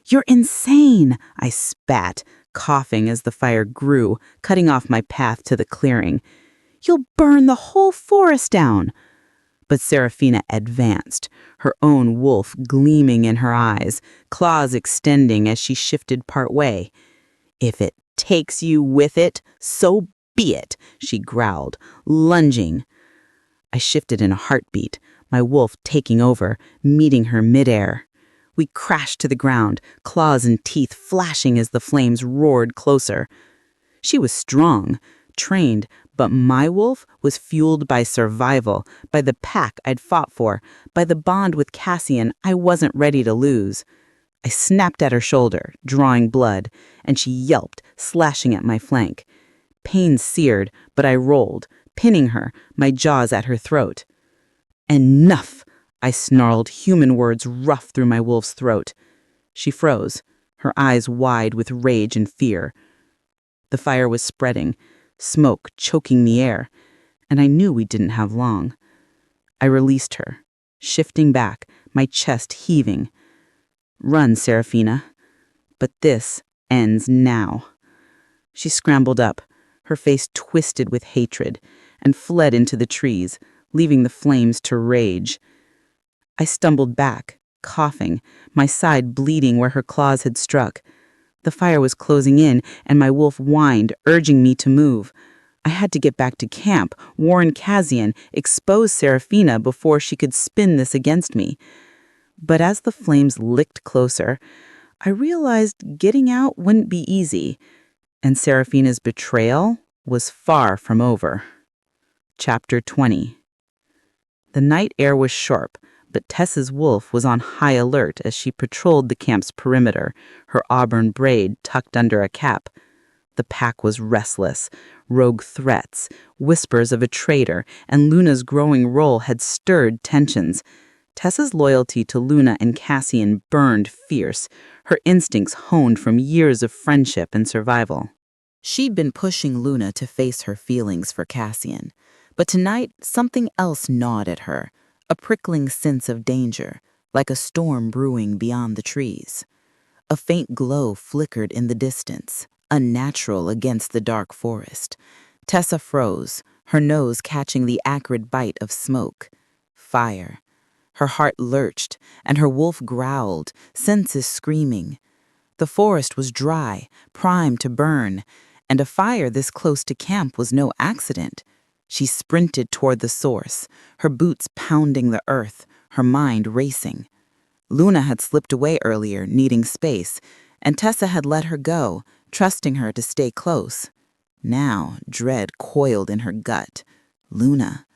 You're insane, I spat, coughing as the fire grew, cutting off my path to the clearing. You'll burn the whole forest down. But Seraphina advanced, her own wolf gleaming in her eyes, claws extending as she shifted part way. If it takes you with it, so be it, she growled, lunging. I shifted in a heartbeat, my wolf taking over, meeting her midair. We crashed to the ground, claws and teeth flashing as the flames roared closer. She was strong, trained, but my wolf was fueled by survival, by the pack I'd fought for, by the bond with Cassian I wasn't ready to lose. I snapped at her shoulder, drawing blood, and she yelped, slashing at my flank. Pain seared, but I rolled, pinning her, my jaws at her throat. Enough! I snarled, human words rough through my wolf's throat. She froze, her eyes wide with rage and fear. The fire was spreading, smoke choking the air, and I knew we didn't have long. I released her, shifting back, my chest heaving. Run, Seraphina. But this ends now. She scrambled up, her face twisted with hatred, and fled into the trees, leaving the flames to rage. I stumbled back, coughing, my side bleeding where her claws had struck. The fire was closing in, and my wolf whined, urging me to move. I had to get back to camp, warn Cassian, expose Seraphina before she could spin this against me. But as the flames licked closer, I realized getting out wouldn't be easy, and Seraphina's betrayal was far from over. Chapter 20. The night air was sharp, but Tessa's wolf was on high alert as she patrolled the camp's perimeter, her auburn braid tucked under a cap. The pack was restless. Rogue threats, whispers of a traitor, and Luna's growing role had stirred tensions. Tessa's loyalty to Luna and Cassian burned fierce, her instincts honed from years of friendship and survival. She'd been pushing Luna to face her feelings for Cassian, but tonight something else gnawed at her, a prickling sense of danger, like a storm brewing beyond the trees. A faint glow flickered in the distance, unnatural against the dark forest. Tessa froze, her nose catching the acrid bite of smoke. Fire. Her heart lurched, and her wolf growled, senses screaming. The forest was dry, primed to burn, and a fire this close to camp was no accident. She sprinted toward the source, her boots pounding the earth, her mind racing. Luna had slipped away earlier, needing space, and Tessa had let her go, trusting her to stay close. Now, dread coiled in her gut. Luna.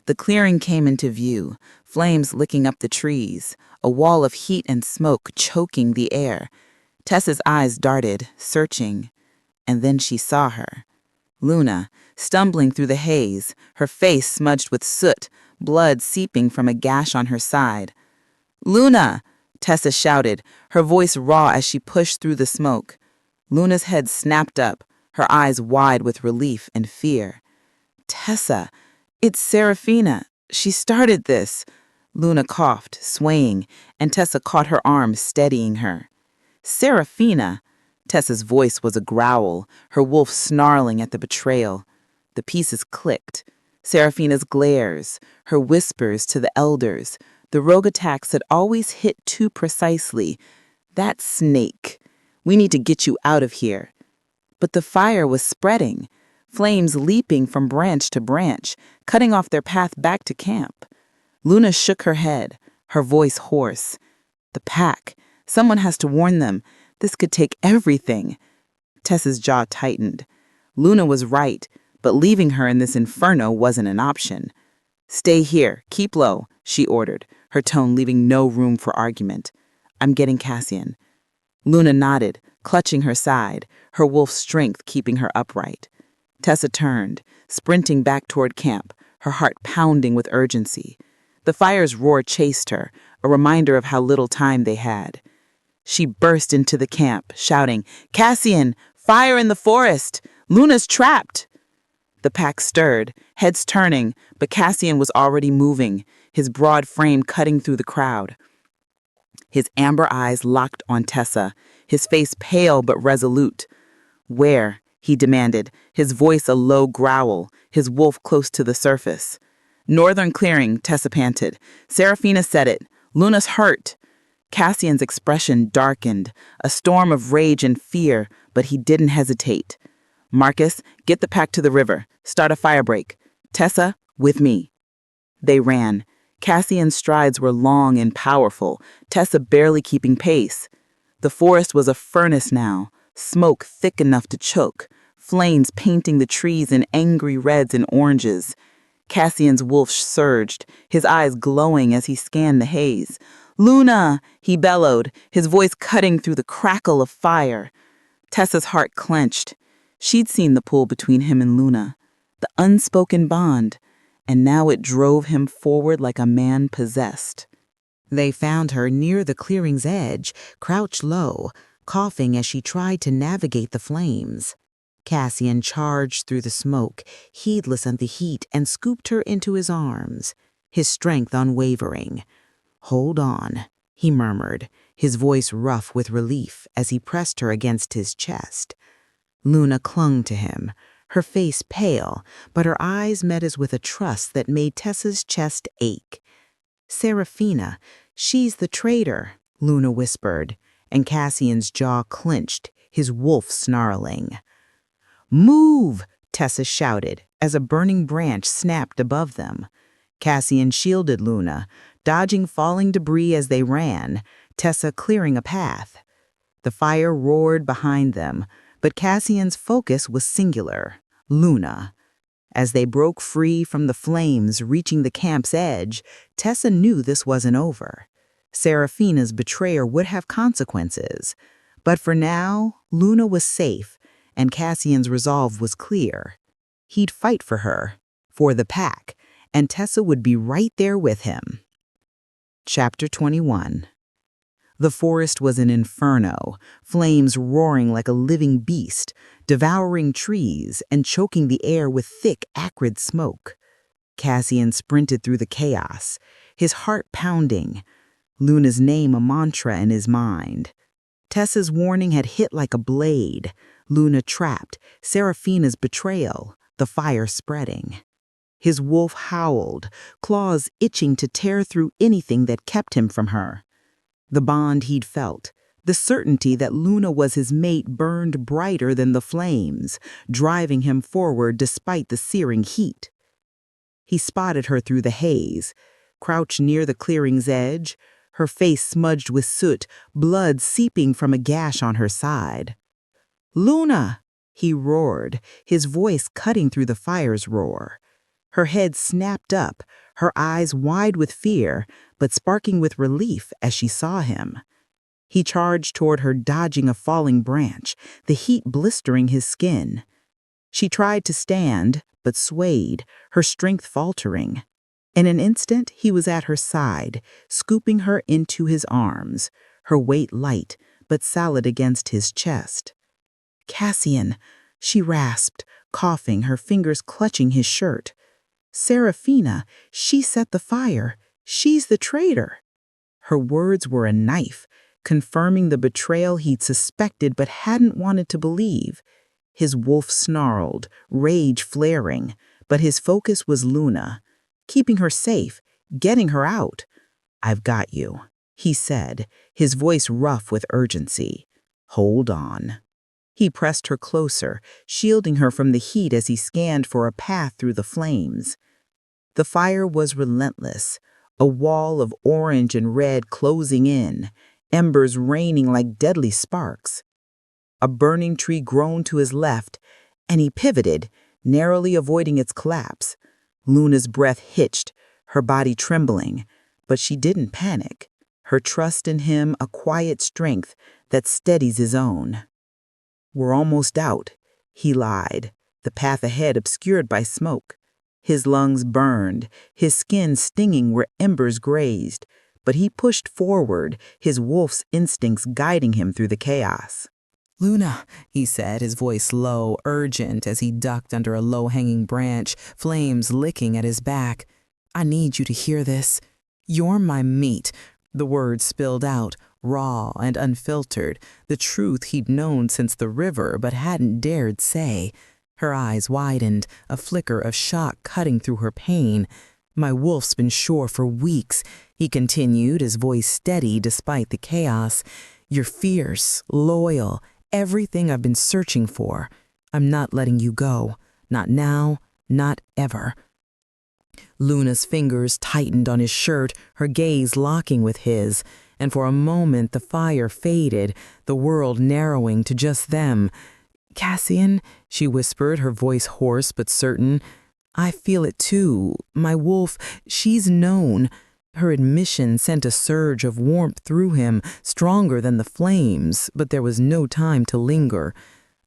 The clearing came into view, flames licking up the trees, a wall of heat and smoke choking the air. Tessa's eyes darted, searching, and then she saw her. Luna, stumbling through the haze, her face smudged with soot, blood seeping from a gash on her side. "Luna!" Tessa shouted, her voice raw as she pushed through the smoke. Luna's head snapped up, her eyes wide with relief and fear. "Tessa, it's Seraphina. She started this." Luna coughed, swaying, and Tessa caught her arm, steadying her. Seraphina! Tessa's voice was a growl, her wolf snarling at the betrayal. The pieces clicked. Seraphina's glares, her whispers to the elders. The rogue attacks had always hit too precisely. That snake. We need to get you out of here. But the fire was spreading, flames leaping from branch to branch, cutting off their path back to camp. Luna shook her head, her voice hoarse. The pack. Someone has to warn them. This could take everything. Tessa's jaw tightened. Luna was right, but leaving her in this inferno wasn't an option. Stay here, keep low, she ordered, her tone leaving no room for argument. I'm getting Cassian. Luna nodded, clutching her side, her wolf's strength keeping her upright. Tessa turned, sprinting back toward camp, her heart pounding with urgency. The fire's roar chased her, a reminder of how little time they had. She burst into the camp, shouting, Cassian! Fire in the forest! Luna's trapped! The pack stirred, heads turning, but Cassian was already moving, his broad frame cutting through the crowd. His amber eyes locked on Tessa, his face pale but resolute. Where? He demanded, his voice a low growl, his wolf close to the surface. Northern clearing, Tessa panted. Seraphina said it. Luna's hurt. Cassian's expression darkened, a storm of rage and fear, but he didn't hesitate. Marcus, get the pack to the river. Start a firebreak. Tessa, with me. They ran. Cassian's strides were long and powerful, Tessa barely keeping pace. The forest was a furnace now, smoke thick enough to choke, flames painting the trees in angry reds and oranges. Cassian's wolf surged, his eyes glowing as he scanned the haze. Luna! He bellowed, his voice cutting through the crackle of fire. Tessa's heart clenched. She'd seen the pull between him and Luna, the unspoken bond, and now it drove him forward like a man possessed. They found her near the clearing's edge, crouched low, coughing as she tried to navigate the flames. Cassian charged through the smoke, heedless of the heat, and scooped her into his arms, his strength unwavering. Hold on, he murmured, his voice rough with relief as he pressed her against his chest. Luna clung to him, her face pale, but her eyes met as with a trust that made Tessa's chest ache. Seraphina, she's the traitor, Luna whispered, and Cassian's jaw clenched, his wolf snarling. Move, Tessa shouted as a burning branch snapped above them. Cassian shielded Luna, dodging falling debris as they ran, Tessa clearing a path. The fire roared behind them, but Cassian's focus was singular, Luna. As they broke free from the flames reaching the camp's edge, Tessa knew this wasn't over. Seraphina's betrayer would have consequences. But for now, Luna was safe, and Cassian's resolve was clear. He'd fight for her, for the pack, and Tessa would be right there with him. Chapter 21. The forest was an inferno, flames roaring like a living beast, devouring trees and choking the air with thick, acrid smoke. Cassian sprinted through the chaos, his heart pounding, Luna's name a mantra in his mind. Tessa's warning had hit like a blade, Luna trapped, Seraphina's betrayal, the fire spreading. His wolf howled, claws itching to tear through anything that kept him from her. The bond he'd felt, the certainty that Luna was his mate burned brighter than the flames, driving him forward despite the searing heat. He spotted her through the haze, crouched near the clearing's edge, her face smudged with soot, blood seeping from a gash on her side. "Luna!" he roared, his voice cutting through the fire's roar. Her head snapped up, her eyes wide with fear, but sparking with relief as she saw him. He charged toward her, dodging a falling branch, the heat blistering his skin. She tried to stand, but swayed, her strength faltering. In an instant, he was at her side, scooping her into his arms, her weight light, but solid against his chest. "Cassian," she rasped, coughing, her fingers clutching his shirt. "Seraphina, she set the fire. She's the traitor." Her words were a knife, confirming the betrayal he'd suspected but hadn't wanted to believe. His wolf snarled, rage flaring, but his focus was Luna, keeping her safe, getting her out. "I've got you," he said, his voice rough with urgency. "Hold on." He pressed her closer, shielding her from the heat as he scanned for a path through the flames. The fire was relentless, a wall of orange and red closing in, embers raining like deadly sparks. A burning tree groaned to his left, and he pivoted, narrowly avoiding its collapse. Luna's breath hitched, her body trembling, but she didn't panic, her trust in him a quiet strength that steadies his own. "We're almost out," he lied, the path ahead obscured by smoke. His lungs burned, his skin stinging where embers grazed, but he pushed forward, his wolf's instincts guiding him through the chaos. "Luna," he said, his voice low, urgent, as he ducked under a low-hanging branch, flames licking at his back. "I need you to hear this. You're my meat." The words spilled out, raw and unfiltered, the truth he'd known since the river but hadn't dared say. Her eyes widened, a flicker of shock cutting through her pain. "My wolf's been sure for weeks," he continued, his voice steady despite the chaos. "You're fierce, loyal, everything I've been searching for. I'm not letting you go. Not now, not ever." Luna's fingers tightened on his shirt, her gaze locking with his, and for a moment the fire faded, the world narrowing to just them. "Cassian," she whispered, her voice hoarse but certain, "I feel it too. My wolf, she's known." Her admission sent a surge of warmth through him, stronger than the flames, but there was no time to linger.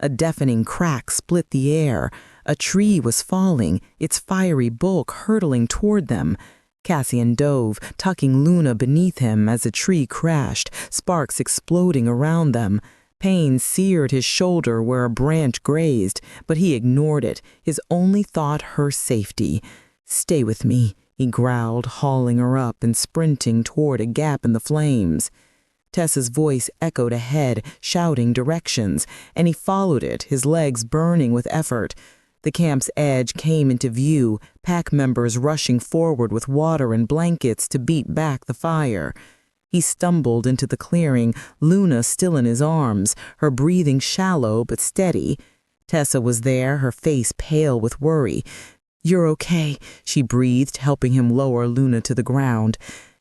A deafening crack split the air. A tree was falling, its fiery bulk hurtling toward them. Cassian dove, tucking Luna beneath him as the tree crashed, sparks exploding around them. Pain seared his shoulder where a branch grazed, but he ignored it, his only thought her safety. "Stay with me," he growled, hauling her up and sprinting toward a gap in the flames. Tessa's voice echoed ahead, shouting directions, and he followed it, his legs burning with effort. The camp's edge came into view, pack members rushing forward with water and blankets to beat back the fire. He stumbled into the clearing, Luna still in his arms, her breathing shallow but steady. Tessa was there, her face pale with worry. "You're okay," she breathed, helping him lower Luna to the ground.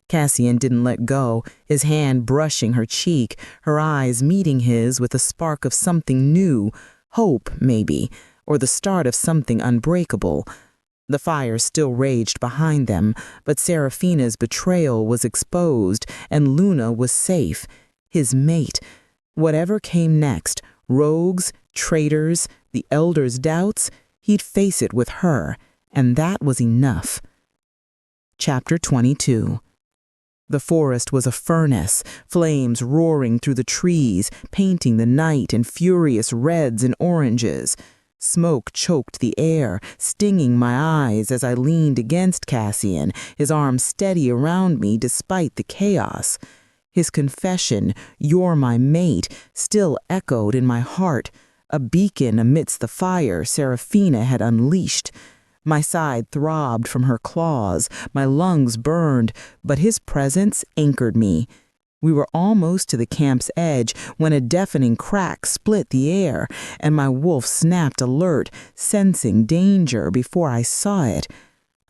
Cassian didn't let go, his hand brushing her cheek, her eyes meeting his with a spark of something new, hope, maybe, or the start of something unbreakable. The fire still raged behind them, but Seraphina's betrayal was exposed and Luna was safe, his mate. Whatever came next, rogues, traitors, the Elder's doubts, he'd face it with her, and that was enough. Chapter 22. The forest was a furnace, flames roaring through the trees, painting the night in furious reds and oranges. Smoke choked the air, stinging my eyes as I leaned against Cassian, his arms steady around me despite the chaos. His confession, "You're my mate," still echoed in my heart, a beacon amidst the fire Seraphina had unleashed. My side throbbed from her claws, my lungs burned, but his presence anchored me. We were almost to the camp's edge when a deafening crack split the air, and my wolf snapped alert, sensing danger before I saw it.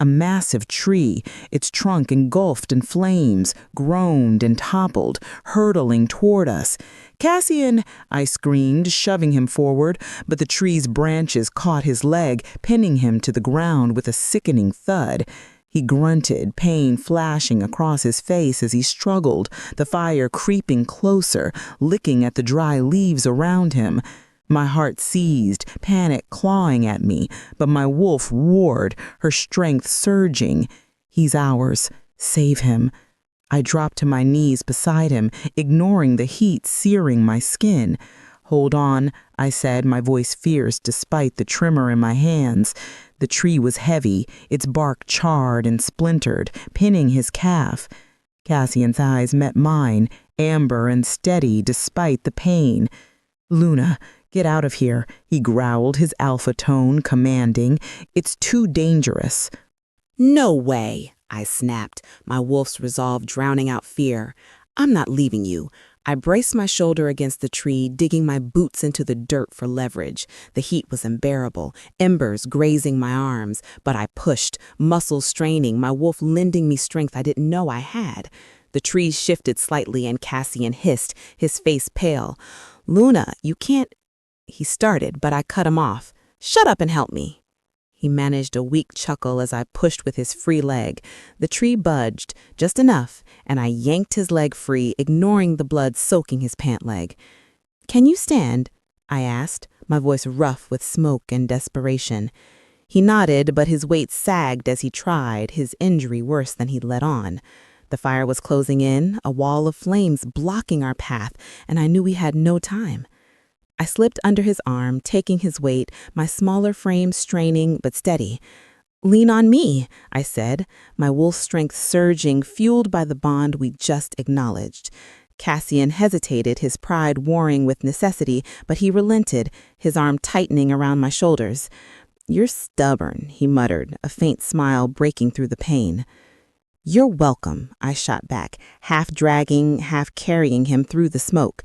A massive tree, its trunk engulfed in flames, groaned and toppled, hurtling toward us. "Cassian!" I screamed, shoving him forward, but the tree's branches caught his leg, pinning him to the ground with a sickening thud. He grunted, pain flashing across his face as he struggled, the fire creeping closer, licking at the dry leaves around him. My heart seized, panic clawing at me, but my wolf roared, her strength surging. "He's ours. Save him." I dropped to my knees beside him, ignoring the heat searing my skin. "Hold on," I said, my voice fierce despite the tremor in my hands. The tree was heavy, its bark charred and splintered, pinning his calf. Cassian's eyes met mine, amber and steady despite the pain. "Luna, get out of here," he growled, his alpha tone commanding. "It's too dangerous." "No way," I snapped, my wolf's resolve drowning out fear. "I'm not leaving you." I braced my shoulder against the tree, digging my boots into the dirt for leverage. The heat was unbearable, embers grazing my arms, but I pushed, muscles straining, my wolf lending me strength I didn't know I had. The trees shifted slightly and Cassian hissed, his face pale. "Luna, you can't—" he started, but I cut him off. "Shut up and help me." He managed a weak chuckle as I pushed with his free leg. The tree budged, just enough, and I yanked his leg free, ignoring the blood soaking his pant leg. "Can you stand?" I asked, my voice rough with smoke and desperation. He nodded, but his weight sagged as he tried, his injury worse than he'd let on. The fire was closing in, a wall of flames blocking our path, and I knew we had no time. I slipped under his arm, taking his weight, my smaller frame straining but steady. "Lean on me," I said, my wolf strength surging, fueled by the bond we just acknowledged. Cassian hesitated, his pride warring with necessity, but he relented, his arm tightening around my shoulders. "You're stubborn," he muttered, a faint smile breaking through the pain. "You're welcome," I shot back, half dragging, half carrying him through the smoke.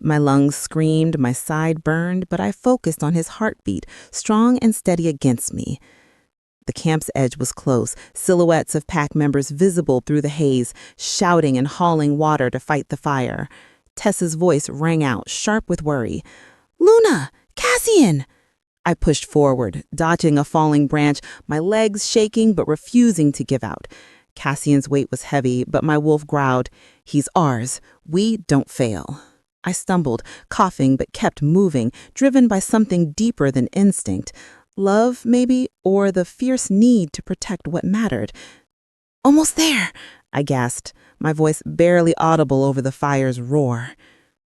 My lungs screamed, my side burned, but I focused on his heartbeat, strong and steady against me. The camp's edge was close, silhouettes of pack members visible through the haze, shouting and hauling water to fight the fire. Tessa's voice rang out, sharp with worry. "Luna! Cassian!" I pushed forward, dodging a falling branch, my legs shaking but refusing to give out. Cassian's weight was heavy, but my wolf growled, "He's ours. We don't fail." I stumbled, coughing, but kept moving, driven by something deeper than instinct. Love, maybe, or the fierce need to protect what mattered. "Almost there," I gasped, my voice barely audible over the fire's roar.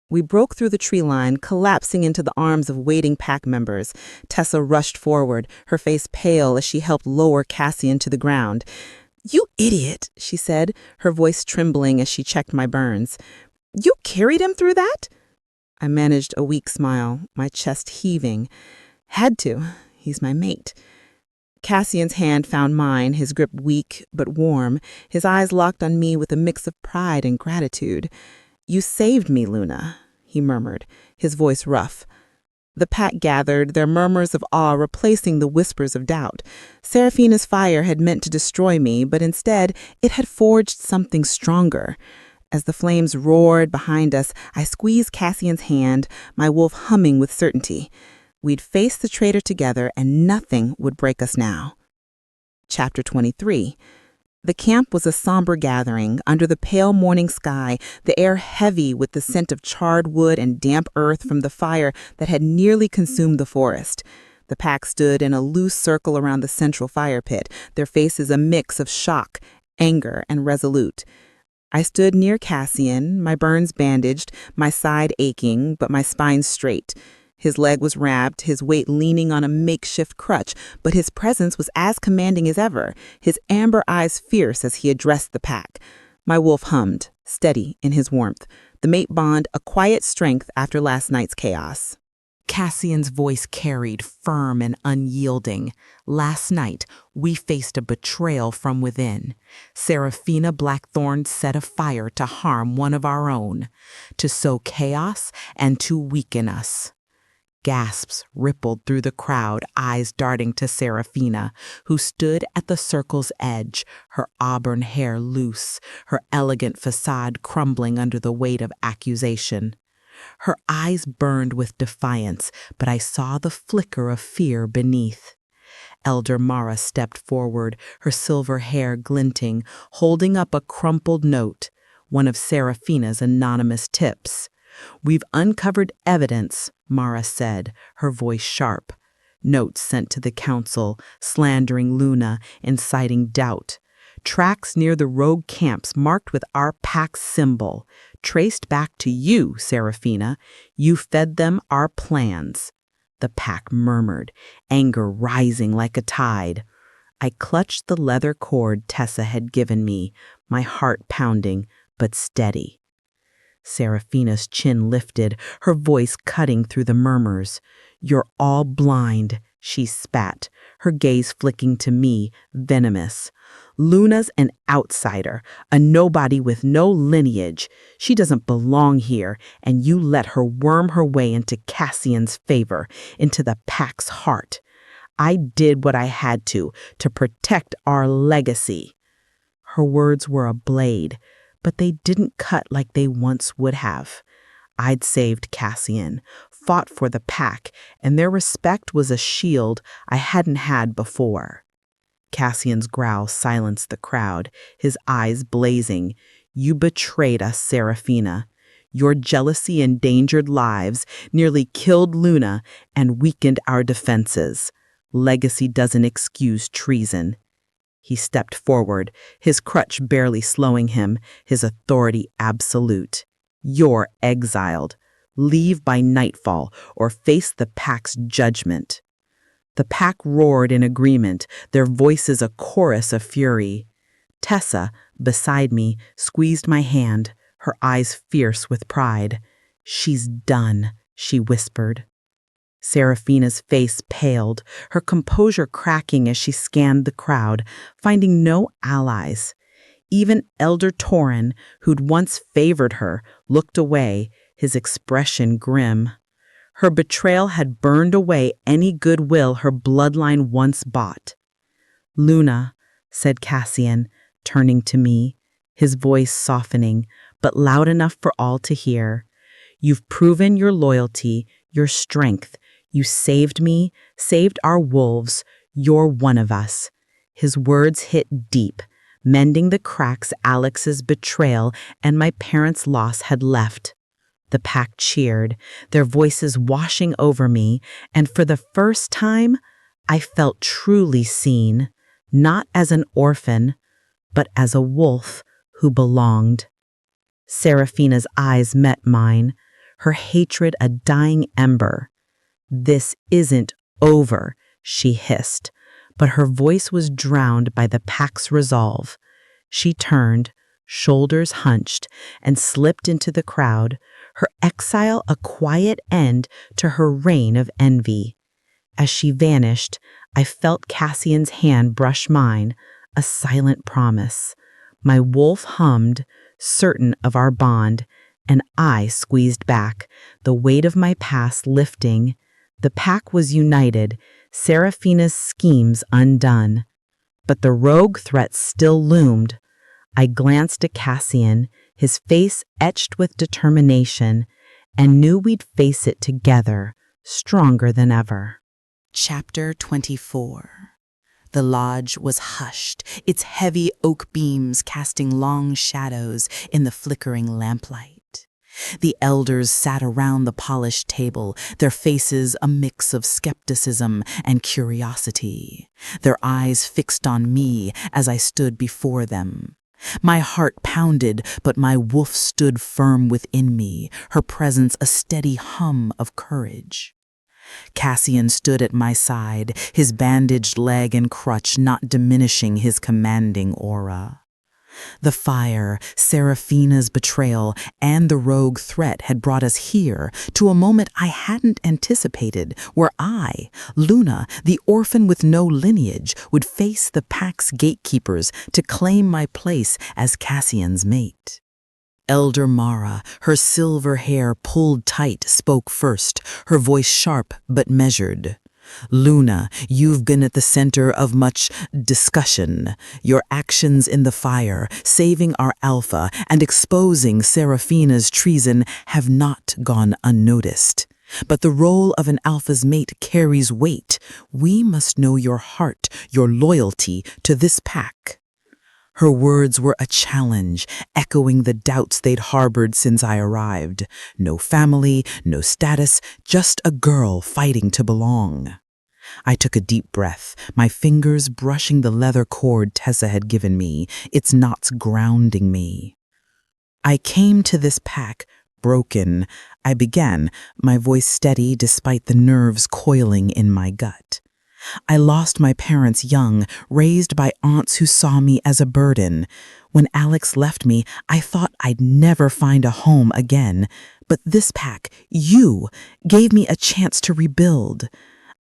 We broke through the tree line, collapsing into the arms of waiting pack members. Tessa rushed forward, her face pale as she helped lower Cassian to the ground. "You idiot," she said, her voice trembling as she checked my burns. "You carried him through that?" I managed a weak smile, my chest heaving. "Had to. He's my mate." Cassian's hand found mine, his grip weak but warm, his eyes locked on me with a mix of pride and gratitude. "You saved me, Luna," he murmured, his voice rough. The pack gathered, their murmurs of awe replacing the whispers of doubt. Seraphina's fire had meant to destroy me, but instead it had forged something stronger. As the flames roared behind us, I squeezed Cassian's hand, my wolf humming with certainty. We'd face the traitor together, and nothing would break us now. Chapter 23. The camp was a somber gathering, under the pale morning sky, the air heavy with the scent of charred wood and damp earth from the fire that had nearly consumed the forest. The pack stood in a loose circle around the central fire pit, their faces a mix of shock, anger, and resolute. I stood near Cassian, my burns bandaged, my side aching, but my spine straight. His leg was wrapped, his weight leaning on a makeshift crutch, but his presence was as commanding as ever, his amber eyes fierce as he addressed the pack. My wolf hummed, steady in his warmth, the mate bond a quiet strength after last night's chaos. Cassian's voice carried, firm and unyielding. "Last night, we faced a betrayal from within. Seraphina Blackthorn set a fire to harm one of our own, to sow chaos and to weaken us." Gasps rippled through the crowd, eyes darting to Seraphina, who stood at the circle's edge, her auburn hair loose, her elegant facade crumbling under the weight of accusation. Her eyes burned with defiance, but I saw the flicker of fear beneath. Elder Mara stepped forward, her silver hair glinting, holding up a crumpled note, one of Seraphina's anonymous tips. "We've uncovered evidence," Mara said, her voice sharp. "Notes sent to the council, slandering Luna, inciting doubt. Tracks near the rogue camps marked with our pack's symbol, traced back to you, Seraphina. You fed them our plans. The pack murmured, anger rising like a tide. I clutched the leather cord Tessa had given me, my heart pounding, but steady. Seraphina's chin lifted, her voice cutting through the murmurs. You're all blind, she spat, her gaze flicking to me, venomous. Luna's an outsider, a nobody with no lineage. She doesn't belong here, and you let her worm her way into Cassian's favor, into the pack's heart. I did what I had to protect our legacy. Her words were a blade, but they didn't cut like they once would have. I'd saved Cassian, fought for the pack, and their respect was a shield I hadn't had before. Cassian's growl silenced the crowd, his eyes blazing. You betrayed us, Seraphina. Your jealousy endangered lives, nearly killed Luna, and weakened our defenses. Legacy doesn't excuse treason. He stepped forward, his crutch barely slowing him, his authority absolute. You're exiled. Leave by nightfall or face the pack's judgment. The pack roared in agreement, their voices a chorus of fury. Tessa, beside me, squeezed my hand, her eyes fierce with pride. She's done, she whispered. Seraphina's face paled, her composure cracking as she scanned the crowd, finding no allies. Even Elder Torin, who'd once favored her, looked away, his expression grim. Her betrayal had burned away any goodwill her bloodline once bought. Luna, said Cassian, turning to me, his voice softening, but loud enough for all to hear. You've proven your loyalty, your strength. You saved me, saved our wolves. You're one of us. His words hit deep, mending the cracks Alex's betrayal and my parents' loss had left. The pack cheered, their voices washing over me, and for the first time, I felt truly seen, not as an orphan, but as a wolf who belonged. Seraphina's eyes met mine, her hatred a dying ember. This isn't over, she hissed, but her voice was drowned by the pack's resolve. She turned, shoulders hunched, and slipped into the crowd, her exile a quiet end to her reign of envy. As she vanished, I felt Cassian's hand brush mine, a silent promise. My wolf hummed, certain of our bond, and I squeezed back, the weight of my past lifting. The pack was united, Seraphina's schemes undone. But the rogue threat still loomed. I glanced at Cassian, his face etched with determination, and knew we'd face it together, stronger than ever. Chapter 24. The lodge was hushed, its heavy oak beams casting long shadows in the flickering lamplight. The elders sat around the polished table, their faces a mix of skepticism and curiosity, their eyes fixed on me as I stood before them. My heart pounded, but my wolf stood firm within me, her presence a steady hum of courage. Cassian stood at my side, his bandaged leg and crutch not diminishing his commanding aura. The fire, Seraphina's betrayal, and the rogue threat had brought us here to a moment I hadn't anticipated, where I, Luna, the orphan with no lineage, would face the pack's gatekeepers to claim my place as Cassian's mate. Elder Mara, her silver hair pulled tight, spoke first, her voice sharp but measured. Luna, you've been at the center of much discussion. Your actions in the fire, saving our alpha and exposing Seraphina's treason have not gone unnoticed. But the role of an alpha's mate carries weight. We must know your heart, your loyalty to this pack. Her words were a challenge, echoing the doubts they'd harbored since I arrived. No family, no status, just a girl fighting to belong. I took a deep breath, my fingers brushing the leather cord Tessa had given me, its knots grounding me. I came to this pack broken. I began, my voice steady despite the nerves coiling in my gut. I lost my parents young, raised by aunts who saw me as a burden. When Alex left me, I thought I'd never find a home again. But this pack, you, gave me a chance to rebuild.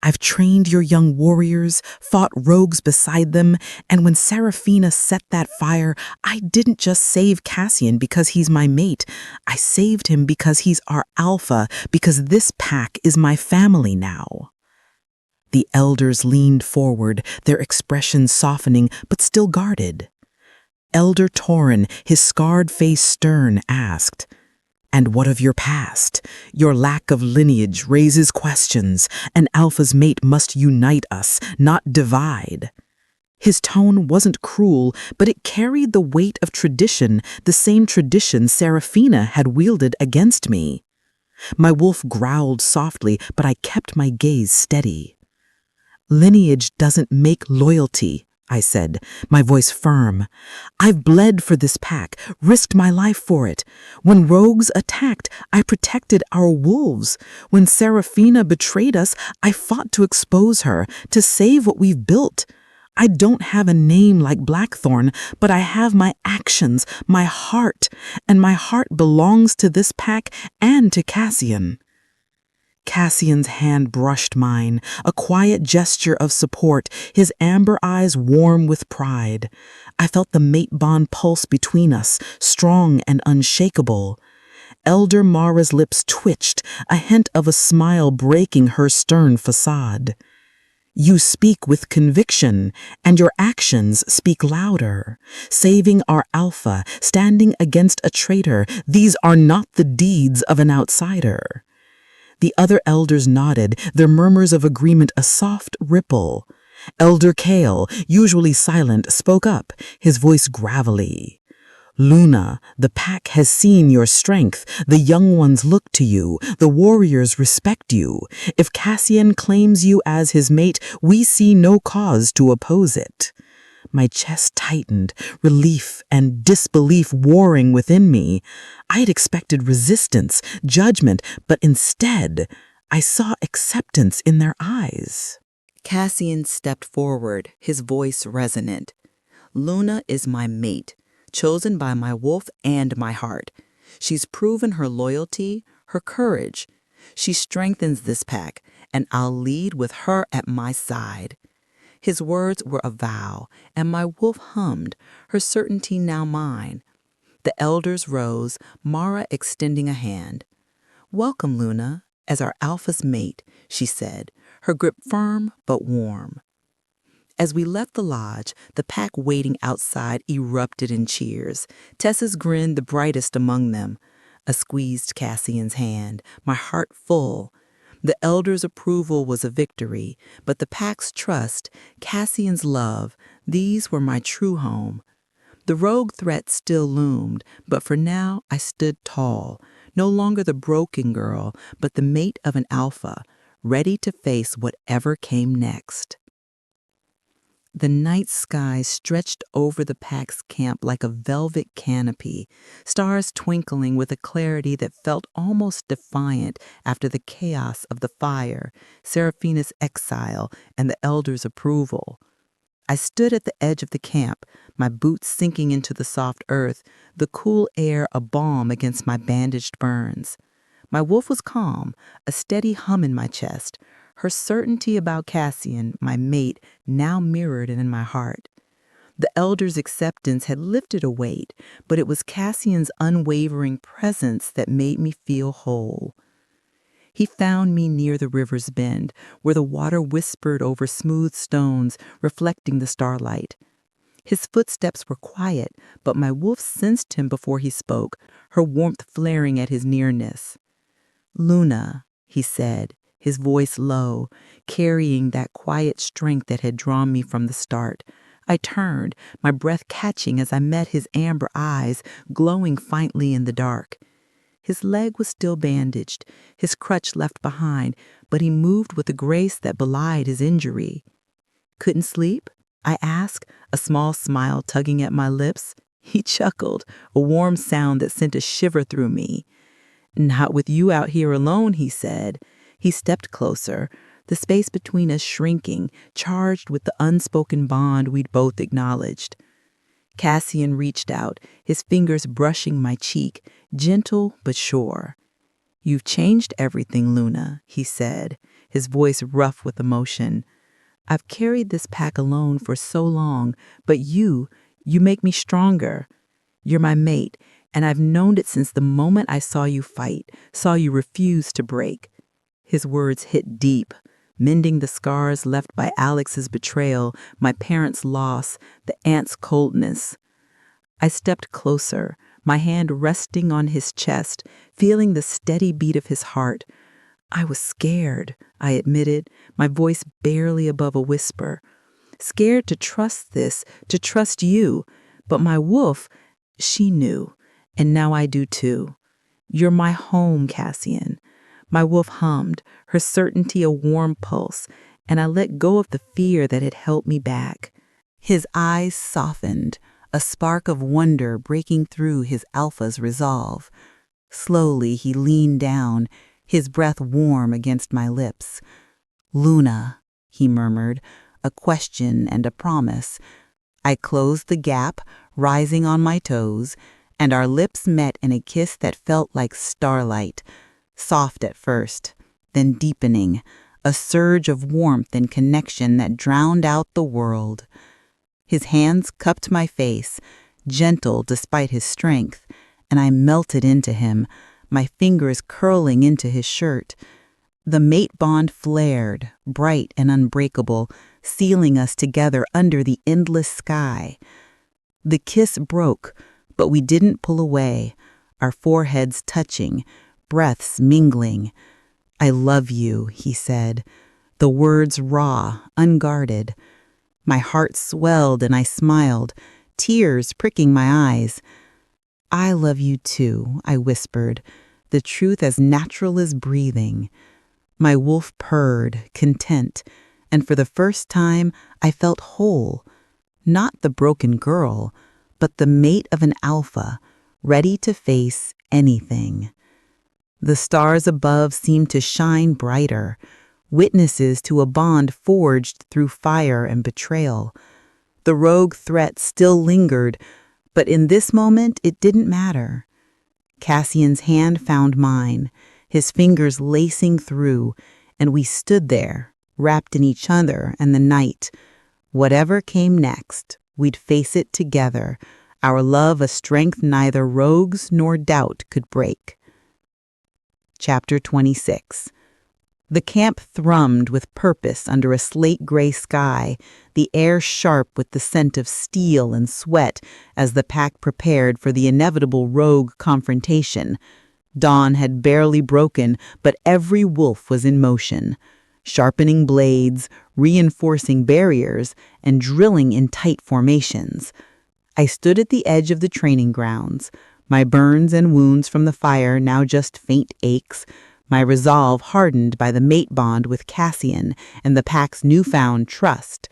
I've trained your young warriors, fought rogues beside them, and when Seraphina set that fire, I didn't just save Cassian because he's my mate. I saved him because he's our alpha, because this pack is my family now. The elders leaned forward, their expressions softening but still guarded. Elder Torin, his scarred face stern, asked, "And what of your past? Your lack of lineage raises questions. An alpha's mate must unite us, not divide." His tone wasn't cruel, but it carried the weight of tradition, the same tradition Seraphina had wielded against me. My wolf growled softly, but I kept my gaze steady. "Lineage doesn't make loyalty," I said, my voice firm. "I've bled for this pack, risked my life for it. When rogues attacked, I protected our wolves. When Seraphina betrayed us, I fought to expose her, to save what we've built. I don't have a name like Blackthorn, but I have my actions, my heart, and my heart belongs to this pack and to Cassian." Cassian's hand brushed mine, a quiet gesture of support, his amber eyes warm with pride. I felt the mate bond pulse between us, strong and unshakable. Elder Mara's lips twitched, a hint of a smile breaking her stern facade. "You speak with conviction, and your actions speak louder. Saving our alpha, standing against a traitor, these are not the deeds of an outsider." The other elders nodded, their murmurs of agreement a soft ripple. Elder Kale, usually silent, spoke up, his voice gravelly. "Luna, the pack has seen your strength. The young ones look to you. The warriors respect you. If Cassian claims you as his mate, we see no cause to oppose it." My chest tightened, relief and disbelief warring within me. I had expected resistance, judgment, but instead, I saw acceptance in their eyes. Cassian stepped forward, his voice resonant. "Luna is my mate, chosen by my wolf and my heart. She's proven her loyalty, her courage. She strengthens this pack, and I'll lead with her at my side." His words were a vow, and my wolf hummed, her certainty now mine. The elders rose, Mara extending a hand. "Welcome, Luna, as our alpha's mate," she said, her grip firm but warm. As we left the lodge, the pack waiting outside erupted in cheers, Tessa's grin the brightest among them. I squeezed Cassian's hand, my heart full. The elders' approval was a victory, but the pack's trust, Cassian's love, these were my true home. The rogue threat still loomed, but for now I stood tall, no longer the broken girl, but the mate of an alpha, ready to face whatever came next. The night sky stretched over the pack's camp like a velvet canopy, stars twinkling with a clarity that felt almost defiant after the chaos of the fire, Seraphina's exile, and the elders' approval. I stood at the edge of the camp, my boots sinking into the soft earth, the cool air a balm against my bandaged burns. My wolf was calm, a steady hum in my chest, her certainty about Cassian, my mate, now mirrored in my heart. The elders' acceptance had lifted a weight, but it was Cassian's unwavering presence that made me feel whole. He found me near the river's bend, where the water whispered over smooth stones, reflecting the starlight. His footsteps were quiet, but my wolf sensed him before he spoke, her warmth flaring at his nearness. "Luna," he said, his voice low, carrying that quiet strength that had drawn me from the start. I turned, my breath catching as I met his amber eyes, glowing faintly in the dark. His leg was still bandaged, his crutch left behind, but he moved with a grace that belied his injury. "Couldn't sleep?" I asked, a small smile tugging at my lips. He chuckled, a warm sound that sent a shiver through me. "Not with you out here alone," he said. He stepped closer, the space between us shrinking, charged with the unspoken bond we'd both acknowledged. Cassian reached out, his fingers brushing my cheek, gentle but sure. "You've changed everything, Luna," he said, his voice rough with emotion. "I've carried this pack alone for so long, but you make me stronger. You're my mate, and I've known it since the moment I saw you fight, saw you refuse to break." His words hit deep, mending the scars left by Alex's betrayal, my parents' loss, the aunt's coldness. I stepped closer, my hand resting on his chest, feeling the steady beat of his heart. "I was scared," I admitted, my voice barely above a whisper. "Scared to trust this, to trust you. But my wolf, she knew, and now I do too. You're my home, Cassian." My wolf hummed, her certainty a warm pulse, and I let go of the fear that had held me back. His eyes softened, a spark of wonder breaking through his alpha's resolve. Slowly he leaned down, his breath warm against my lips. "Luna," he murmured, a question and a promise. I closed the gap, rising on my toes, and our lips met in a kiss that felt like starlight. Soft at first, then deepening, a surge of warmth and connection that drowned out the world. His hands cupped my face, gentle despite his strength, and I melted into him, my fingers curling into his shirt. The mate bond flared, bright and unbreakable, sealing us together under the endless sky. The kiss broke, but we didn't pull away, our foreheads touching, breaths mingling. "I love you," he said, the words raw, unguarded. My heart swelled and I smiled, tears pricking my eyes. "I love you too," I whispered, the truth as natural as breathing. My wolf purred, content, and for the first time I felt whole. Not the broken girl, but the mate of an alpha, ready to face anything. The stars above seemed to shine brighter, witnesses to a bond forged through fire and betrayal. The rogue threat still lingered, but in this moment it didn't matter. Cassian's hand found mine, his fingers lacing through, and we stood there, wrapped in each other and the night. Whatever came next, we'd face it together, our love a strength neither rogues nor doubt could break. Chapter 26. The camp thrummed with purpose under a slate-gray sky, the air sharp with the scent of steel and sweat as the pack prepared for the inevitable rogue confrontation. Dawn had barely broken, but every wolf was in motion, sharpening blades, reinforcing barriers, and drilling in tight formations. I stood at the edge of the training grounds, my burns and wounds from the fire now just faint aches, my resolve hardened by the mate bond with Cassian and the pack's newfound trust.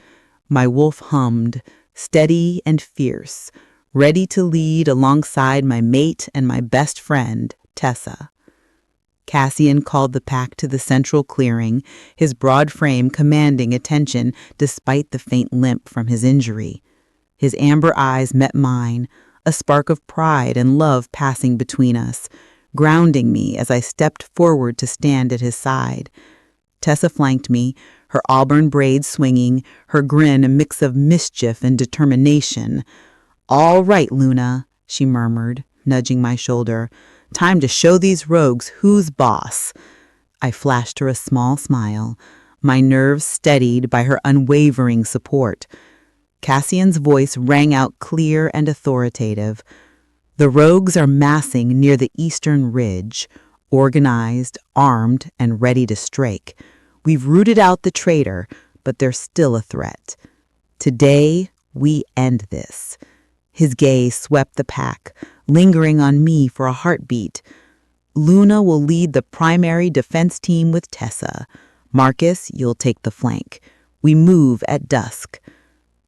My wolf hummed, steady and fierce, ready to lead alongside my mate and my best friend, Tessa. Cassian called the pack to the central clearing, his broad frame commanding attention despite the faint limp from his injury. His amber eyes met mine, a spark of pride and love passing between us, grounding me as I stepped forward to stand at his side. Tessa flanked me, her auburn braids swinging, her grin a mix of mischief and determination. "All right, Luna," she murmured, nudging my shoulder. "Time to show these rogues who's boss." I flashed her a small smile, my nerves steadied by her unwavering support. Cassian's voice rang out clear and authoritative. "The rogues are massing near the eastern ridge, organized, armed, and ready to strike. We've rooted out the traitor, but they're still a threat. Today, we end this." His gaze swept the pack, lingering on me for a heartbeat. Luna will lead the primary defense team with Tessa. Marcus, you'll take the flank. We move at dusk."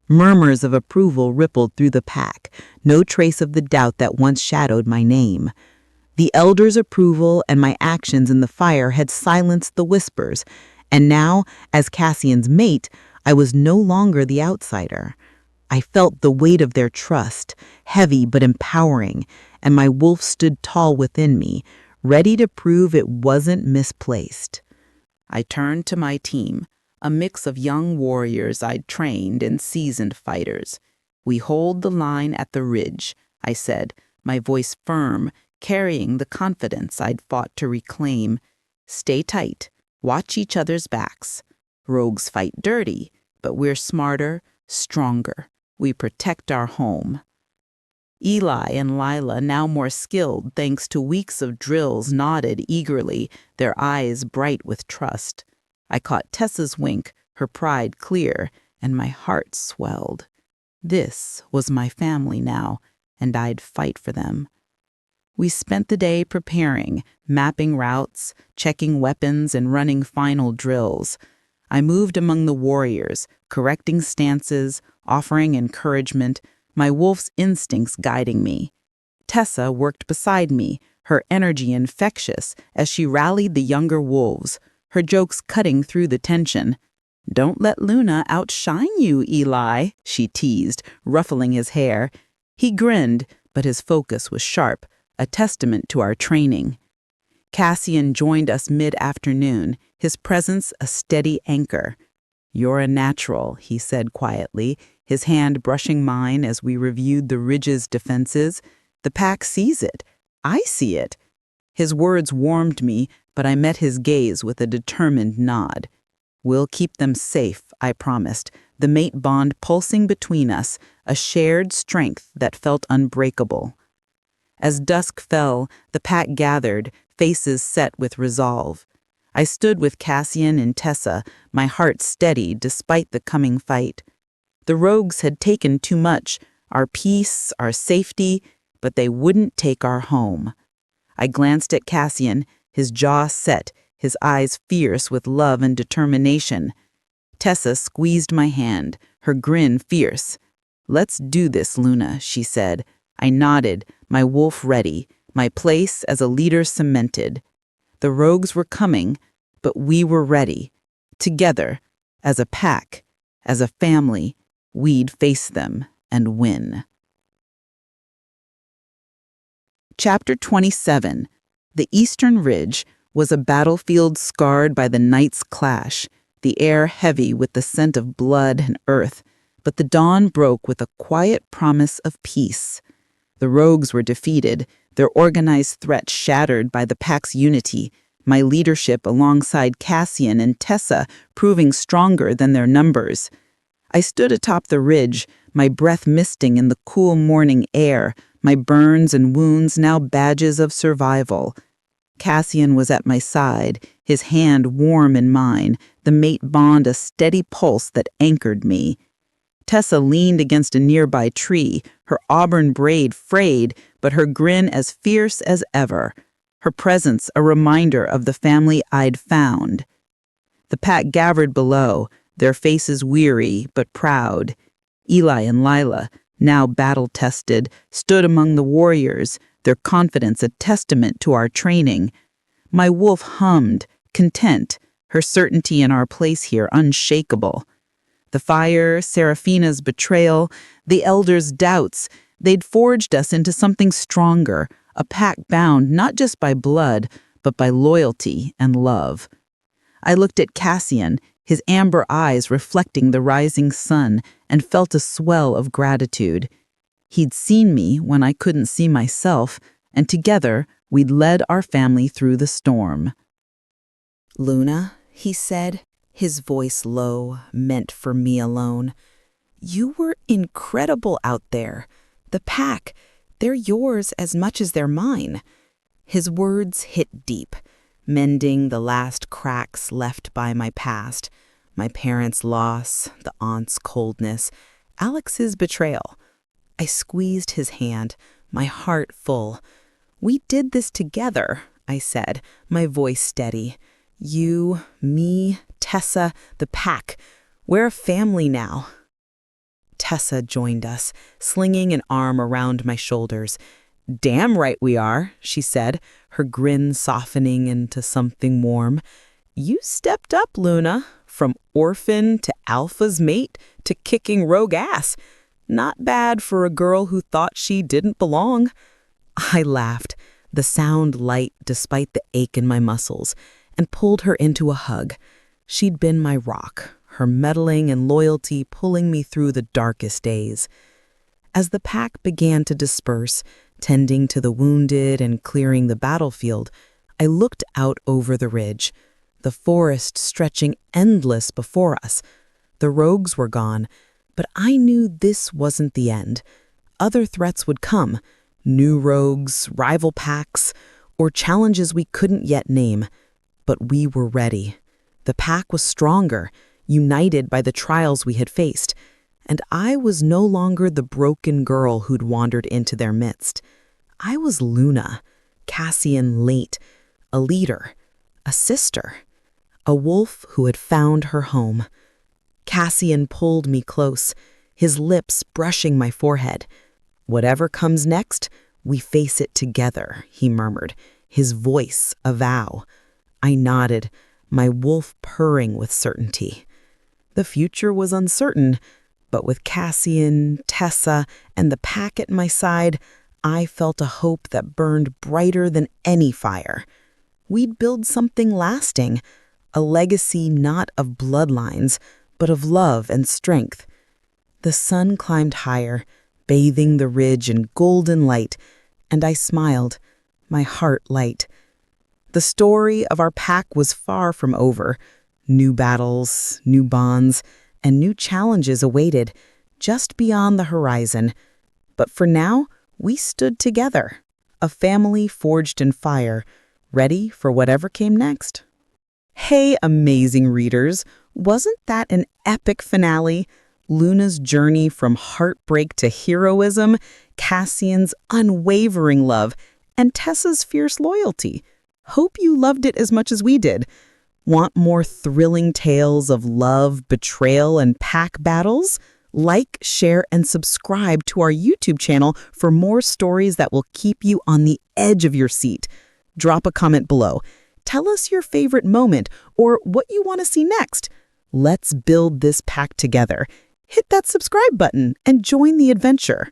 Murmurs of approval rippled through the pack, no trace of the doubt that once shadowed my name. The elders' approval and my actions in the fire had silenced the whispers, and now, as Cassian's mate, I was no longer the outsider. I felt the weight of their trust, heavy but empowering, and my wolf stood tall within me, ready to prove it wasn't misplaced. I turned to my team, a mix of young warriors I'd trained and seasoned fighters. "We hold the line at the ridge," I said, my voice firm, carrying the confidence I'd fought to reclaim. "Stay tight, watch each other's backs. Rogues fight dirty, but we're smarter, stronger. We protect our home." Eli and Lila, now more skilled thanks to weeks of drills, nodded eagerly, their eyes bright with trust. I caught Tessa's wink, her pride clear, and my heart swelled. This was my family now, and I'd fight for them. We spent the day preparing, mapping routes, checking weapons, and running final drills. I moved among the warriors, correcting stances, offering encouragement, my wolf's instincts guiding me. Tessa worked beside me, her energy infectious as she rallied the younger wolves, her jokes cutting through the tension. "Don't let Luna outshine you, Eli," she teased, ruffling his hair. He grinned, but his focus was sharp, a testament to our training. Cassian joined us mid-afternoon, his presence a steady anchor. "You're a natural," he said quietly, his hand brushing mine as we reviewed the ridge's defenses. "The pack sees it. I see it." His words warmed me, but I met his gaze with a determined nod. "We'll keep them safe," I promised, the mate bond pulsing between us, a shared strength that felt unbreakable. As dusk fell, the pack gathered, faces set with resolve. I stood with Cassian and Tessa, my heart steady despite the coming fight. The rogues had taken too much, our peace, our safety, but they wouldn't take our home. I glanced at Cassian, his jaw set, his eyes fierce with love and determination. Tessa squeezed my hand, her grin fierce. "Let's do this, Luna," she said. I nodded, my wolf ready, my place as a leader cemented. The rogues were coming, but we were ready. Together, as a pack, as a family, we'd face them and win. Chapter 27. The Eastern Ridge was a battlefield scarred by the night's clash, the air heavy with the scent of blood and earth, but the dawn broke with a quiet promise of peace. The rogues were defeated, their organized threat shattered by the pack's unity, my leadership alongside Cassian and Tessa proving stronger than their numbers. I stood atop the ridge, my breath misting in the cool morning air, my burns and wounds now badges of survival. Cassian was at my side, his hand warm in mine, the mate bond a steady pulse that anchored me. Tessa leaned against a nearby tree, her auburn braid frayed, but her grin as fierce as ever. Her presence a reminder of the family I'd found. The pack gathered below, their faces weary but proud. Eli and Lila, now battle-tested, stood among the warriors, their confidence a testament to our training. My wolf hummed, content, her certainty in our place here unshakable. The fire, Seraphina's betrayal, the elders' doubts, they'd forged us into something stronger, a pack bound not just by blood, but by loyalty and love. I looked at Cassian, his amber eyes reflecting the rising sun, and felt a swell of gratitude. He'd seen me when I couldn't see myself, and together we'd led our family through the storm. "Luna," he said, his voice low, meant for me alone. "You were incredible out there. The pack, they're yours as much as they're mine." His words hit deep, mending the last cracks left by my past. My parents' loss, the aunt's coldness, Alex's betrayal. I squeezed his hand, my heart full. "We did this together," I said, my voice steady. You, me, Tessa, the pack. We're a family now. Tessa joined us, slinging an arm around my shoulders. Damn right we are, she said, her grin softening into something warm. You stepped up, Luna, from orphan to alpha's mate to kicking rogue ass. Not bad for a girl who thought she didn't belong. I laughed, the sound light despite the ache in my muscles, and pulled her into a hug. She'd been my rock, her meddling and loyalty pulling me through the darkest days. As the pack began to disperse, tending to the wounded and clearing the battlefield, I looked out over the ridge, the forest stretching endless before us. The rogues were gone, but I knew this wasn't the end. Other threats would come, new rogues, rival packs, or challenges we couldn't yet name. But we were ready. The pack was stronger, united by the trials we had faced, and I was no longer the broken girl who'd wandered into their midst. I was Luna, Cassian late, a leader, a sister, a wolf who had found her home. Cassian pulled me close, his lips brushing my forehead. Whatever comes next, we face it together, he murmured, his voice a vow. I nodded, my wolf purring with certainty. The future was uncertain, but with Cassian, Tessa, and the pack at my side, I felt a hope that burned brighter than any fire. We'd build something lasting, a legacy not of bloodlines, but of love and strength. The sun climbed higher, bathing the ridge in golden light, and I smiled, my heart light. The story of our pack was far from over. New battles, new bonds, and new challenges awaited, just beyond the horizon. But for now, we stood together, a family forged in fire, ready for whatever came next. Hey, amazing readers, wasn't that an epic finale? Luna's journey from heartbreak to heroism, Cassian's unwavering love, and Tessa's fierce loyalty. Hope you loved it as much as we did. Want more thrilling tales of love, betrayal, and pack battles? Like, share, and subscribe to our YouTube channel for more stories that will keep you on the edge of your seat. Drop a comment below. Tell us your favorite moment or what you want to see next. Let's build this pack together. Hit that subscribe button and join the adventure.